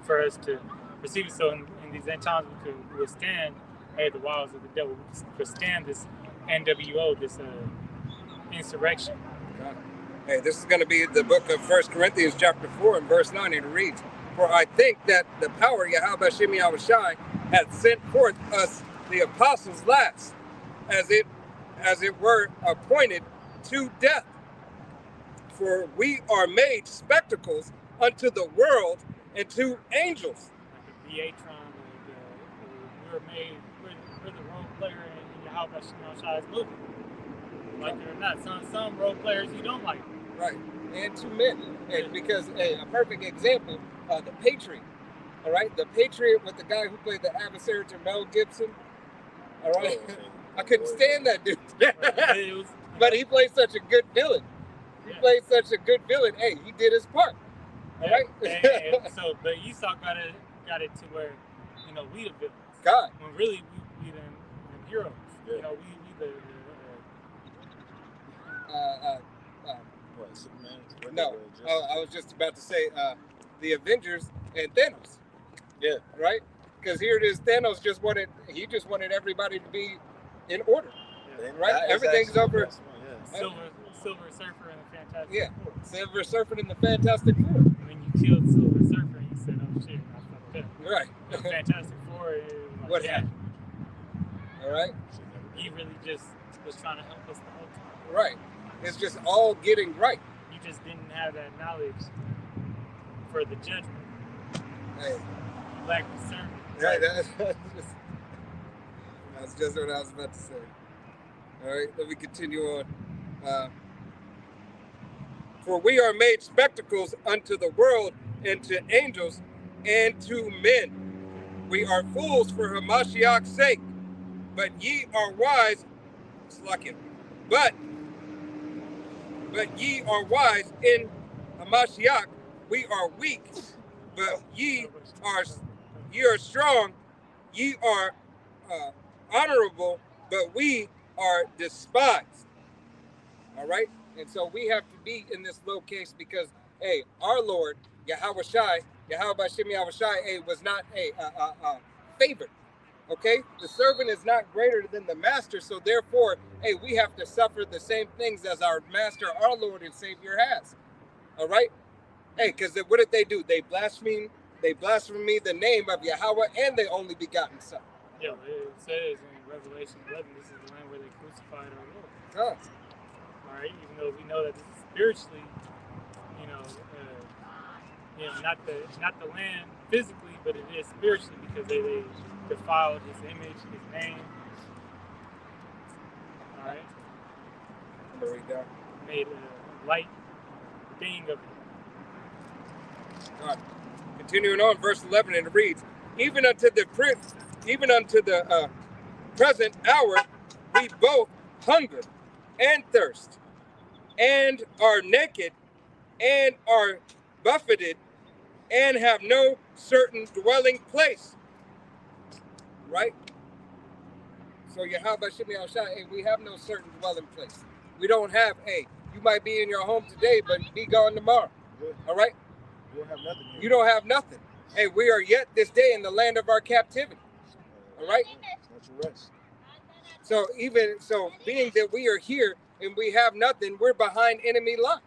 for us to receive it. So in these end times, we could withstand the wiles of the devil. We could withstand this NWO, this insurrection. God. Hey, this is going to be the book of 1 Corinthians chapter 4 and verse 9, and it reads, "For I think that the power Yahweh Shem Yahushai hath sent forth us the apostles last, as it were appointed to death. For we are made spectacles unto the world and to angels." Like the Beatron, we're the role player in Yahweh Shem Yahushua's movie. Like it or not, some role players you don't like. Right, and to men. And because a perfect example, the Patriot. All right, the Patriot with the guy who played the adversary to Mel Gibson. All right, I couldn't stand that dude. But he played such a good villain. He played such a good villain. Hey, he did his part. All right. But Esau got it to where, you know, we the villains. God. When really we the heroes. Yeah. You know, we the what, Superman? No, I was just about to say the Avengers and Thanos. Yeah. Right? Because here it is, Thanos just wanted everybody to be in order. Yeah. Right? Everything's over. Silver Surfer and the Fantastic Four. Silver Surfer and the Fantastic Four. When you killed Silver Surfer, you said, "Oh shit, I fucked up." Right. The Fantastic Four is like, what happened? All right. He really just was trying to help us the whole time. Right. It's just all getting right. You just didn't have that knowledge for the judgment. Hey. You lacked discernment. Right. That's just what I was about to say. All right. Let me continue on. For we are made spectacles unto the world and to angels and to men. We are fools for Hamashiach's sake, but ye are wise. But ye are wise in Hamashiach. We are weak, but ye are strong. Ye are honorable, but we are despised. All right. And so we have to be in this low case because, hey, our Lord, Yahweh Shem Yahushai, was not a favored. Okay? The servant is not greater than the master. So therefore, hey, we have to suffer the same things as our master, our Lord and Savior has. All right? Hey, because what did they do? They blasphemed the name of Yahweh and the only begotten Son. Yeah, it says in Revelation 11, this is the land where they crucified our Lord. All right, even though we know that this is spiritually, not the land physically, but it is spiritually because they defiled his image, his name. All right. I'm gonna read that. Made a light thing of it. All right. Continuing on, verse 11, and it reads, even unto the present hour, we both hunger and thirst, and are naked, and are buffeted, and have no certain dwelling place. Right? So Yahweh Shemi Al-Shai, hey, we have no certain dwelling place. We don't have, hey, you might be in your home today, but be gone tomorrow. All right? You don't have nothing here. You don't have nothing. Hey, we are yet this day in the land of our captivity. All right? That's your rest. So being that we are here and we have nothing, we're behind enemy lines.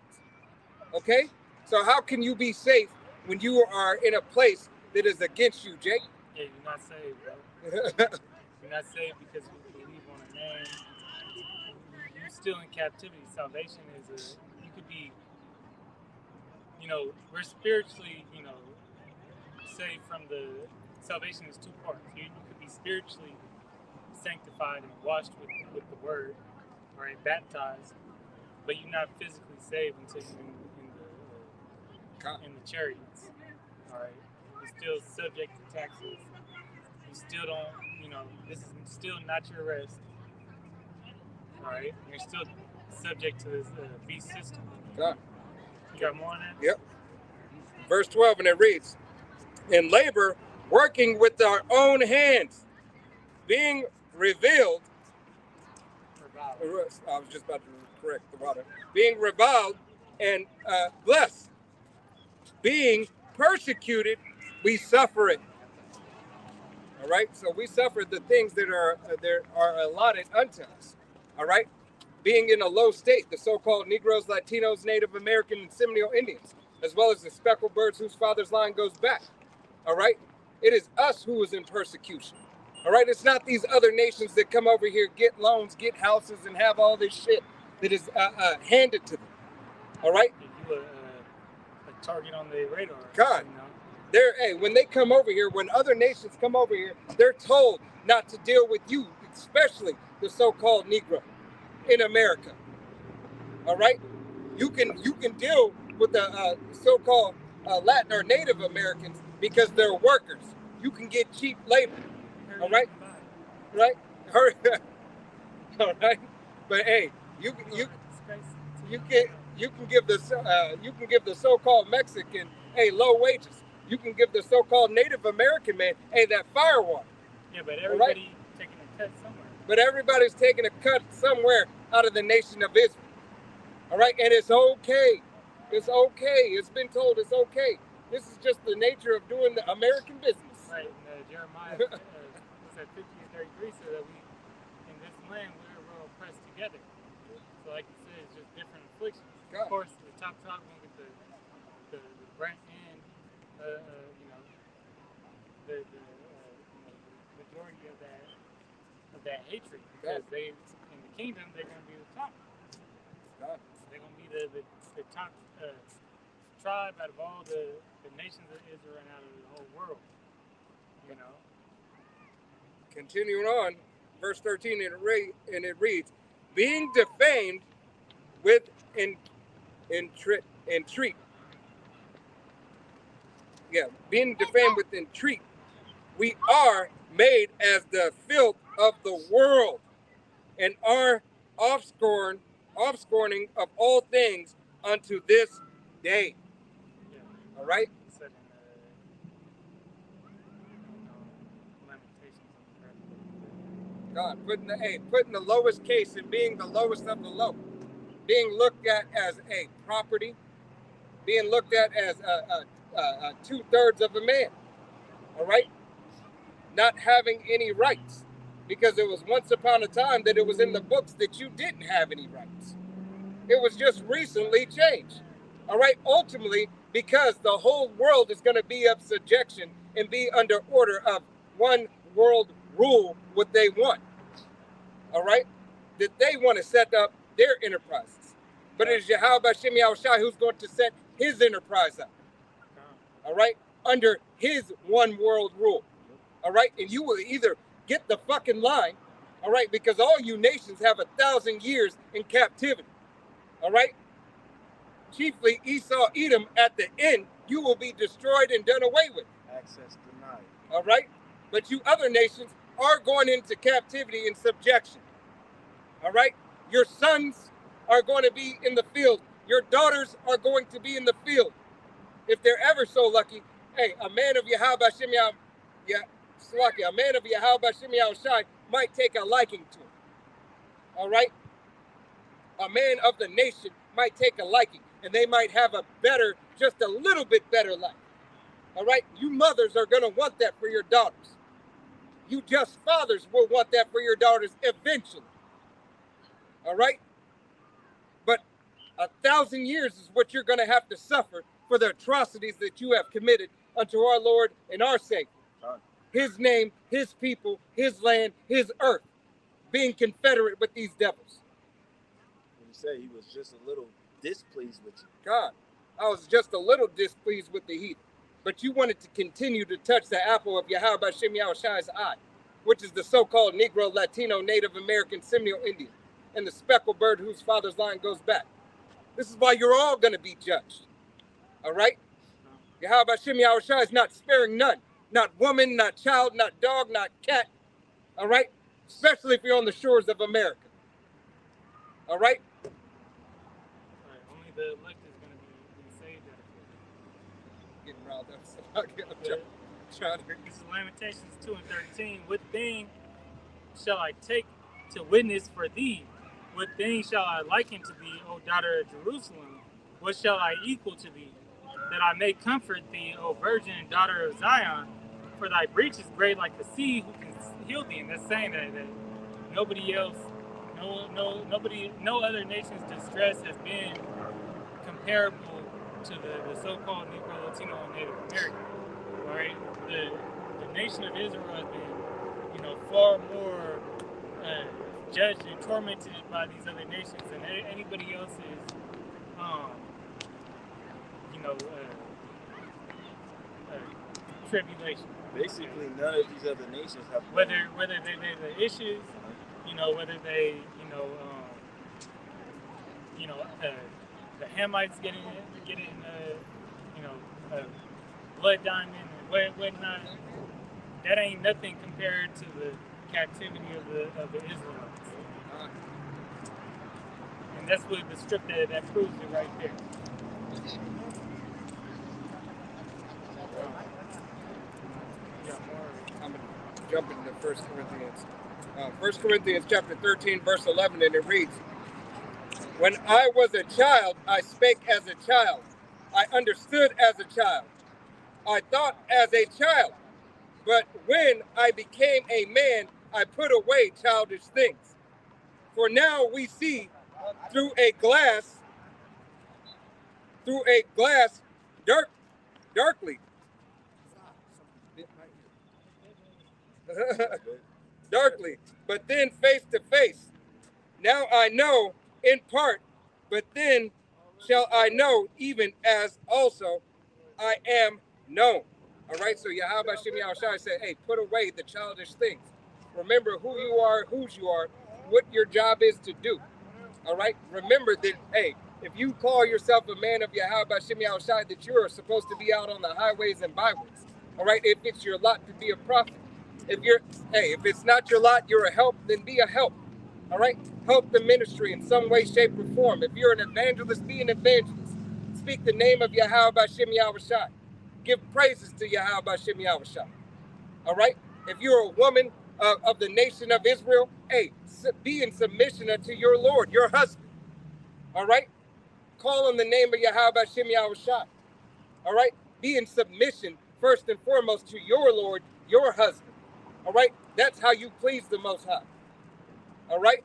Okay? So how can you be safe when you are in a place that is against you, Jake? Yeah, you're not saved, bro. You're not saved because you believe on a name. You're still in captivity. Salvation is you could be, we're spiritually, saved from salvation is two parts. You could be spiritually sanctified and washed with the word, right? Baptized, but you're not physically saved until you're in the chariots. All right, you're still subject to taxes. You still don't, this is still not your rest. All right, you're still subject to this beast system. God. You got more on that? Yep. Verse 12, and it reads, in labor, working with our own hands, being revealed. I was just about to correct the water. Being reviled and blessed. Being persecuted, we suffer it. All right? So we suffer the things that are allotted unto us. All right? Being in a low state, the so-called Negroes, Latinos, Native American, and Seminole Indians, as well as the speckled birds whose father's line goes back. All right? It is us who is in persecution. All right? It's not these other nations that come over here, get loans, get houses, and have all this shit that is handed to them. All right? You a target on the radar. God. When they come over here, when other nations come over here, they're told not to deal with you, especially the so-called Negro in America. All right? You can deal with the so-called Latin or Native Americans because they're workers. You can get cheap labor. All right? Right? All right? But hey, you can give the so-called Mexican low wages. You can give the so-called Native American man that firewater. Yeah, but everybody taking a cut somewhere. But everybody's taking a cut somewhere out of the nation of Israel. All right, and it's okay. It's okay. It's been told it's okay. This is just the nature of doing the American business. Right. Jeremiah said 50:33 said that we in this land we're oppressed together. So like you said, it's just different afflictions. God. Of course, the top won't get the rent and the majority of that hatred because they in the kingdom they're going to be the top. God. They're going to be the top tribe out of all the nations of Israel and out of the whole world. Continuing on, verse 13, and it reads, being defamed with entreat. Yeah, being defamed with entreat. We are made as the filth of the world, and are offscorning of all things unto this day. Yeah. All right? Said in Lamentations. God, putting the lowest case and being the lowest of the low, being looked at as a property, being looked at as a 2/3 of a man. All right? Not having any rights, because it was once upon a time that it was in the books that you didn't have any rights. It was just recently changed. All right? Ultimately, because the whole world is going to be of subjection and be under order of one world rule what they want. All right? That they want to set up their enterprises. But it is Yahweh Shemi Al-Shai who's going to set his enterprise up. All right? Under his one world rule. all right? And you will either get the fucking line, all right? Because all you nations have 1,000 years in captivity, all right? Chiefly Esau, Edom, at the end, you will be destroyed and done away with. Access denied. All right? But you other nations are going into captivity and subjection. All right? Your sons are going to be in the field. Your daughters are going to be in the field. If they're ever so lucky, hey, a man of Yahweh Shem a man of Yahweh Shem Shai might take a liking to him. All right? A man of the nation might take a liking, and they might have a better, just a little bit better life. All right? You mothers are going to want that for your daughters. You just fathers will want that for your daughters eventually. All right? But 1,000 years is what you're going to have to suffer for the atrocities that you have committed unto our Lord and our Savior. His name, his people, his land, his earth, being confederate with these devils. You say he was just a little displeased with you. God, I was just a little displeased with the heathen. But you wanted to continue to touch the apple of Yahweh Shem Shai's eye, which is the so-called Negro, Latino, Native American, Seminole Indian, and the speckled bird whose father's line goes back. This is why you're all going to be judged. All right? Yahweh Shem Shai is not sparing none. Not woman, not child, not dog, not cat. All right? Especially if you're on the shores of America. All right? Only the elect is going to be saved out of it. Getting riled up. This is Lamentations 2:13. What thing shall I take to witness for thee? What thing shall I liken to thee, O daughter of Jerusalem? What shall I equal to thee? That I may comfort thee, O virgin and daughter of Zion. For thy breach is great like the sea, who can heal thee? And that's saying that nobody else, no other nation's distress has been comparable to the so-called Negro, Latino, and Native American. Right? The nation of Israel has been, far more judged and tormented by these other nations than anybody else's, tribulation. Basically, none of these other nations have. Whether they're the issues, whether they, the Hamites getting blood diamond and whatnot, that ain't nothing compared to the captivity of the Israelites. And that's what the strip that proves it right there. I'm going to jump into 1 Corinthians. 1 Corinthians chapter 13, verse 11, and it reads, When I was a child, I spake as a child. I understood as a child. I thought as a child. But when I became a man, I put away childish things. For now we see through a glass darkly. Darkly, but then face to face. Now I know in part, but then shall I know even as also I am known. All right, so Yahweh Shem Shai said, hey, put away the childish things. Remember who you are, whose you are, what your job is to do. All right, remember that, hey, if you call yourself a man of Yahweh Shem Shai, that you are supposed to be out on the highways and byways. All right, if it's your lot to be a prophet. If it's not your lot, you're a help, then be a help. All right? Help the ministry in some way, shape, or form. If you're an evangelist, be an evangelist. Speak the name of Yahweh Shem Shai. Give praises to Yahweh Shem Shai. All right? If you're a woman of the nation of Israel, hey, be in submission unto your Lord, your husband. All right? Call on the name of Yahweh Shem Shai. All right? Be in submission first and foremost to your Lord, your husband. All right? That's how you please the Most High. All right?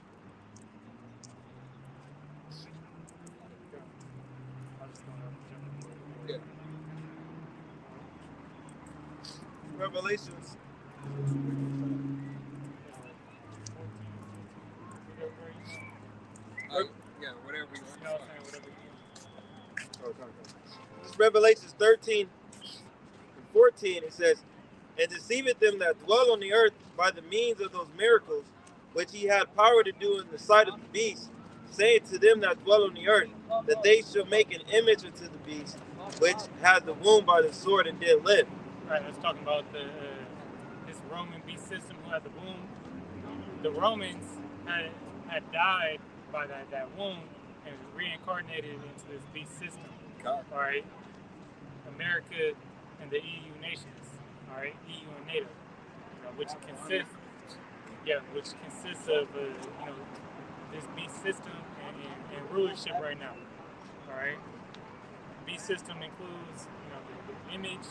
Yeah. Revelations. Whatever you want. Revelations 13 and 14, it says, and deceiveth them that dwell on the earth by the means of those miracles which he had power to do in the sight of the beast, saying to them that dwell on the earth, that they shall make an image unto the beast, which had the wound by the sword and did live. Right, let's talk about this Roman beast system who had the wound. The Romans had died by that wound and reincarnated into this beast system. God. All right, America and the EU nations. All right, EU and NATO, which consists of this beast system and rulership right now. All right, beast system includes the image.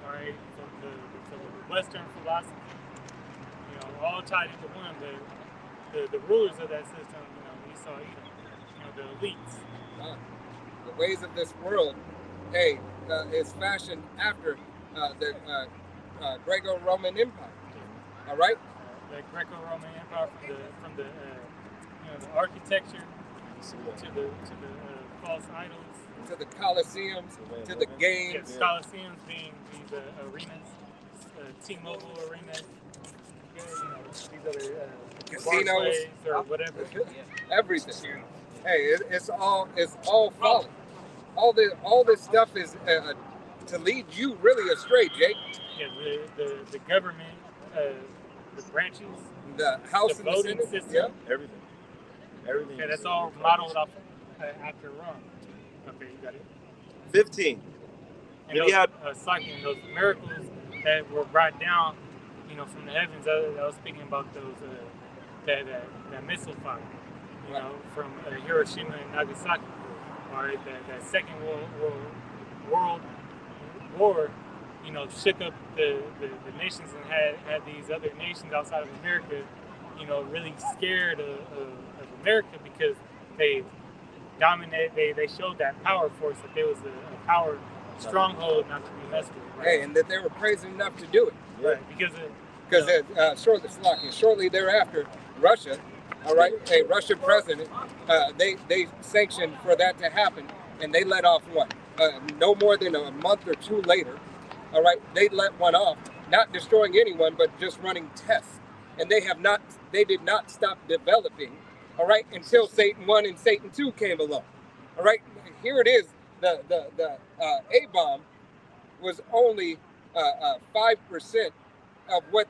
All right, from the Western philosophy, all tied into one. The rulers of that system, Esau, Edom, the elites. The ways of this world, hey, is fashioned after the Greco-Roman Empire. All right. The Greco-Roman Empire, from the architecture to the false idols, to the Colosseums, to the games. Yeah, Colosseums being these arenas, T-Mobile arenas, these other casinos or whatever. Everything. Hey, it's all folly. All this stuff is to lead you really astray, Jake. Yeah, the government, the branches, the House the and the voting Senate, system. yeah. Everything. Yeah, that's all modeled off after Rome. Okay, you got it. 15. And those miracles that were brought down, from the heavens. I was speaking about those that missile fire, from Hiroshima and Nagasaki. All right, that Second World War, shook up the nations and had these other nations outside of America, really scared of America because they dominated. They showed that power force, that there was a power stronghold not to be messed with. Right? Hey, and that they were crazy enough to do it. Right, because shortly thereafter, Russia, all right, a Russian president, they sanctioned for that to happen, and they let off one. No more than a month or two later, all right, they let one off, not destroying anyone, but just running tests. And they did not stop developing, all right, until Satan 1 and Satan 2 came along. All right, here it is. The A-bomb was only 5% of what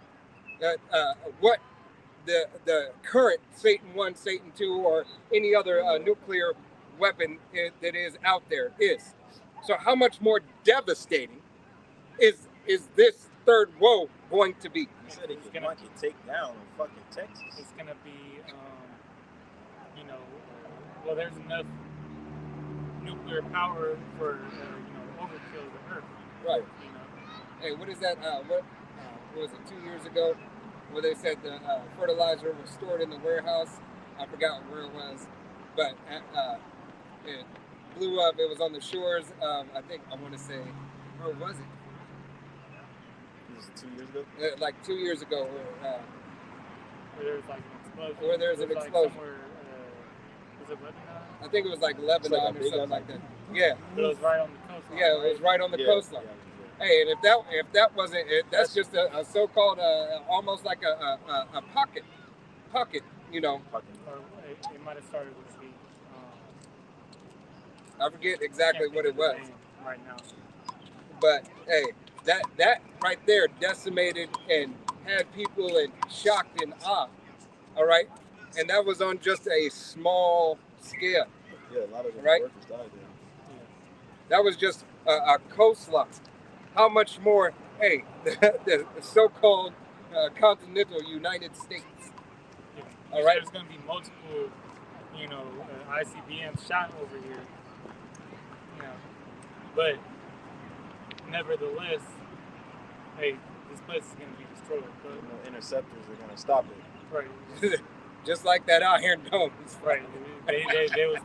the current Satan 1, Satan 2, or any other nuclear weapon that is out there is. So how much more devastating is this third woe going to be? He said it could take down fucking Texas. It's gonna be, well, there's enough nuclear power for overkill the Earth. Right. Hey, what is that? What was it 2 years ago, where they said the fertilizer was stored in the warehouse? I forgot where it was, but it blew up. It was on the shores of, I want to say, where was it? Was it 2 years ago? Like 2 years ago, where there's like an explosion. Where there's an explosion. Somewhere, was it Lebanon? I think it was like Lebanon or something like that. Yeah. But it was right on the coastline. Yeah, it was right on the coastline. Yeah. Hey, and if that wasn't it, that's just a so-called almost like a pocket, Or it might have started with the. I forget exactly what it was. Right now. But hey, that right there decimated and had people in shock and awe. All right, and that was on just a small scale. Yeah, a lot of the workers died there. Yeah. That was just a coastline. How much more? Hey, the so-called continental United States. Yeah. All right. There's going to be multiple, ICBMs shot over here. But nevertheless, hey, this place is going to be destroyed. But interceptors are going to stop it. Right. Just like that Iron Dome. Right. They was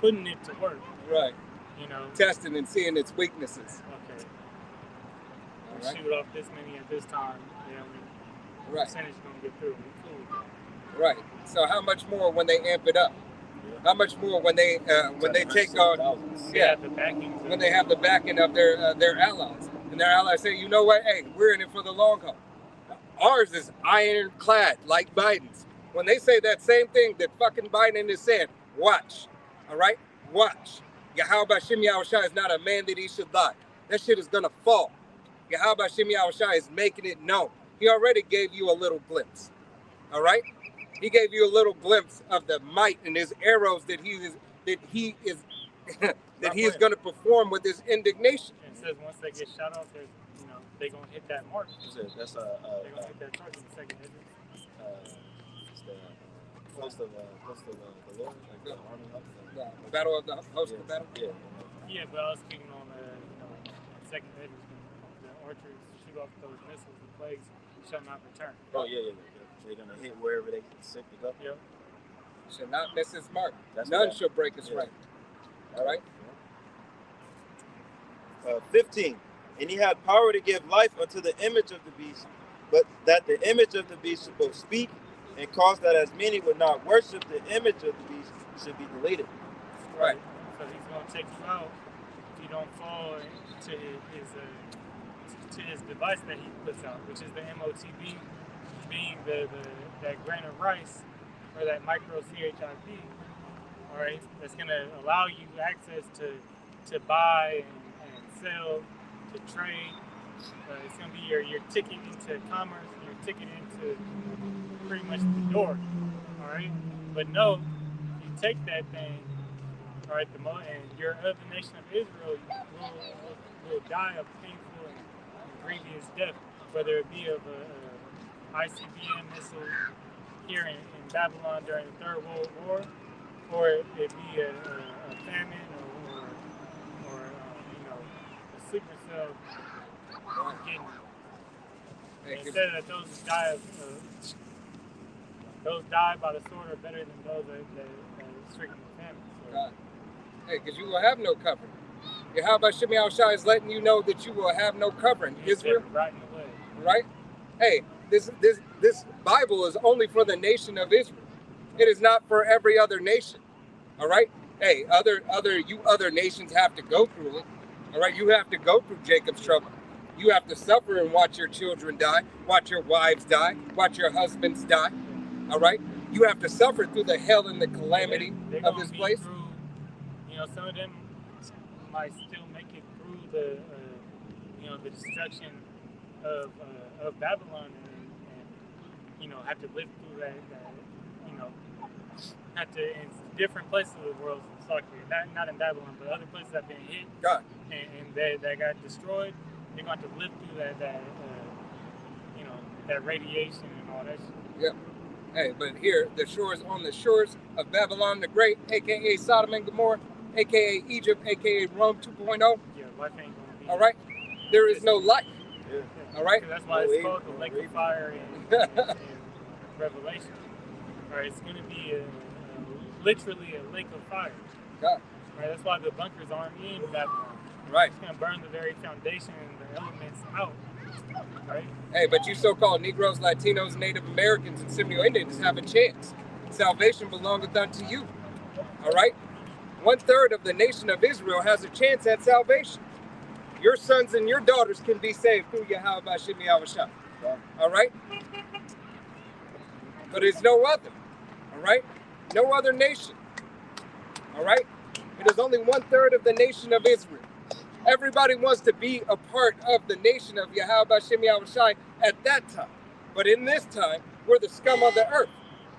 putting it to work. Right. Testing and seeing its weaknesses. Okay. Right. Shoot off this many at this time. Right. Percentage going to get through. We're cool with that. Right. So how much more when they amp it up? Yeah. How much more when they take on? Yeah. The backing. When they have the backing of their allies. And their allies say, you know what? Hey, we're in it for the long haul. Ours is ironclad, like Biden's. When they say that same thing that fucking Biden is saying, watch. All right? Watch. Yahweh Shem Yahushua is not a man that he should lie. That shit is gonna fall. Yahweh Shem Yahushua is making it known. He already gave you a little glimpse. All right? He gave you a little glimpse of the might and his arrows that he is that he is going to perform with his indignation. And it says once they get shot off, they're they're gonna hit that mark. That's They're gonna hit that target in the second hit. it's the host of the Lord, like the army of The battle of the host of the battle. Yeah. Yeah, but I was speaking on second hit. The archers shoot off those missiles, the plagues shall not return. Oh yeah. They're gonna hit wherever they can sick to go. Yep. Shall not miss his mark. That's None right. shall break his rank. All right. 15. And he had power to give life unto the image of the beast, but that the image of the beast should both speak and cause that as many would not worship the image of the beast should be deleted. Right. So he's gonna take you out if you don't fall to his device that he puts out, which is the MOTB, being that grain of rice or that micro CHIP. All right, that's gonna allow you access to buy and sell, to trade. It's gonna be your ticket into commerce, your ticket into pretty much the door. All right, but no, you take that thing. All right, and you're of the nation of Israel, will die a painful and grievous death, whether it be of a ICBM missile here in Babylon during the Third World War, or it be a famine or a sleeper cell getting you. Instead that those die by the sword are better than those that are stricken with famine. So, hey, because you will have no covering. Yahweh Shem Yahushua is letting you know that you will have no covering. Israel, right in the way. right? Hey, this Bible is only for the nation of Israel. It is not for every other nation. All right? Hey, other nations have to go through it. All right? You have to go through Jacob's trouble. You have to suffer and watch your children die, watch your wives die, watch your husbands die. All right? You have to suffer through the hell and the calamity of this place. Some of them might still make it through the the destruction of Babylon and have to live through that have to in different places of the world, not in Babylon, but other places that have been hit and that got destroyed. They're going to have to live through that radiation and all that shit. Yep. Hey, but here, on the shores of Babylon the Great, aka Sodom and Gomorrah, aka Egypt, aka Rome 2.0. Yeah, life ain't gonna be. All right, there is no life. Yeah. All right. That's why it's called the lake of fire in Revelation. All right, it's gonna be literally a lake of fire. God. Right, that's why the bunkers aren't in Babylon. Right. It's gonna burn the very foundation and the elements out. Right. Hey, but you so-called Negroes, Latinos, Native Americans, and Seminole Indians have a chance. Salvation belongeth unto you. All right? 1/3 of the nation of Israel has a chance at salvation. Your sons and your daughters can be saved through Yahweh Shem Yahushua. All right? But there's no other. All right? No other nation. All right? It is only 1/3 of the nation of Israel. Everybody wants to be a part of the nation of Yahweh Shem Yahushua at that time. But in this time, we're the scum of the earth.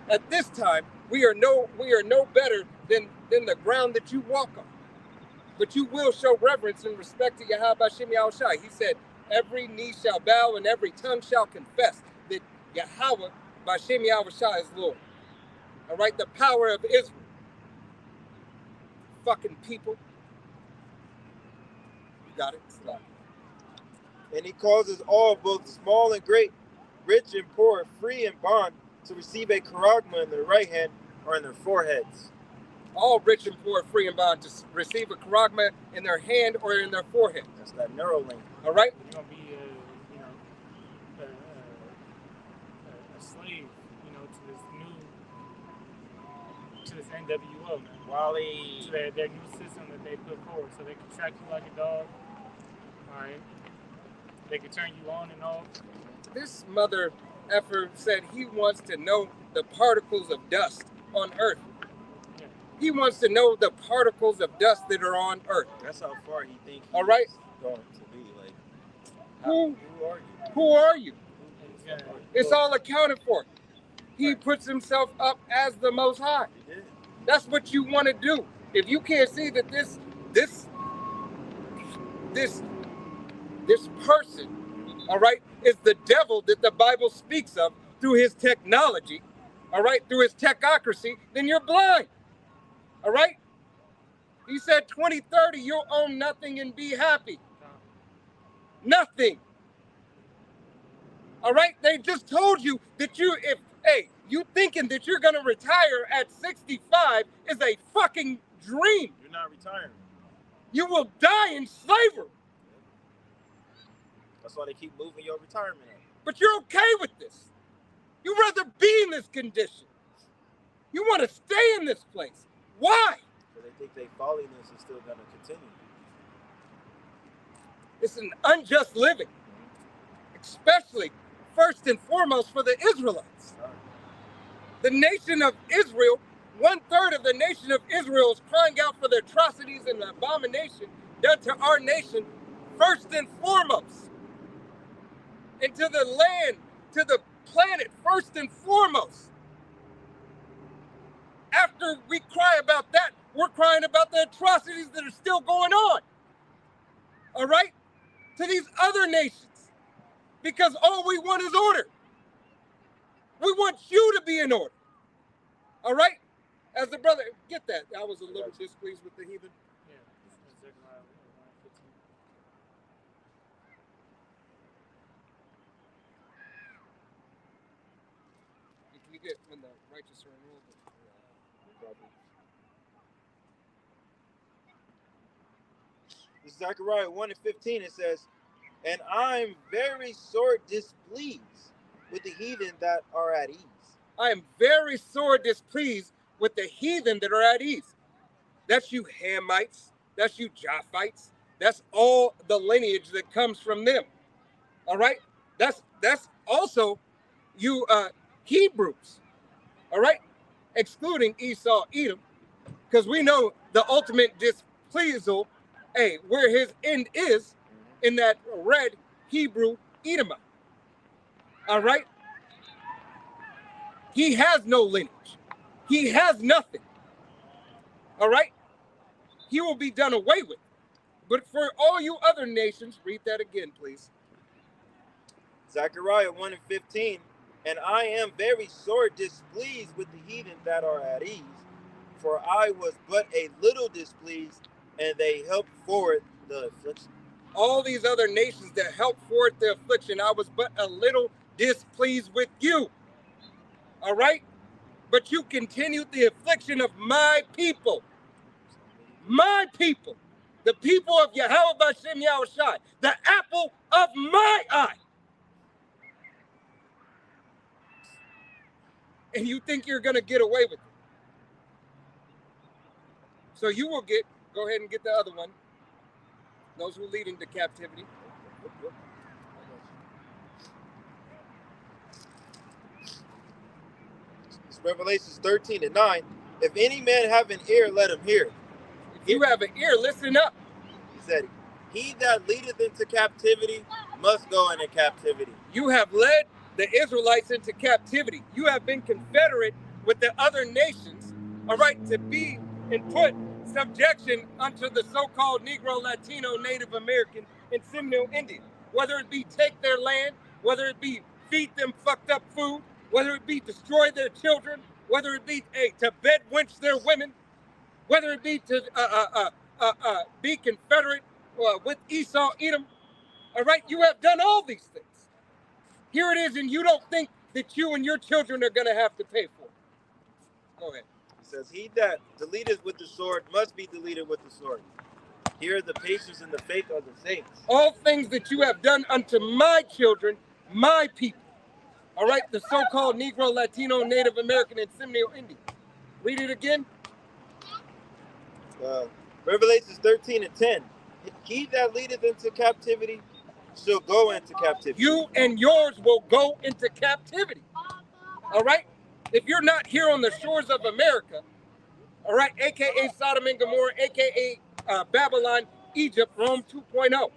At this time, we are no better than the ground that you walk on. But you will show reverence and respect to Yahweh Shem Yahushua. He said, every knee shall bow and every tongue shall confess that Yahweh Shem Yahushua is Lord. All right, the power of Israel. Fucking people. Got it? Stop. And he causes all, both small and great, rich and poor, free and bond, to receive a charagma in their right hand or in their foreheads. All rich and poor, free and bond, to receive a charagma in their hand or in their forehead. That's that Neuralink. All right? You're gonna be a slave, to this NWO, man. Wally. To their new system that they put forward, so they can track you like a dog. All right, They can turn you on and off. This mother effer said he wants to know the particles of dust on Earth. Yeah. He wants to know the particles of dust that are on Earth. That's how far he thinks All right. going to be. Like, Who are you? Who are you? Yeah. It's all accounted for. He puts himself up as the Most High. He did. That's what you want to do. If you can't see that this person, all right, is the devil that the Bible speaks of through his technology, all right, through his technocracy, then you're blind. All right? He said 2030, you'll own nothing and be happy. Nothing. All right? They just told you that you thinking that you're going to retire at 65 is a fucking dream. You're not retiring. You will die in slavery. That's why they keep moving your retirement up. But you're okay with this. You'd rather be in this condition. You want to stay in this place. Why? Because they think their folliness is still going to continue. It's an unjust living, especially first and foremost for the Israelites. The nation of Israel, 1/3 of the nation of Israel is crying out for the atrocities and the abomination done to our nation first and foremost. And to the land, to the planet first and foremost. After we cry about that, we're crying about the atrocities that are still going on. All right? To these other nations. Because all we want is order. We want you to be in order. All right? As the brother, get that. I was a little displeased with the heathen. Yeah. Zechariah 1:15. Can you get when the righteous are enrolled? This is Zechariah 1:15. It says, "And I'm very sore displeased with the heathen that are at ease." I am very sore displeased with the heathen that are at ease. That's you Hamites. That's you Japhites. That's all the lineage that comes from them. All right? That's also you Hebrews. All right? Excluding Esau, Edom. Because we know the ultimate displeasal, where his end is in that red Hebrew Edomite. All right? He has no lineage. He has nothing. All right? He will be done away with. But for all you other nations, read that again, please. Zechariah 1:15. "And I am very sore displeased with the heathen that are at ease, for I was but a little displeased, and they helped forward the affliction." All these other nations that helped forward the affliction, I was but a little displeased with you. All right? But you continued the affliction of my people. My people. The people of Yahweh B'Shem Yahushai. The apple of my eye. And you think you're going to get away with it. So you will go ahead and get the other one. Those who lead into captivity. It's Revelations 13:9. "If any man have an ear, let him hear." If you have an ear, listen up. He said, "He that leadeth into captivity must go into captivity." You have led the Israelites into captivity. You have been confederate with the other nations, all right, to be and put subjection unto the so-called Negro, Latino, Native American, and Seminole Indian. Whether it be take their land, whether it be feed them fucked up food, whether it be destroy their children, whether it be to bedwench their women, whether it be to be confederate with Esau, Edom. All right, you have done all these things. Here it is, and you don't think that you and your children are going to have to pay for it. Go ahead. He says, "He that deleteth with the sword must be deleted with the sword. Here the patience and the faith of the saints." All things that you have done unto my children, my people. All right, the so-called Negro, Latino, Native American, and Seminole Indian. Read it again. Revelations 13:10. "He that leadeth into captivity Shall go into captivity. You and yours will go into captivity. All right? If you're not here on the shores of America, all right, aka Sodom and Gomorrah, aka Babylon, Egypt, Rome 2.0.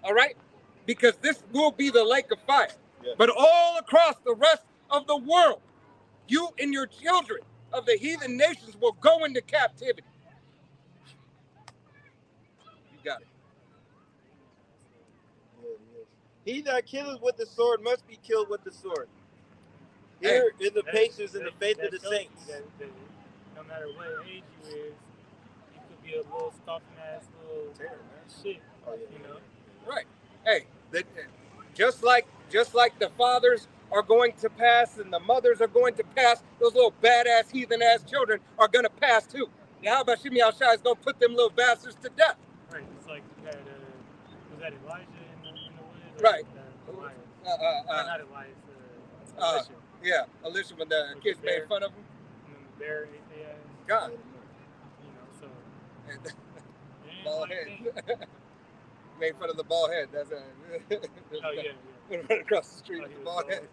All right? Because this will be the lake of fire. Yeah. But all across the rest of the world, you and your children of the heathen nations will go into captivity. You got it. He that killeth with the sword must be killed with the sword. Here is the patience and the faith of the saints. That no matter what age you is, you could be a little scoffing ass little shit. Oh, yeah. You know? Right. Hey, just like the fathers are going to pass and the mothers are going to pass, those little badass heathen ass children are gonna pass too. Yahweh Shimi Al-Shai is gonna put them little bastards to death. Right. It's like that. Was that Elijah in the woods? Right. Elias. Not Elias. uh, Yeah, Alicia, when the With kids the bear. made fun of him. And then the bear ate their ass. God. You know, so. it ain't Bald like head. they- Made fun of the bald head. That's a Oh yeah. right across the street Oh, with he the was bald bald. head.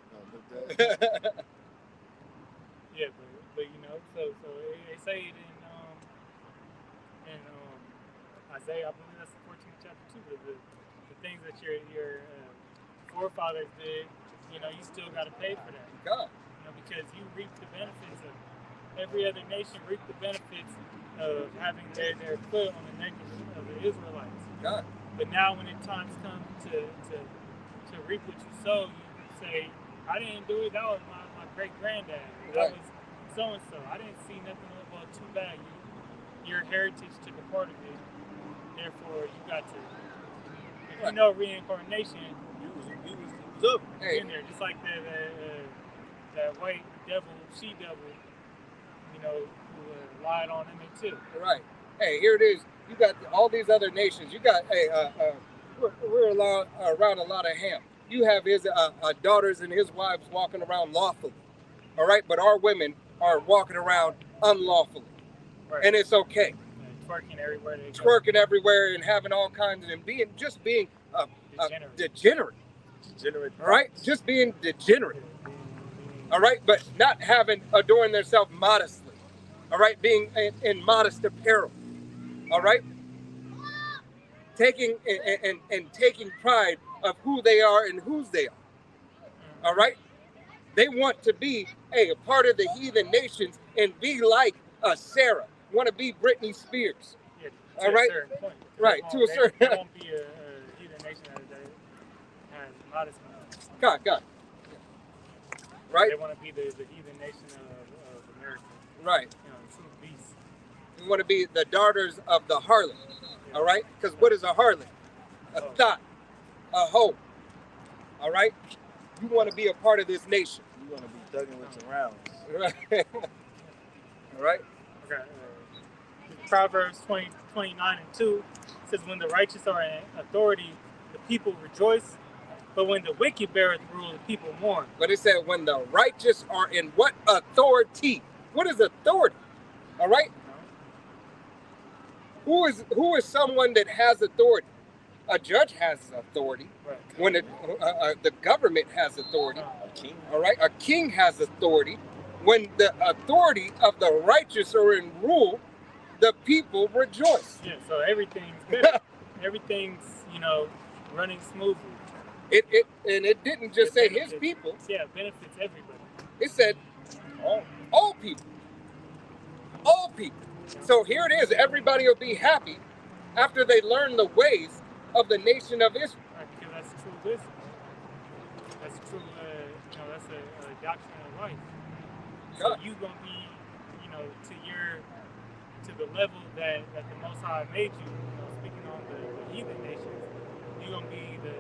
Yeah, but you know, so they say it in Isaiah, I believe that's the 14th chapter too. The things that your forefathers did, you know, you still got to pay for that. God. You know, because you reap the benefits of every other nation reap the benefits of having their foot on the neck of the Israelites. God. But now when the times come to reap what you sow, you say, I didn't do it, that was my great granddad. That Right. was so and so. I didn't see nothing well too bad. Your heritage took a part of it. Therefore you got to if you Right. know reincarnation, He was up. Hey, in there, just like that white devil, she devil, you know, who lied on him too. right. Hey, here it is. You got all these other nations. You got, we're around a lot of Ham. You have his daughters and his wives walking around lawfully. All right, but our women are walking around unlawfully, Right. and it's okay. Twerking everywhere they go. Twerking everywhere and having all kinds of, and being Degenerate. degenerate. Degenerate. All right, just being degenerate. All right, but not having adorning themselves modestly. All right, being in modest apparel. All right, taking and taking pride of who they are and whose they are. All right, they want to be a part of the heathen nations and be like Sarah. Want to be Britney Spears. Yeah, All to right. a certain point. Right, to a certain- There won't be a heathen nation that has modest morals. God. Right, They want to be the heathen nation of America. right. You know, true beasts. We want to be the daughters of the harlot. All right, because what is a harlot? A thought, a hoe. All right, you want to be a part of this nation. You want to be thugging with some rounds. Right. All right. Okay. Proverbs 29:2 says, "When the righteous are in authority, the people rejoice, but when the wicked beareth rule, the people mourn." But it said when the righteous are in what authority? What is authority? All right. Who is someone that has authority? A judge has authority. Right. When the government has authority. A king. All right. A king has authority. When the authority of the righteous are in rule, the people rejoice. Yeah. So everything's better. Everything's running smoothly. It didn't just It say benefits- his people. Yeah, it benefits everybody. It said all people. All people. So here it is. Everybody will be happy after they learn the ways of the nation of Israel. Right, because that's true wisdom. That's true. That's a doctrine of life. So God. you gonna be, to the level that the Most High made you. Speaking on the heathen nations, you're gonna be the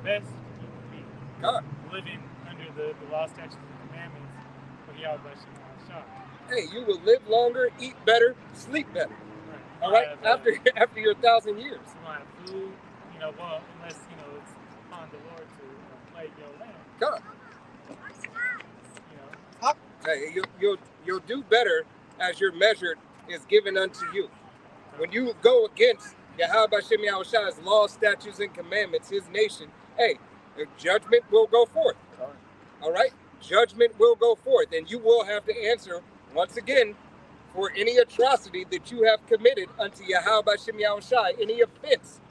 best you can be. God. Living under the law, statutes, and commandments of Yahweh Shem Shah. Hey, you will live longer, eat better, sleep better. Right. All right. Have, After your 1,000 years. you gonna have food. Well, unless it's upon the Lord to plague your land. God. You know. Hey, you'll do better as your measure is given unto you. When you go against Yahweh Shem Shai's law, statutes, and commandments, his nation, hey, the judgment will go forth. All right? Judgment will go forth, and you will have to answer once again for any atrocity that you have committed unto Yahweh Bashem Yahushai, any offense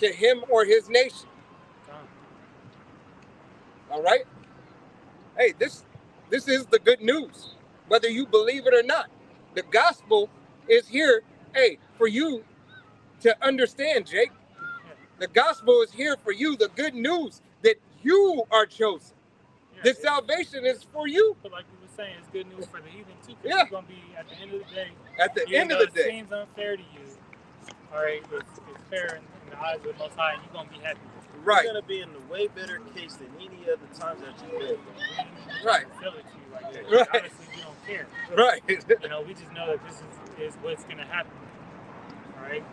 to him or his nation. All right? Hey, this is the good news, whether you believe it or not. The gospel is here, hey, for you to understand, Jake. The gospel is here for you, the good news that you are chosen. The salvation is for you. But like we were saying, it's good news for the heathen too. Yeah. It's gonna be at the end of the day. At the end of the It day. seems unfair to you. All right, it's fair in the eyes of the Most High, and you're gonna be happy. Right. You're gonna be in a way better case than any other times that you lived. Right. Feel it to you like that. Right. Honestly, we don't care. Right. You know, we just know that this is what's gonna happen. All right.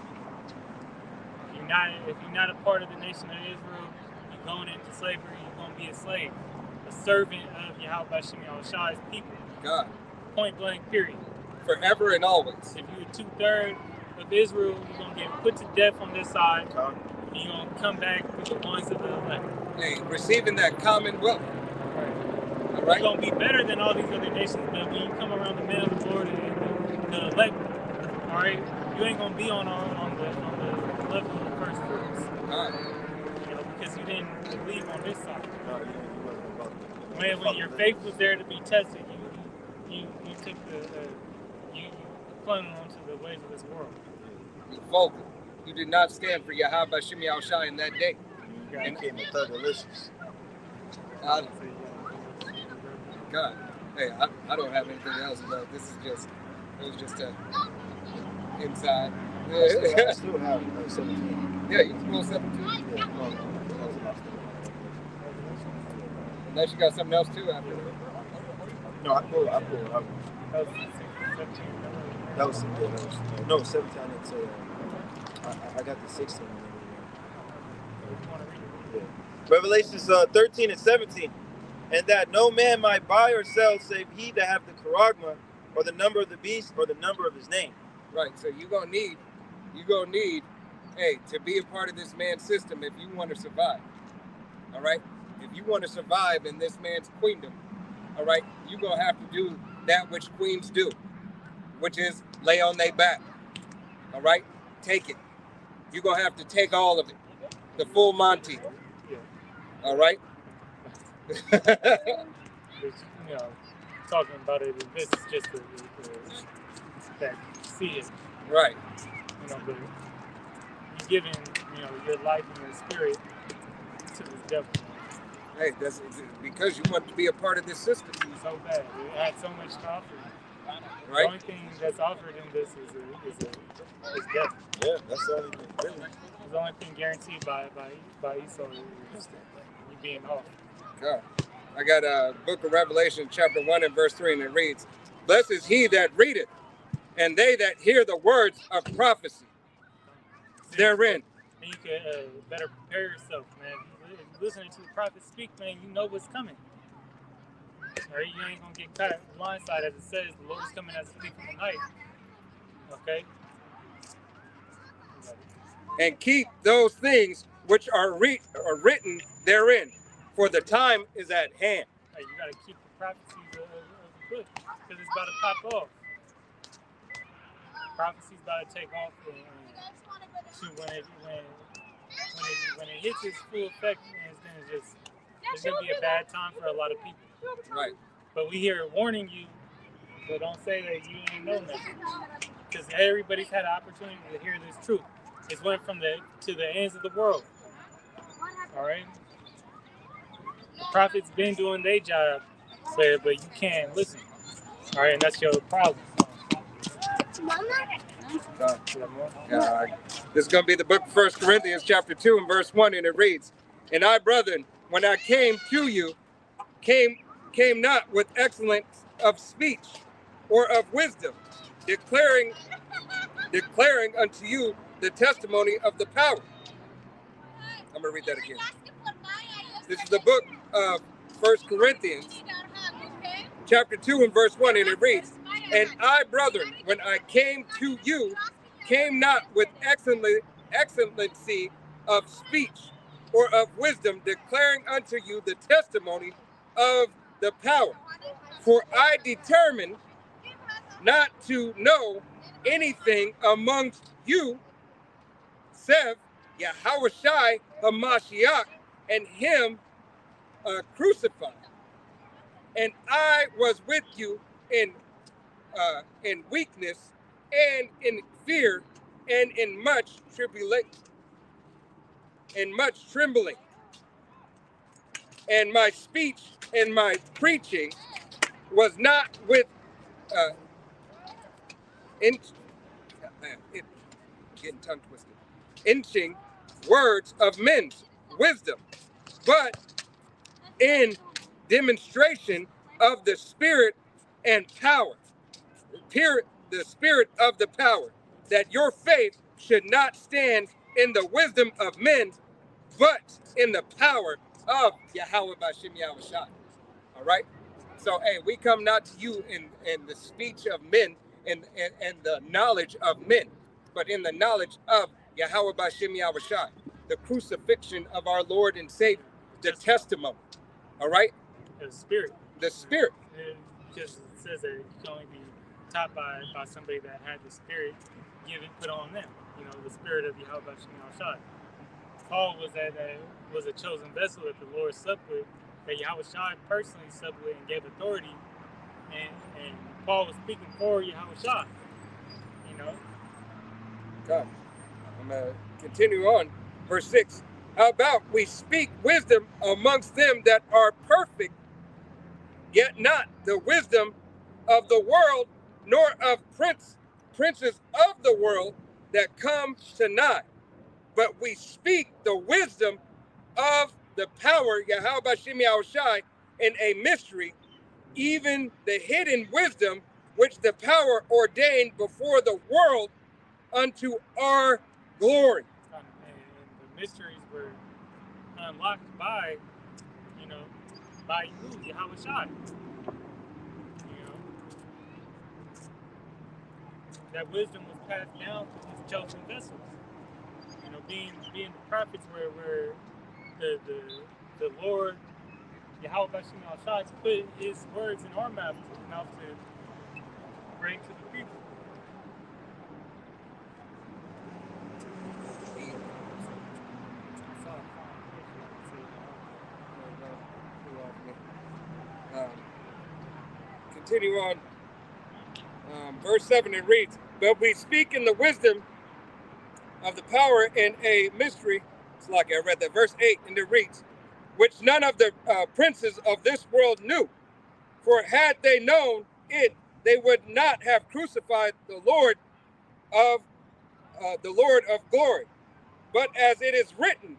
If you're not a part of the nation of Israel, you're going into slavery. You're gonna be a slave, a servant of Yahweh Bashem Yahushai's people. God. Point blank. Period. Forever and always. If you're 2/3 of Israel, you're gonna get put to death on this side. And you're gonna come back with the ones of the elect. Hey, receiving that commonwealth. All You're right. gonna be better than all these other nations, but when you come around the men of the Lord and the elect, all right, you ain't gonna be on the level of the first fruits, you know, because you didn't believe on this side. When your faith was there to be tested, you took you clung onto the ways of this world. You folded. You did not stand for Yahweh Bashem Yahushai in that day. And came with Thugalicious. God. Hey, I don't have anything else, but this is just, it was just inside. I still have 17. Yeah, you pull 17. Yeah, no, that was my story. Unless you got something else too after that. No, I pulled. That was 17. That was no 17. I didn't say I got the 16. Yeah. Revelations 13 and 17, and that no man might buy or sell save he that have the charagma, or the number of the beast, or the number of his name. Right. So you're gonna need, hey, to be a part of this man's system if you want to survive. All right. If you want to survive in this man's queendom, all right, you're gonna have to do that which queens do, which is lay on their back. All right, take it. You're gonna have to take all of it, the full Monty. All right. Which, you know, talking about it, this is just that see it. Right. You know, but you're giving, you know, your life and your spirit to this devil. Hey, that's because you want to be a part of this system. It's so bad. It had so much to offer. The Right. only thing that's offered in this is death. Yeah, that's the only thing. Really. It's the only thing guaranteed by Esau is you being off. God. I got a book of Revelation, chapter 1 and verse 3, and it reads, "Blessed is he that readeth, and they that hear the words of prophecy therein." And you can better prepare yourself, man. If you're listening to the prophet speak, man, you know what's coming. Or you ain't gonna get caught blindsided, as it says, the Lord is coming as a thief in the night. Okay? And keep those things which are written therein, for the time is at hand. Hey, you gotta keep the prophecies of the book, because it's about to pop off. Prophecy's about to take off, and shoot, when it hits its full effect, it's gonna be a bad time for a lot of people. Right. But we here warning you, but don't say that you ain't know nothing, because everybody's had an opportunity to hear this truth. It's went to the ends of the world. All right. The prophets been doing their job, sir, but you can't listen. All right, and that's your problem. This is going to be the book of 1 Corinthians chapter 2 and verse 1, and it reads, "And I, brethren, when I came to you, came not with excellence of speech or of wisdom, declaring unto you the testimony of the power." I'm going to read that again. This is the book of 1 Corinthians chapter 2 and verse 1, and it reads, "And I, brethren, when I came to you, came not with excellency of speech or of wisdom, declaring unto you the testimony of the power. For I determined not to know anything amongst you, save Yahushai HaMashiach, and him crucified. And I was with you in weakness and in fear and in much tribulation and much trembling. And my speech and my preaching was not with getting tongue twisted, inching words of men's wisdom, but in demonstration of the Spirit and power, the Spirit of the power, that your faith should not stand in the wisdom of men, but in the power of Yahweh B'Shem Yahushai. All right? So, hey, we come not to you in the speech of men and the knowledge of men, but in the knowledge of Yahweh B'Shem Yahushai, the crucifixion of our Lord and Savior, the testimony. All right? The Spirit. The Spirit. It just says that you can only be taught by somebody that had the Spirit given, put on them. You know, the Spirit of Yahweh B'Shem Yahushai. Paul was a chosen vessel that the Lord supped with, that Yahushai personally supped with and gave authority. And Paul was speaking for Yahushai. You know? God. I'm going to continue on. Verse 6. How about we speak wisdom amongst them that are perfect, yet not the wisdom of the world, nor of princes of the world that come to naught. But we speak the wisdom of the power, Yahweh B'Shem Yahushai, in a mystery, even the hidden wisdom which the power ordained before the world unto our glory. And the mysteries were unlocked by, by you, Yahushai. That wisdom was passed down to his chosen vessels. Being the prophets where the Lord, Yahweh B'Shem Yahushai, put his words in our mouth to bring to the people. Continue on. Verse 7, it reads, but we speak in the wisdom of the power in a mystery. It's like I read that. Verse 8, and it reads, which none of the princes of this world knew. For had they known it, they would not have crucified the Lord of glory. But as it is written,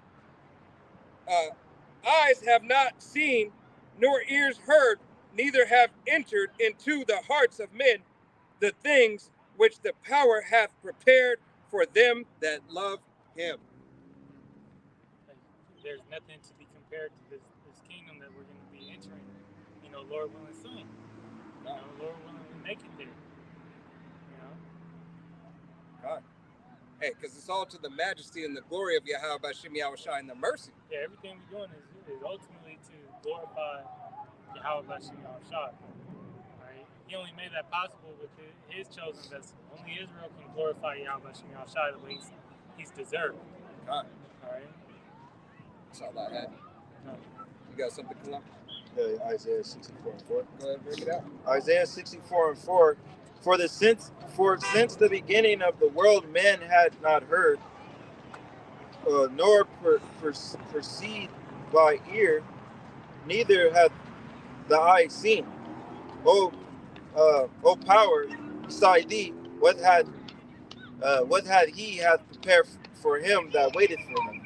eyes have not seen, nor ears heard, neither have entered into the hearts of men the things which the power hath prepared for them that love him. There's nothing to be compared to this kingdom that we're going to be entering, Lord willing soon. Lord willing we make it there. God. Hey, because it's all to the majesty and the glory of Yahweh B'Shem Yahushai and the mercy. Yeah, everything we're doing is ultimately to glorify Yahweh B'Shem Yahushai. Right? He only made that possible with his chosen vessel. Only Israel can glorify Yahweh B'Shem Yahushai the way he's deserved. God. All right? That's all I had. No. You got something, Kalam? Yeah, Isaiah 64:4. Go ahead, break it out. Isaiah 64:4. For since the beginning of the world, man had not heard, nor perceived by ear, neither hath the eye seen. O power beside thee, what had he prepared for him that waited for him?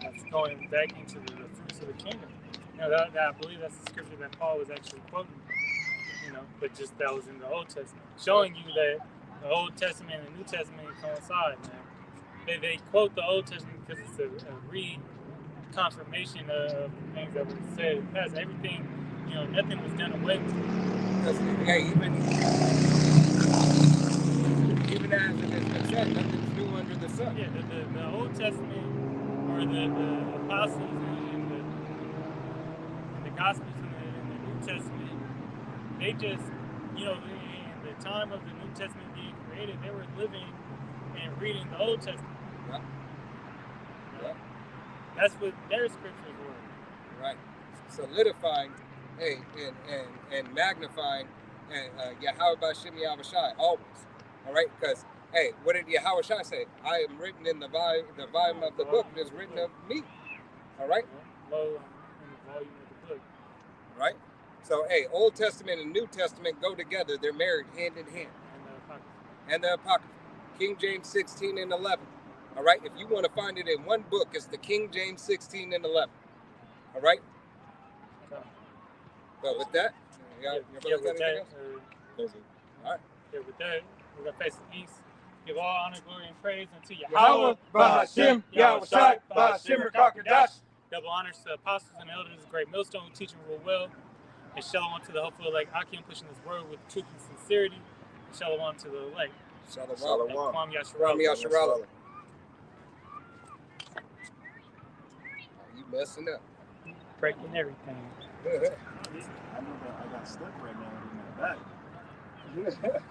That's going back into the fruits of the kingdom. That I believe that's the scripture that Paul was actually quoting. But just that was in the Old Testament, showing you that the Old Testament and the New Testament coincide, man. They quote the Old Testament because it's a re-confirmation of the things that were said in the past. Everything, nothing was done away with. Because, hey, even as it has been said, nothing's new under the sun. Yeah, the Old Testament, or the apostles and the Gospels in the New Testament, they just, you know, in the time of the New Testament being created, they were living and reading the Old Testament. Yeah. Yeah. That's what their scriptures were. Right. Solidifying, hey, and magnifying Yahweh B'Shem Yahushai always. All right, because hey, what did Yahushai say? I am written in the volume of the book that is written of me. All right. Lo, in the volume of the book. Right. So hey, Old Testament and New Testament go together. They're married hand in hand. And the Apocrypha. King James 16 and 11. All right. If you want to find it in one book, it's the King James 16 and 11. All right. So with that, with that, we're gonna face the east. Give all honor, glory, and praise unto Yahweh, B'Hashem, Yahushai, B'Hashem Rakakadash. Double honors to the apostles and elders of the great millstone who teach and rule well. And shalom to the hopeful elect Akim, pushing this word with truth and sincerity. And shalom to the elect. Shalom. Kwam Yasharala. You messing up. Breaking everything. I know that I got stuck right now in my back.